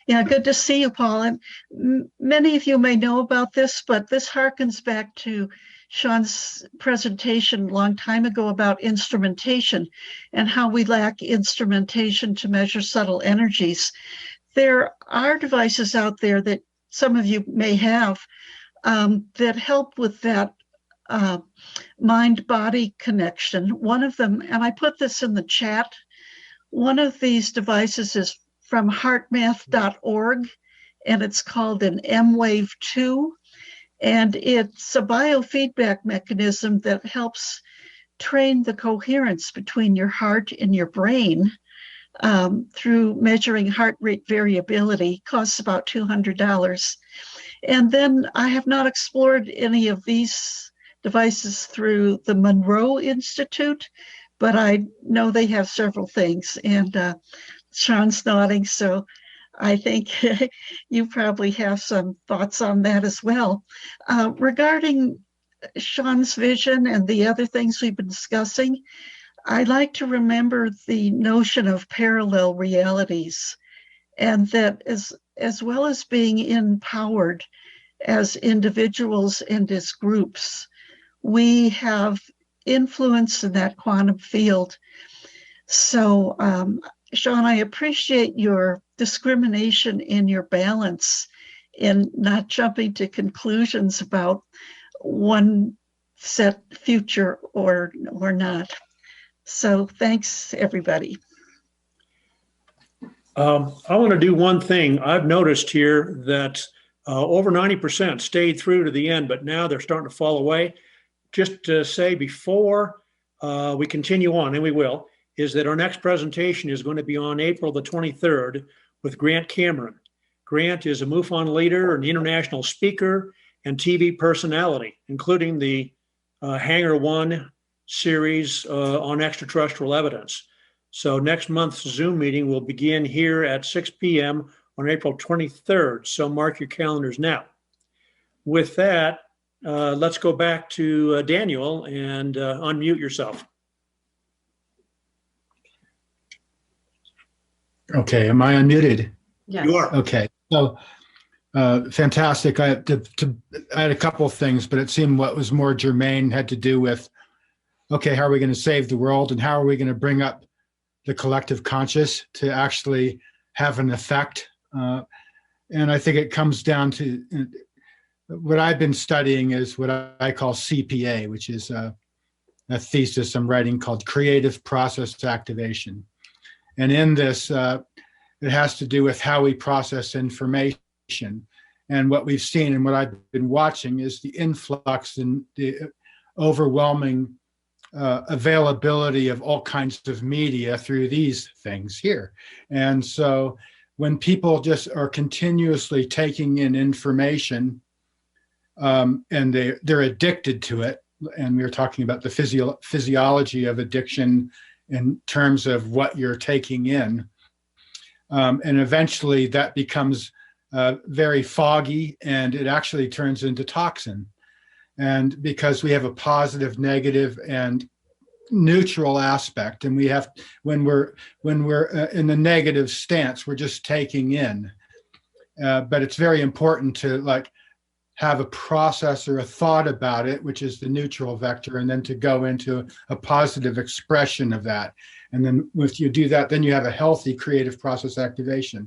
Yeah, good to see you, Paul. And many of you may know about this, but this harkens back to Sean's presentation a long time ago about instrumentation and how we lack instrumentation to measure subtle energies. There are devices out there that some of you may have that help with that mind-body connection. One of them, and I put this in the chat, one of these devices is from heartmath.org, and it's called an M-Wave 2, and it's a biofeedback mechanism that helps train the coherence between your heart and your brain through measuring heart rate variability. Costs about $200. And then I have not explored any of these devices through the Monroe Institute, but I know they have several things, and Sean's nodding, so I think you probably have some thoughts on that as well. Regarding Sean's vision and the other things we've been discussing, I like to remember the notion of parallel realities, and that as well as being empowered as individuals and as groups, we have influence in that quantum field. So, Sean, I appreciate your discrimination in your balance in not jumping to conclusions about one set future or not. So thanks, everybody. I want to do one thing. I've noticed here that over 90% stayed through to the end, but now they're starting to fall away. Just to say before we continue on, and we will, is that our next presentation is going to be on April the 23rd with Grant Cameron. Grant is a MUFON leader, an international speaker, and TV personality, including the Hangar One series on extraterrestrial evidence. So next month's Zoom meeting will begin here at 6 p.m. on April 23rd. So mark your calendars now. With that, let's go back to Daniel and unmute yourself. Okay, am I unmuted? Yes. You are. Okay, so fantastic. I had a couple of things, but it seemed what was more germane had to do with, okay, how are we going to save the world, and how are we going to bring up the collective conscious to actually have an effect? And I think it comes down to what I've been studying is what I call CPA, which is a thesis I'm writing called Creative Process Activation. And in this, it has to do with how we process information. And what we've seen and what I've been watching is the influx and the overwhelming availability of all kinds of media through these things here. And so when people just are continuously taking in information and they're addicted to it, and we were talking about the physiology of addiction in terms of what you're taking in. And eventually that becomes very foggy, and it actually turns into toxin. And because we have a positive, negative, and neutral aspect, and we have, when we're in the negative stance, we're just taking in. But it's very important to like have a process or a thought about it, which is the neutral vector, and then to go into a positive expression of that. And then if you do that, then you have a healthy creative process activation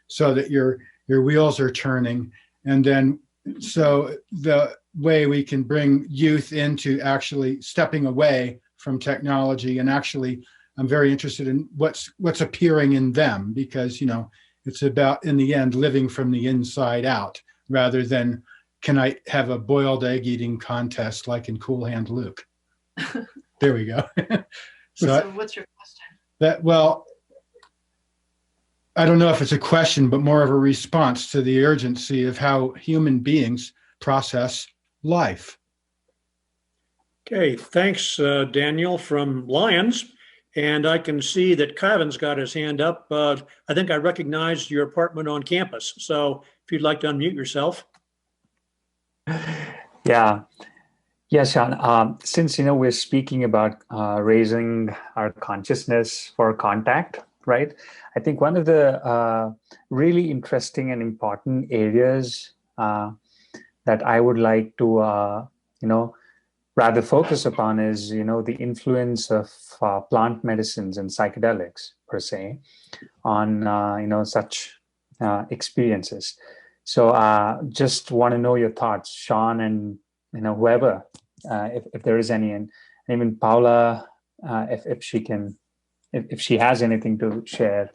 so that your wheels are turning. And then, so the way we can bring youth into actually stepping away from technology, and actually, I'm very interested in what's appearing in them, because, you know, it's about, in the end, living from the inside out, rather than, can I have a boiled egg eating contest like in Cool Hand Luke? There we go. So what's your question? Well, I don't know if it's a question, but more of a response to the urgency of how human beings process life. Okay, thanks, Daniel from Lions. And I can see that Kevin's got his hand up. I think I recognized your apartment on campus. So if you'd like to unmute yourself. Yeah, Sean. Since we're speaking about raising our consciousness for contact, right? I think one of the really interesting and important areas that I would like to, rather focus upon is, the influence of plant medicines and psychedelics per se on, such experiences. So just want to know your thoughts, Sean, and whoever, if there is any, and even Paula, if she can, if she has anything to share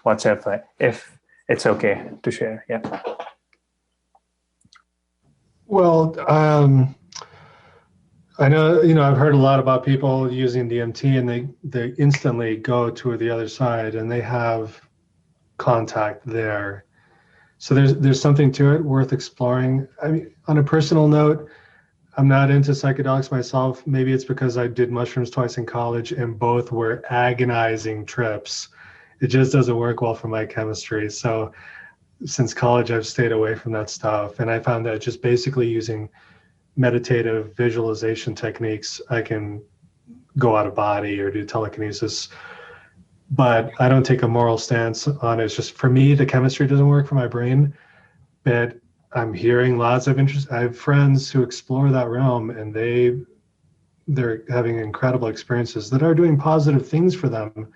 whatsoever, if it's okay to share. Yeah. Well, I know, I've heard a lot about people using DMT and they instantly go to the other side and they have contact there. So there's something to it worth exploring. I mean, on a personal note, I'm not into psychedelics myself. Maybe it's because I did mushrooms twice in college and both were agonizing trips. It just doesn't work well for my chemistry. So since college, I've stayed away from that stuff. And I found that just basically using meditative visualization techniques, I can go out of body or do telekinesis. But I don't take a moral stance on it. It's just, for me, the chemistry doesn't work for my brain. But I'm hearing lots of interest. I have friends who explore that realm and they're having incredible experiences that are doing positive things for them.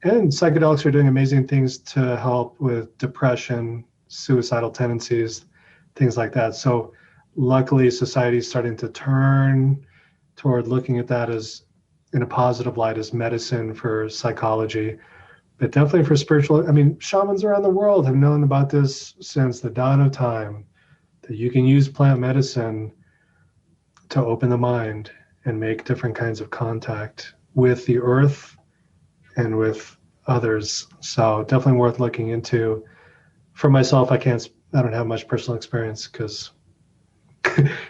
And psychedelics are doing amazing things to help with depression, suicidal tendencies, things like that. So luckily, society is starting to turn toward looking at that as, in a positive light, as medicine for psychology, but definitely for spiritual. I mean, shamans around the world have known about this since the dawn of time, that you can use plant medicine to open the mind and make different kinds of contact with the earth and with others. So definitely worth looking into. For myself, I don't have much personal experience because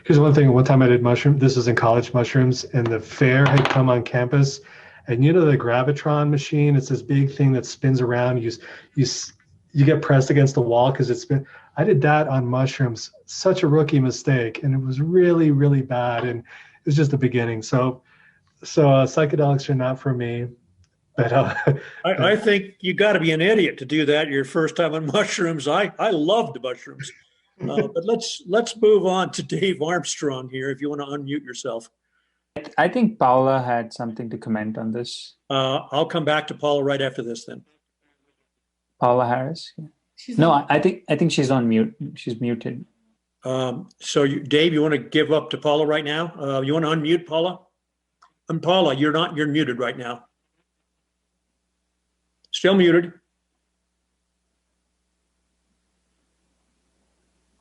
here's one thing. One time I did mushrooms. This is in college, mushrooms, and the fair had come on campus. And the gravitron machine, it's this big thing that spins around. You get pressed against the wall because it's been. I did that on mushrooms. Such a rookie mistake, and it was really, really bad. And it was just the beginning. So psychedelics are not for me. But I think you got to be an idiot to do that your first time on mushrooms. I loved mushrooms. But let's move on to Dave Armstrong here, if you want to unmute yourself. I think Paula had something to comment on this. I'll come back to Paula right after this then. Paula Harris? No, I think she's on mute. She's muted. Dave, you want to give up to Paula right now? You want to unmute Paula? And Paula, you're muted right now. Still muted.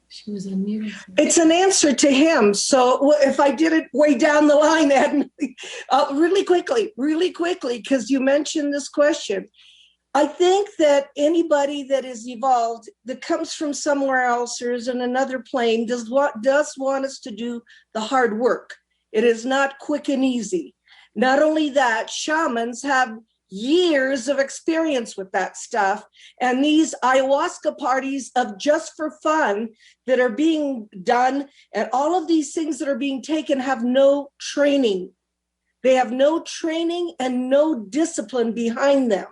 She was unmuted. It's an answer to him. So if I did it way down the line, Ed, really quickly, because you mentioned this question. I think that anybody that is evolved, that comes from somewhere else or is in another plane, does want us to do the hard work. It is not quick and easy. Not only that, shamans have years of experience with that stuff. And these ayahuasca parties of just for fun that are being done, and all of these things that are being taken have no training. They have no training and no discipline behind them.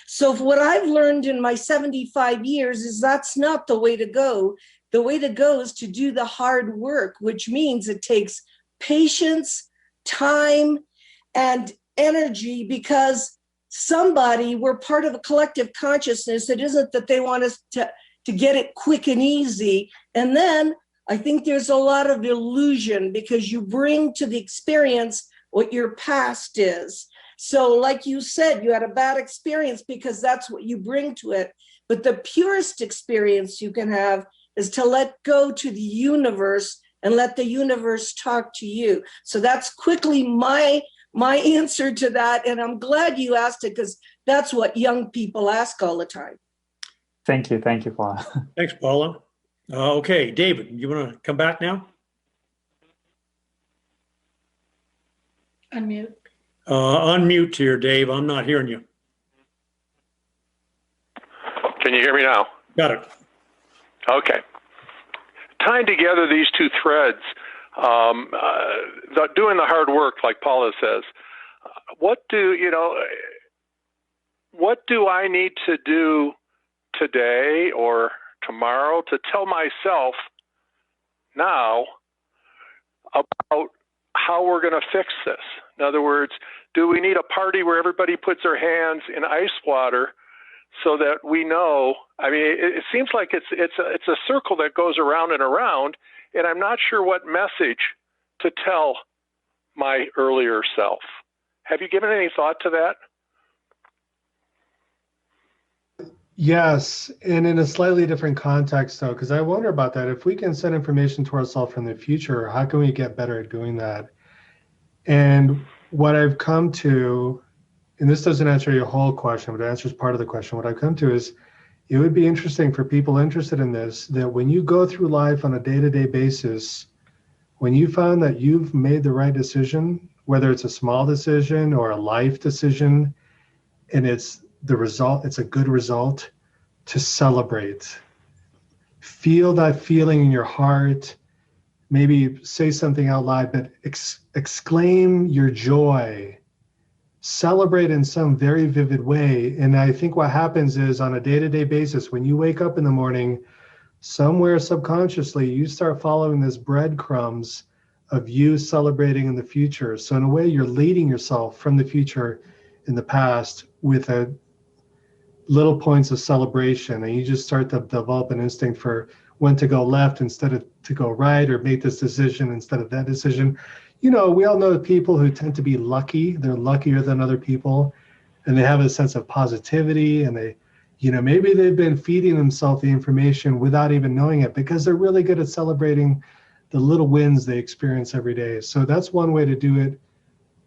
So what I've learned in my 75 years is that's not the way to go. The way to go is to do the hard work, which means it takes patience, time, and energy, because we're part of a collective consciousness. It isn't that they want us to get it quick and easy. And then I think there's a lot of illusion because you bring to the experience what your past is. So like you said, you had a bad experience because that's what you bring to it. But the purest experience you can have is to let go to the universe and let the universe talk to you. So that's quickly my answer to that. And I'm glad you asked it because that's what young people ask all the time. Thank you, Paula. Thanks, Paula. Okay, David, you want to come back now? Unmute. Unmute here, Dave. I'm not hearing you. Can you hear me now? Got it. Okay. Tying together these two threads, doing the hard work, like Paula says, what do I need to do today or tomorrow to tell myself now about how we're going to fix this? In other words, do we need a party where everybody puts their hands in ice water so that we know? I mean, it seems like it's a circle that goes around and around, and I'm not sure what message to tell my earlier self. Have you given any thought to that? Yes, and in a slightly different context though, because I wonder about that. If we can send information to ourselves from the future, how can we get better at doing that? And what I've come to, and this doesn't answer your whole question, but it answers part of the question. What I've come to is it would be interesting for people interested in this, that when you go through life on a day-to-day basis, when you found that you've made the right decision, whether it's a small decision or a life decision, and it's the result, it's a good result, to celebrate. Feel that feeling in your heart. Maybe say something out loud, but exclaim your joy. Celebrate in some very vivid way. And I think what happens is on a day-to-day basis, when you wake up in the morning, somewhere subconsciously, you start following this breadcrumbs of you celebrating in the future. So in a way, you're leading yourself from the future in the past with a little points of celebration, and you just start to develop an instinct for when to go left instead of to go right, or make this decision instead of that decision. You know, we all know people who tend to be lucky. They're luckier than other people, and they have a sense of positivity, and they, you know, maybe they've been feeding themselves the information without even knowing it, because they're really good at celebrating the little wins they experience every day. So that's one way to do it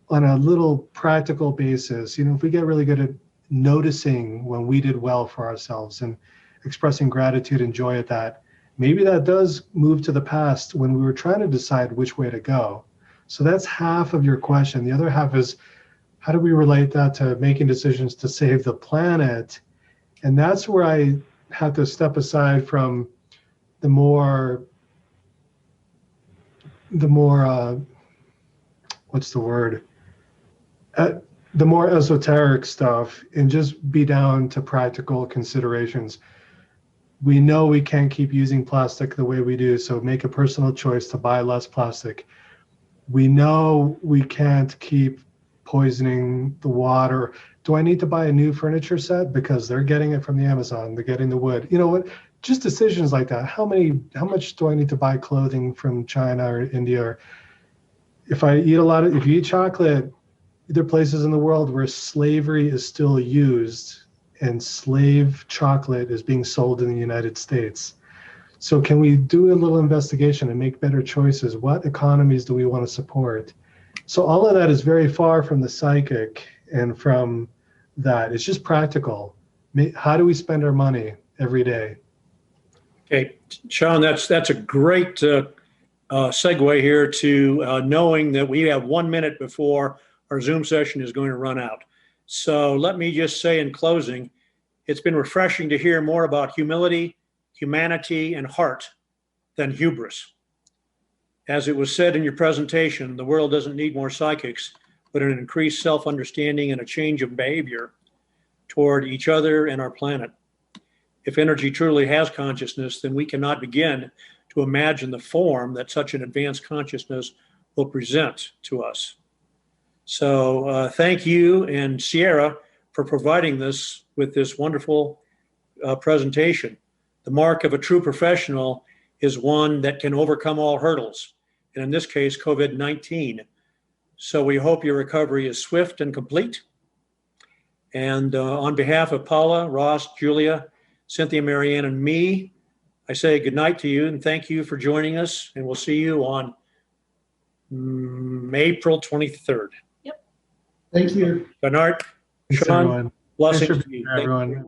on a little practical basis. You know, if we get really good at noticing when we did well for ourselves and expressing gratitude and joy at that, maybe that does move to the past when we were trying to decide which way to go. So that's half of your question. The other half is, how do we relate that to making decisions to save the planet? And that's where I have to step aside from the more what's the word? The more esoteric stuff, and just be down to practical considerations. We know we can't keep using plastic the way we do, so make a personal choice to buy less plastic. We know we can't keep poisoning the water. Do I need to buy a new furniture set because they're getting it from the Amazon, they're getting the wood? You know what? Just decisions like that. How much do I need to buy clothing from China or India? Or if you eat chocolate, there are places in the world where slavery is still used, and slave chocolate is being sold in the United States. So can we do a little investigation and make better choices? What economies do we want to support? So all of that is very far from the psychic and from that. It's just practical. How do we spend our money every day? Okay, Sean, that's a great segue here to knowing that we have 1 minute before our Zoom session is going to run out. So let me just say in closing, it's been refreshing to hear more about humility, humanity, and heart than hubris. As it was said in your presentation, the world doesn't need more psychics, but an increased self-understanding and a change of behavior toward each other and our planet. If energy truly has consciousness, then we cannot begin to imagine the form that such an advanced consciousness will present to us. So thank you and Sierra for providing this with this wonderful presentation. The mark of a true professional is one that can overcome all hurdles, and in this case, COVID-19. So we hope your recovery is swift and complete. And on behalf of Paula, Ross, Julia, Cynthia, Marianne, and me, I say good night to you and thank you for joining us. And we'll see you on April 23rd. Thank you. Bernard, Thanks, Sean, everyone. blessings Thanks to you. everyone.